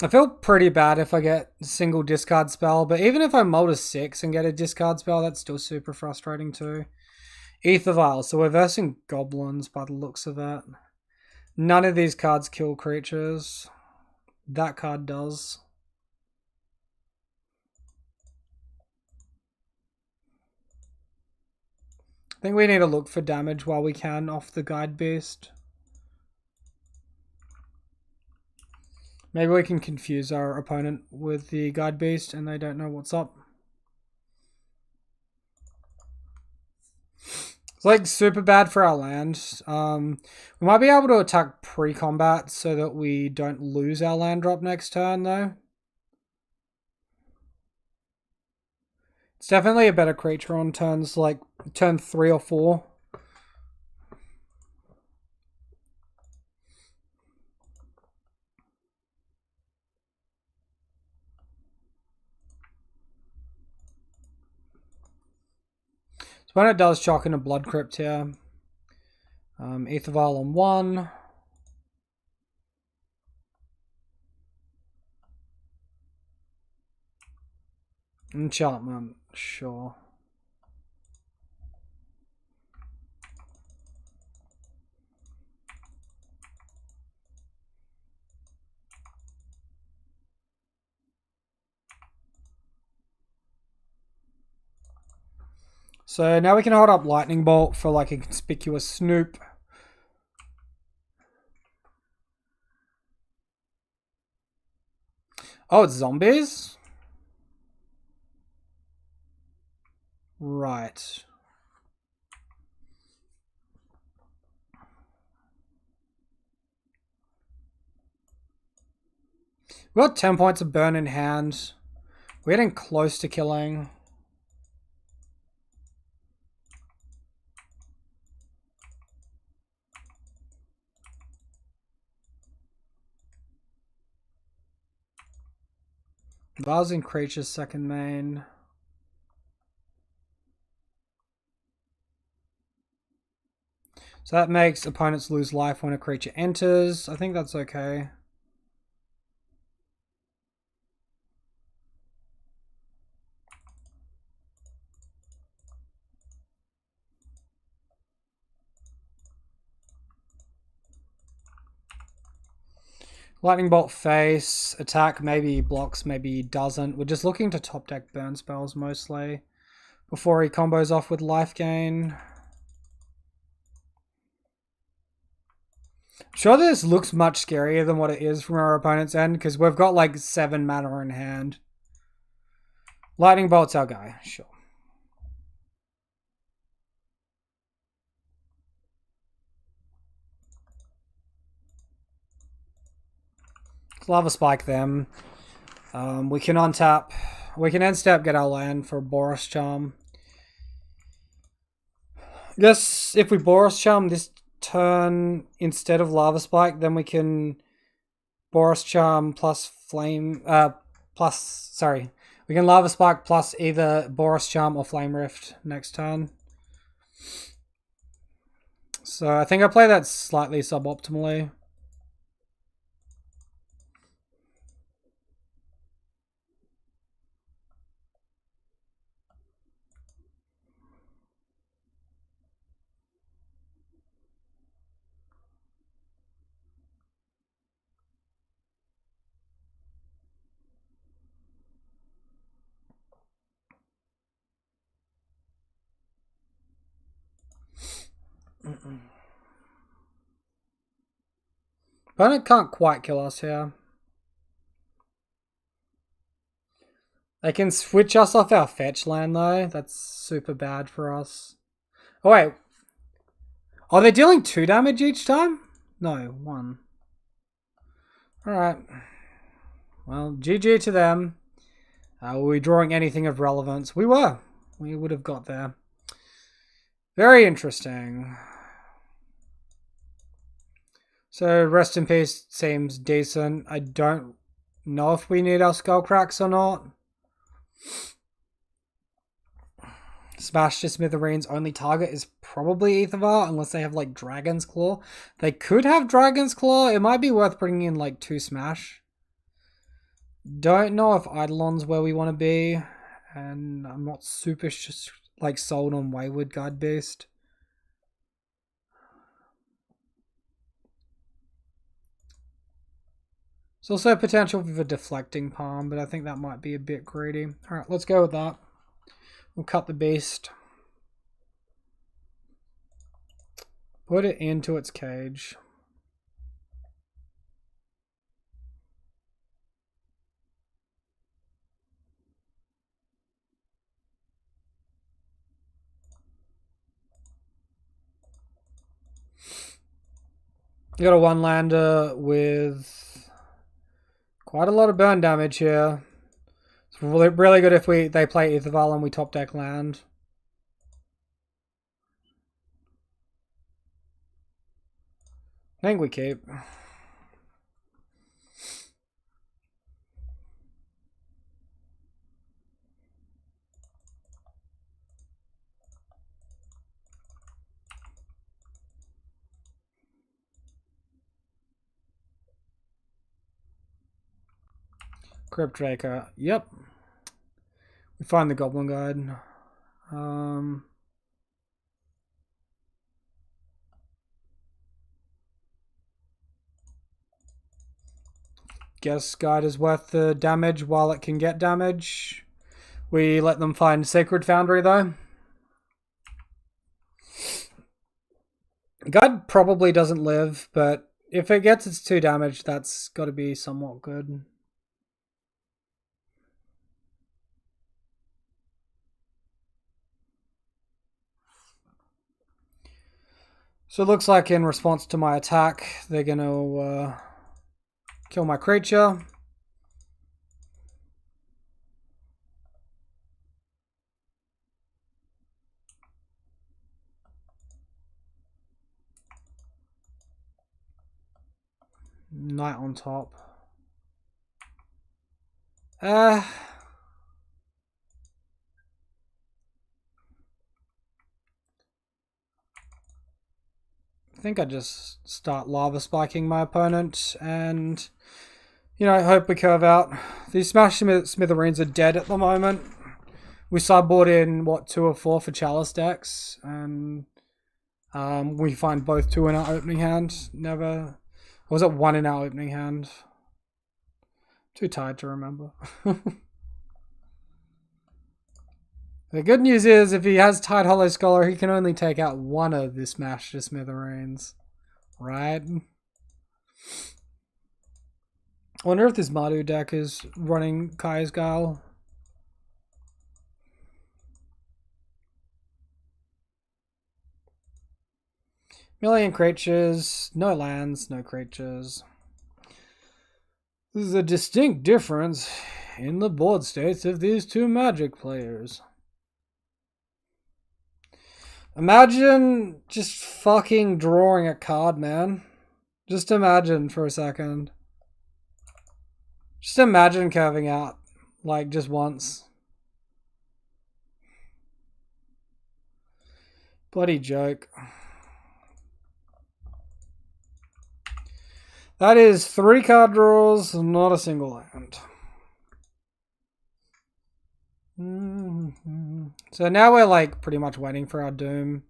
I feel pretty bad if I get a single discard spell, but even if I mull to 6 and get a discard spell, that's still super frustrating too. Ether Vial, so we're versing goblins by the looks of it. None of these cards kill creatures. That card does. I think we need to look for damage while we can off the Guide Beast. Maybe we can confuse our opponent with the Guide Beast and they don't know what's up. It's like super bad for our land. We might be able to attack pre-combat so that we don't lose our land drop next turn though. It's definitely a better creature on turns like turn 3 or 4. So when it does shock in a Blood Crypt here, Ether Vial on 1. Enchantment, sure. So now we can hold up Lightning Bolt for like a conspicuous snoop. Oh, it's zombies? Right. We got 10 points of burn in hand. We're getting close to killing. Varsing Creature's second main. So that makes opponents lose life when a creature enters. I think that's okay. Lightning Bolt face, attack, maybe blocks, maybe doesn't. We're just looking to top deck burn spells mostly. before he combos off with life gain. I'm sure this looks much scarier than what it is from our opponent's end, because we've got like 7 mana in hand. Lightning Bolt's our guy, sure. Lava Spike them. We can untap. We can end step, get our land for Boros Charm. I guess if we Boros Charm this turn instead of Lava Spike, then we can Boros Charm plus Flame. We can Lava Spike plus either Boros Charm or Flame Rift next turn. So I think I play that slightly suboptimally. Opponent can't quite kill us here. They can switch us off our fetch land though. That's super bad for us. Oh wait. Are they dealing 2 damage each time? No, 1. Alright. Well, GG to them. Were we drawing anything of relevance? We were. We would have got there. Very interesting. So, Rest in Peace seems decent. I don't know if we need our Skull Cracks or not. Smash to Smithereens only target is probably Aethervar, unless they have like Dragon's Claw. They could have Dragon's Claw. It might be worth bringing in like 2 Smash. Don't know if Eidolon's where we want to be, and I'm not super like sold on Wayward Guide Beast. There's also potential for Deflecting Palm, but I think that might be a bit greedy. Alright, let's go with that. We'll cut the beast. Put it into its cage. You got a 1-lander with quite a lot of burn damage here. It's really good if they play Aetherval and we top deck land. I think we keep. Crypt Draker. Yep. We find the Goblin Guide. Guess Guide is worth the damage while it can get damage. We let them find Sacred Foundry though. Guide probably doesn't live, but if it gets its 2 damage, that's got to be somewhat good. So it looks like in response to my attack, they're going to kill my creature. Knight on top. I think I just start lava spiking my opponent and, you know, hope we curve out. These Smash Smithereens are dead at the moment. We sideboard in, what, 2 or 4 for Chalice decks, and we find both 2 in our opening hand. Never... Or was it 1 in our opening hand? Too tired to remember. The good news is, if he has Tide Hollow Scholar, he can only take out one of this Smash to Smithereens. Right? I wonder if this Mardu deck is running Kai's Gale. Million creatures, no lands, no creatures. This is a distinct difference in the board states of these two Magic players. Imagine just fucking drawing a card, man. Just imagine for a second. Just imagine curving out, like, just once. Bloody joke. That is 3 card draws, not a single land. So now we're like pretty much waiting for our doom.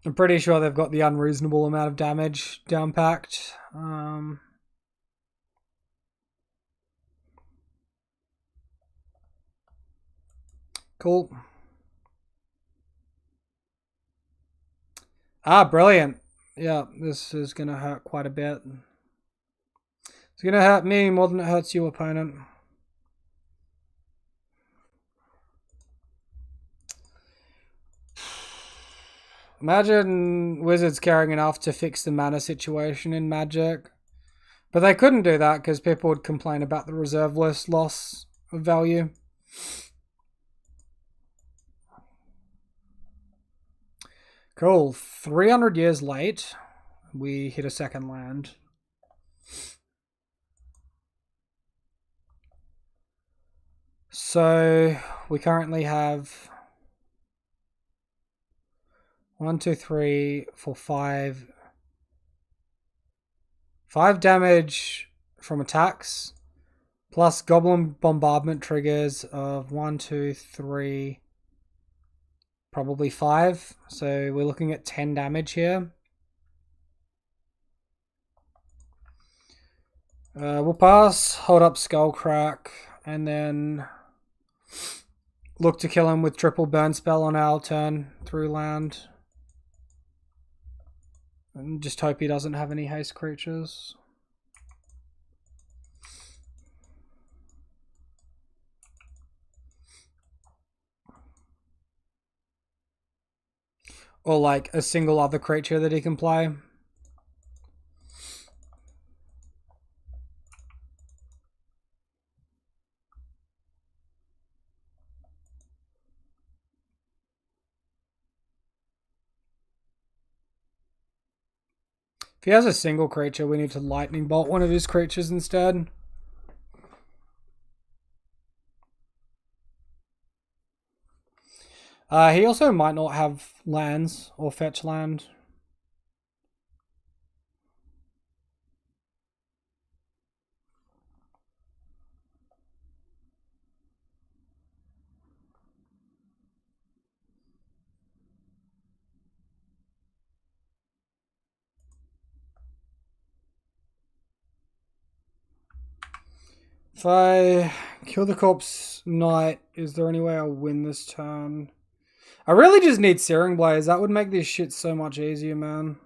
I'm pretty sure they've got the unreasonable amount of damage down packed. Cool. Ah, brilliant. Yeah, this is going to hurt quite a bit. It's going to hurt me more than it hurts you, opponent. Imagine Wizards caring enough to fix the mana situation in Magic. But they couldn't do that because people would complain about the reserve list loss of value. Cool. 300 years late, we hit a second land. So we currently have 1, 2, 3, 4, 5. 5 damage from attacks, plus Goblin Bombardment triggers of 1, 2, 3, probably 5. So we're looking at 10 damage here. We'll pass, hold up Skullcrack, and then look to kill him with triple burn spell on our turn through land. And just hope he doesn't have any haste creatures. Or like a single other creature that he can play. If he has a single creature, we need to lightning bolt one of his creatures instead. He also might not have lands or fetch land. If I kill the Corpse Knight, is there any way I'll win this turn? I really just need Searing Blaze. That would make this shit so much easier, man.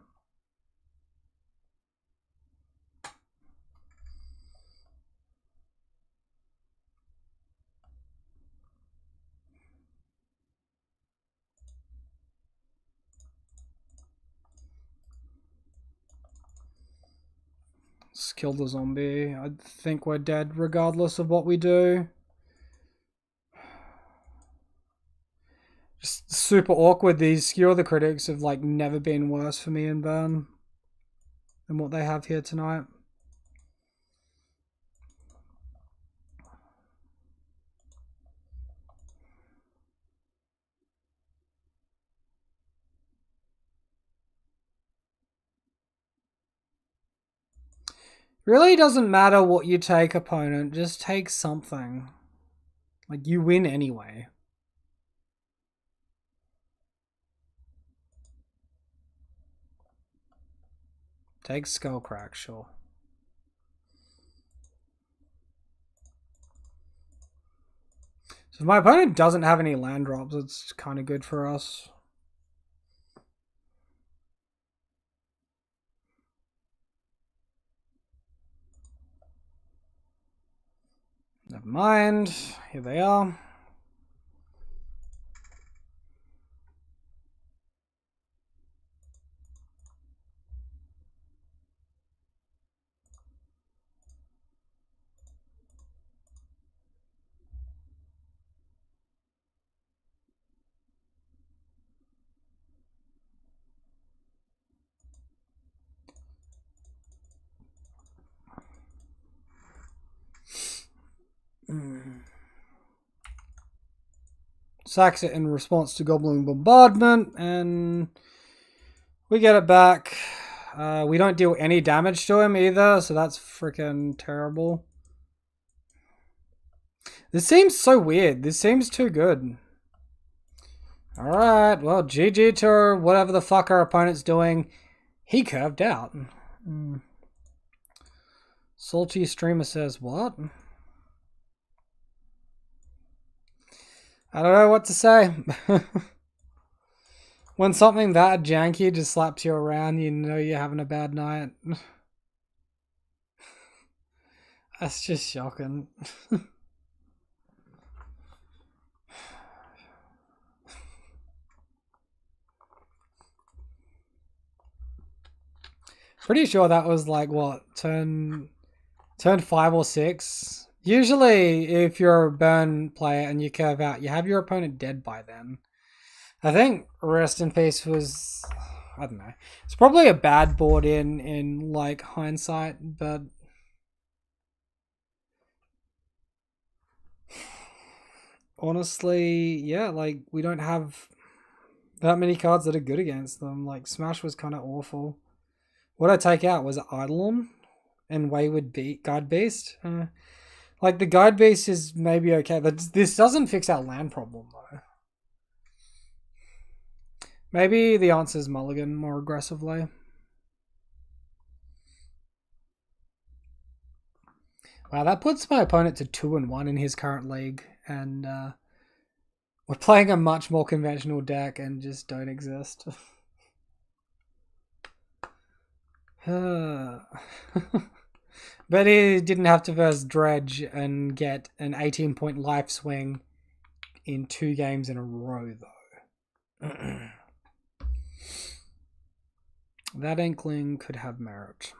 Let's kill the zombie. I think we're dead regardless of what we do. Just super awkward. These Skewer the Critics have like never been worse for me in Burn than what they have here tonight. Really doesn't matter what you take, opponent. Just take something. Like, you win anyway. Take Skullcrack, sure. So if my opponent doesn't have any land drops, it's kind of good for us. Never mind. Here they are. Sacks it in response to Goblin Bombardment, and we get it back. We don't deal any damage to him either, so that's freaking terrible. This seems so weird. This seems too good. Alright, well, GG to whatever the fuck our opponent's doing. He curved out. Salty Streamer says, what? I don't know what to say. When something that janky just slaps you around, you know you're having a bad night. That's just shocking. Pretty sure that was like, what, turn 5 or 6? Usually, if you're a burn player and you curve out, you have your opponent dead by then. I think Rest in Peace was, I don't know. It's probably a bad board in like hindsight, but honestly, yeah, like we don't have that many cards that are good against them. Like Smash was kind of awful. What I take out was Eidolon and Wayward Guide Beast. Like the Guide Beast is maybe okay, but this doesn't fix our land problem though. Maybe the answer is Mulligan more aggressively. Wow, that puts my opponent to 2-1 in his current league, and we're playing a much more conventional deck and just don't exist. But he didn't have to verse Dredge and get an 18-point life swing in 2 games in a row, though. That Inkling could have merit.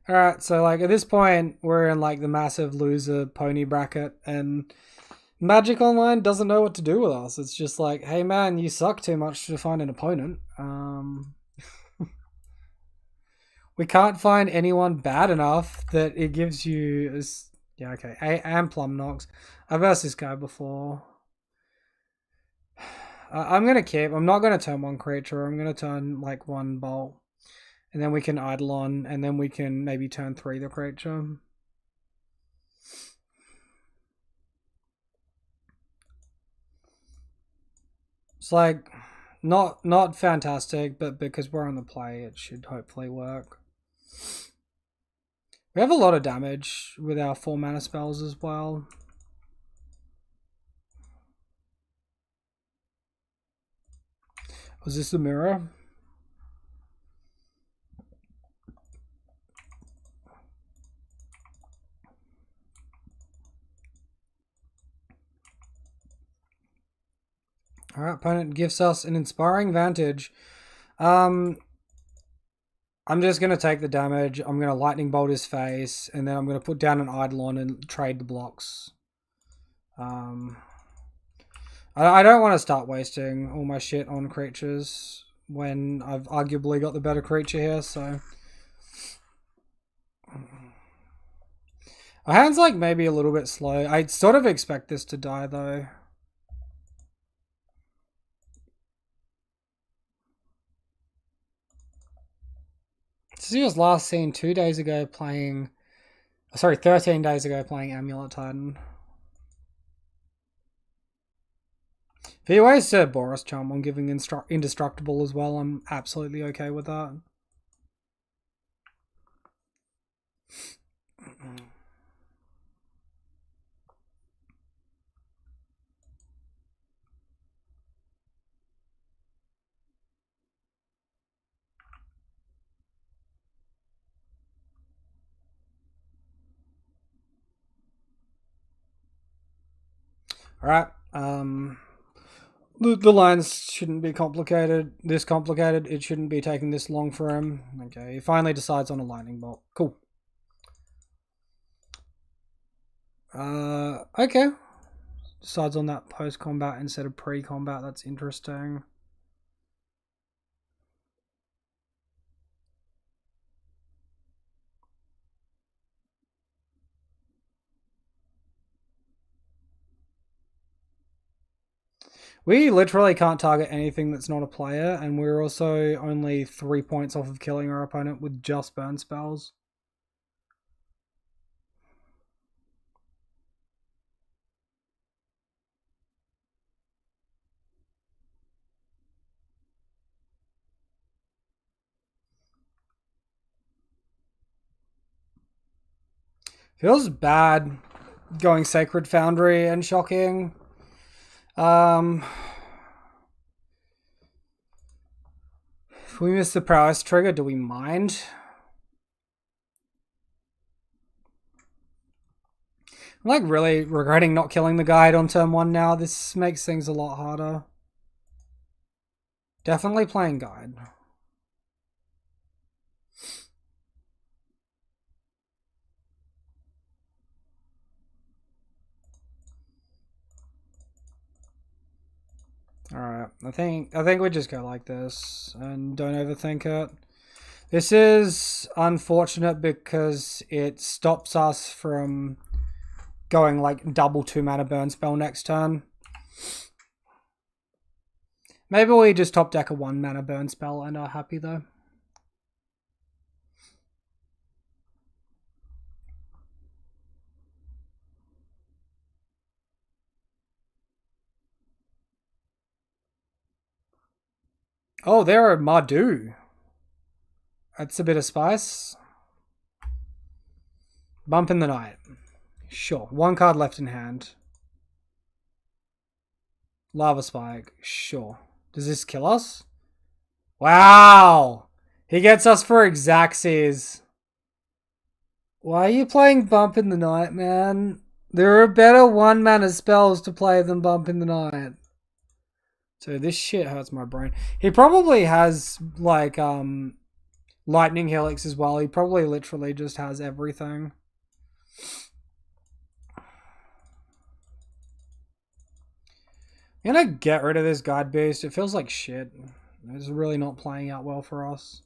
Alright, so like at this point, we're in like the massive loser pony bracket, and Magic Online doesn't know what to do with us. It's just like, hey man, you suck too much to find an opponent. We can't find anyone bad enough that it gives you... Yeah, okay. And Plum Knox. I've versed this guy before. I'm going to keep... I'm not going to turn 1 creature. I'm going to turn like 1 bolt. And then we can Eidolon. And then we can maybe turn 3 the creature. It's like... Not fantastic, but because we're on the play, it should hopefully work. We have a lot of damage with our 4 mana spells as well. Was this the mirror? Alright, opponent gives us an inspiring vantage. I'm just going to take the damage. I'm going to Lightning Bolt his face. And then I'm going to put down an Eidolon and trade the blocks. I don't want to start wasting all my shit on creatures when I've arguably got the better creature here, so... Our hand's like maybe a little bit slow. I sort of expect this to die though. He was last seen 2 days ago playing... Sorry, 13 days ago playing Amulet Titan. If he waits to Boros Charm on giving Indestructible as well, I'm absolutely okay with that. Alright. The lines shouldn't be complicated. This complicated. It shouldn't be taking this long for him. Okay, he finally decides on a lightning bolt. Cool. Okay. Decides on that post-combat instead of pre-combat. That's interesting. We literally can't target anything that's not a player, and we're also only 3 points off of killing our opponent with just burn spells. Feels bad going Sacred Foundry and shocking. If we miss the prowess trigger, do we mind? I'm like really regretting not killing the guide on turn 1 now. This makes things a lot harder. Definitely playing guide. Alright, I think we just go like this and don't overthink it. This is unfortunate because it stops us from going like double 2-mana burn spell next turn. Maybe we just top deck a 1-mana burn spell and are happy though. Oh, there are Mardu. That's a bit of spice. Bump in the night. Sure. 1 card left in hand. Lava Spike. Sure. Does this kill us? Wow! He gets us for Xaxes. Why are you playing Bump in the Night, man? There are better 1-mana spells to play than Bump in the Night. So this shit hurts my brain. He probably has, like, Lightning Helix as well. He probably literally just has everything. I'm gonna get rid of this guide beast. It feels like shit. It's really not playing out well for us.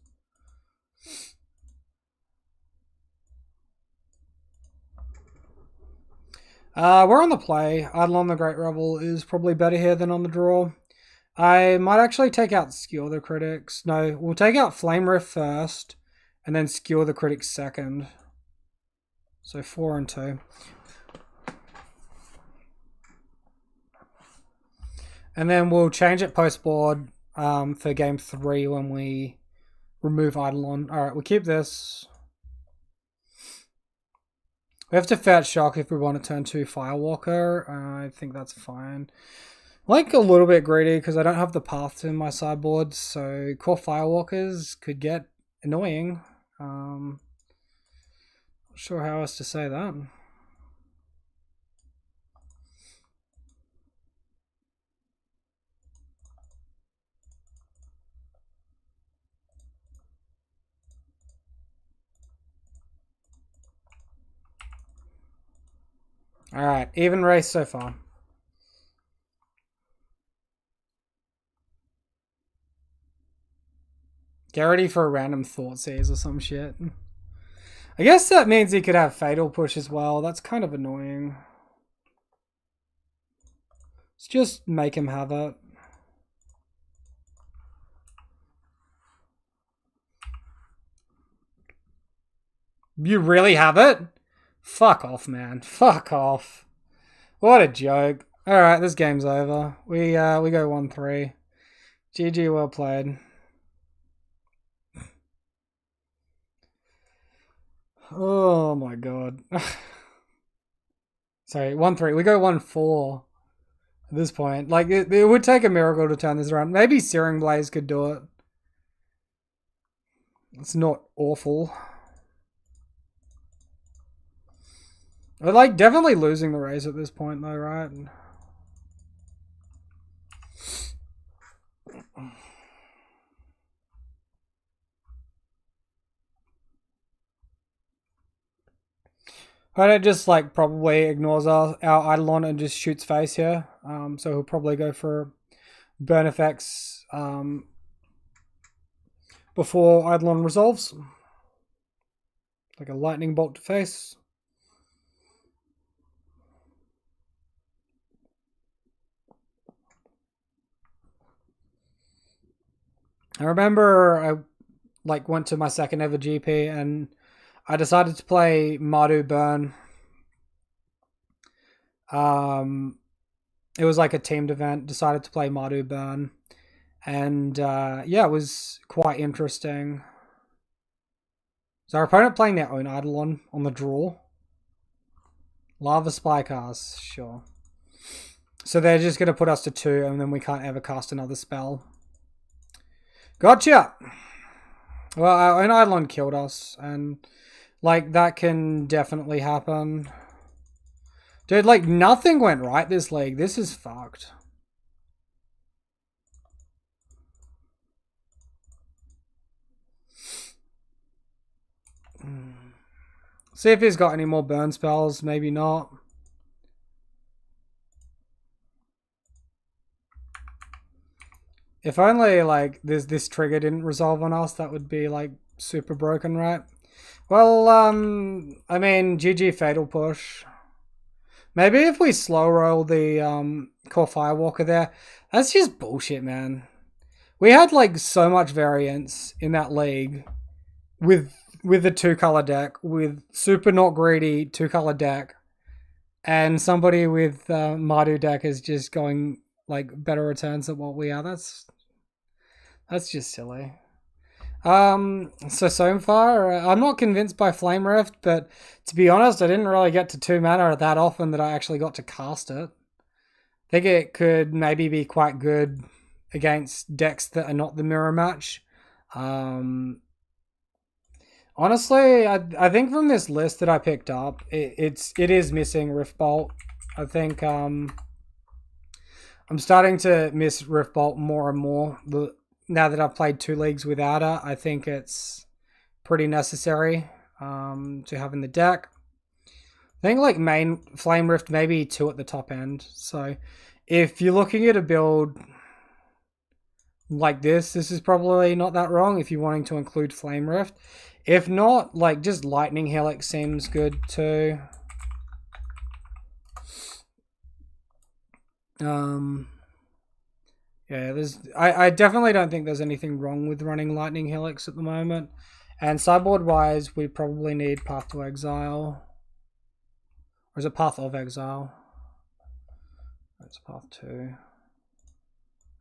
We're on the play. Eidolon the Great Rebel is probably better here than on the draw. I might actually take out Skewer the Critics. No, we'll take out Flame Rift first, and then Skewer the Critics second. So 4 and 2. And then we'll change it post-board for game 3 when we remove Eidolon. Alright, we'll keep this. We have to fetch Shock if we want to turn 2 Firewalker. I think that's fine. I'm like a little bit greedy because I don't have the path to my sideboard, so core Firewalkers could get annoying. Not sure how else to say that. Alright, even race so far. Get ready for a random Thoughtseize or some shit. I guess that means he could have Fatal Push as well. That's kind of annoying. Let's just make him have it. You really have it? Fuck off, man. Fuck off. What a joke. Alright, this game's over. We go 1-3. GG, well played. Oh my god. Sorry, 1-3. We go 1-4 at this point. Like, it would take a miracle to turn this around. Maybe Searing Blaze could do it. It's not awful. We're like definitely losing the race at this point though, right? And it just like probably ignores our Eidolon and just shoots face here. So he'll probably go for burn effects before Eidolon resolves. Like a lightning bolt to face. I remember I like went to my second ever GP and I decided to play Mardu Burn. It was like a teamed event. Decided to play Mardu Burn, and yeah, it was quite interesting. So our opponent playing their own Eidolon on the draw. Lava Spy cast, sure. So they're just going to put us to 2, and then we can't ever cast another spell. Gotcha! Well, our own Eidolon killed us, and like that can definitely happen. Dude, like nothing went right this league. This is fucked. See if he's got any more burn spells. Maybe not. If only like this trigger didn't resolve on us, that would be like super broken, right? Well, I mean, GG Fatal Push. Maybe if we slow roll the Core Firewalker there, that's just bullshit, man. We had like so much variance in that league with the 2-color deck, with super not greedy 2-color deck, and somebody with Mardu deck is just going like better returns than what we are. That's just silly. So far, I'm not convinced by Flame Rift, but to be honest, I didn't really get to 2 mana that often that I actually got to cast it. I think it could maybe be quite good against decks that are not the mirror match. Honestly, I think from this list that I picked up, it is missing Rift Bolt. I think I'm starting to miss Rift Bolt more and more. Now that I've played 2 leagues without it, I think it's pretty necessary to have in the deck. I think like main Flame Rift, maybe 2 at the top end. So if you're looking at a build like this is probably not that wrong if you're wanting to include Flame Rift. If not, like just Lightning Helix seems good too. Yeah, I definitely don't think there's anything wrong with running Lightning Helix at the moment. And sideboard wise, we probably need Path to Exile. Or is it Path of Exile? It's Path 2.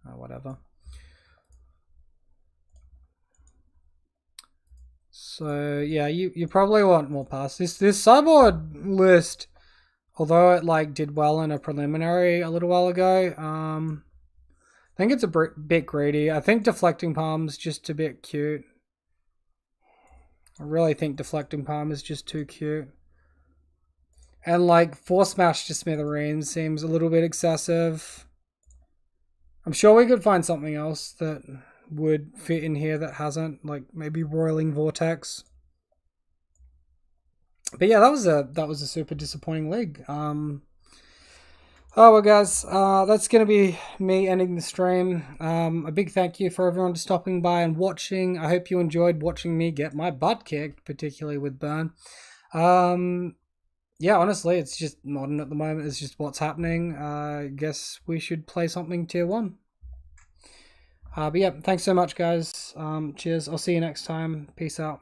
Oh, whatever. So yeah, you probably want more paths. This sideboard list, although it like did well in a preliminary a little while ago, I think it's a bit greedy. I think Deflecting Palm's just a bit cute. I really think Deflecting Palm is just too cute. And like Force Smash to Smithereens seems a little bit excessive. I'm sure we could find something else that would fit in here that hasn't, like maybe Roiling Vortex. But yeah, that was a super disappointing league. Oh well, guys, that's gonna be me ending the stream. A big thank you for everyone stopping by and watching. I hope you enjoyed watching me get my butt kicked, particularly with Burn. Yeah, honestly, it's just Modern at the moment. It's just what's happening. I guess we should play something tier 1. But yeah, thanks so much, guys. Cheers. I'll see you next time. Peace out.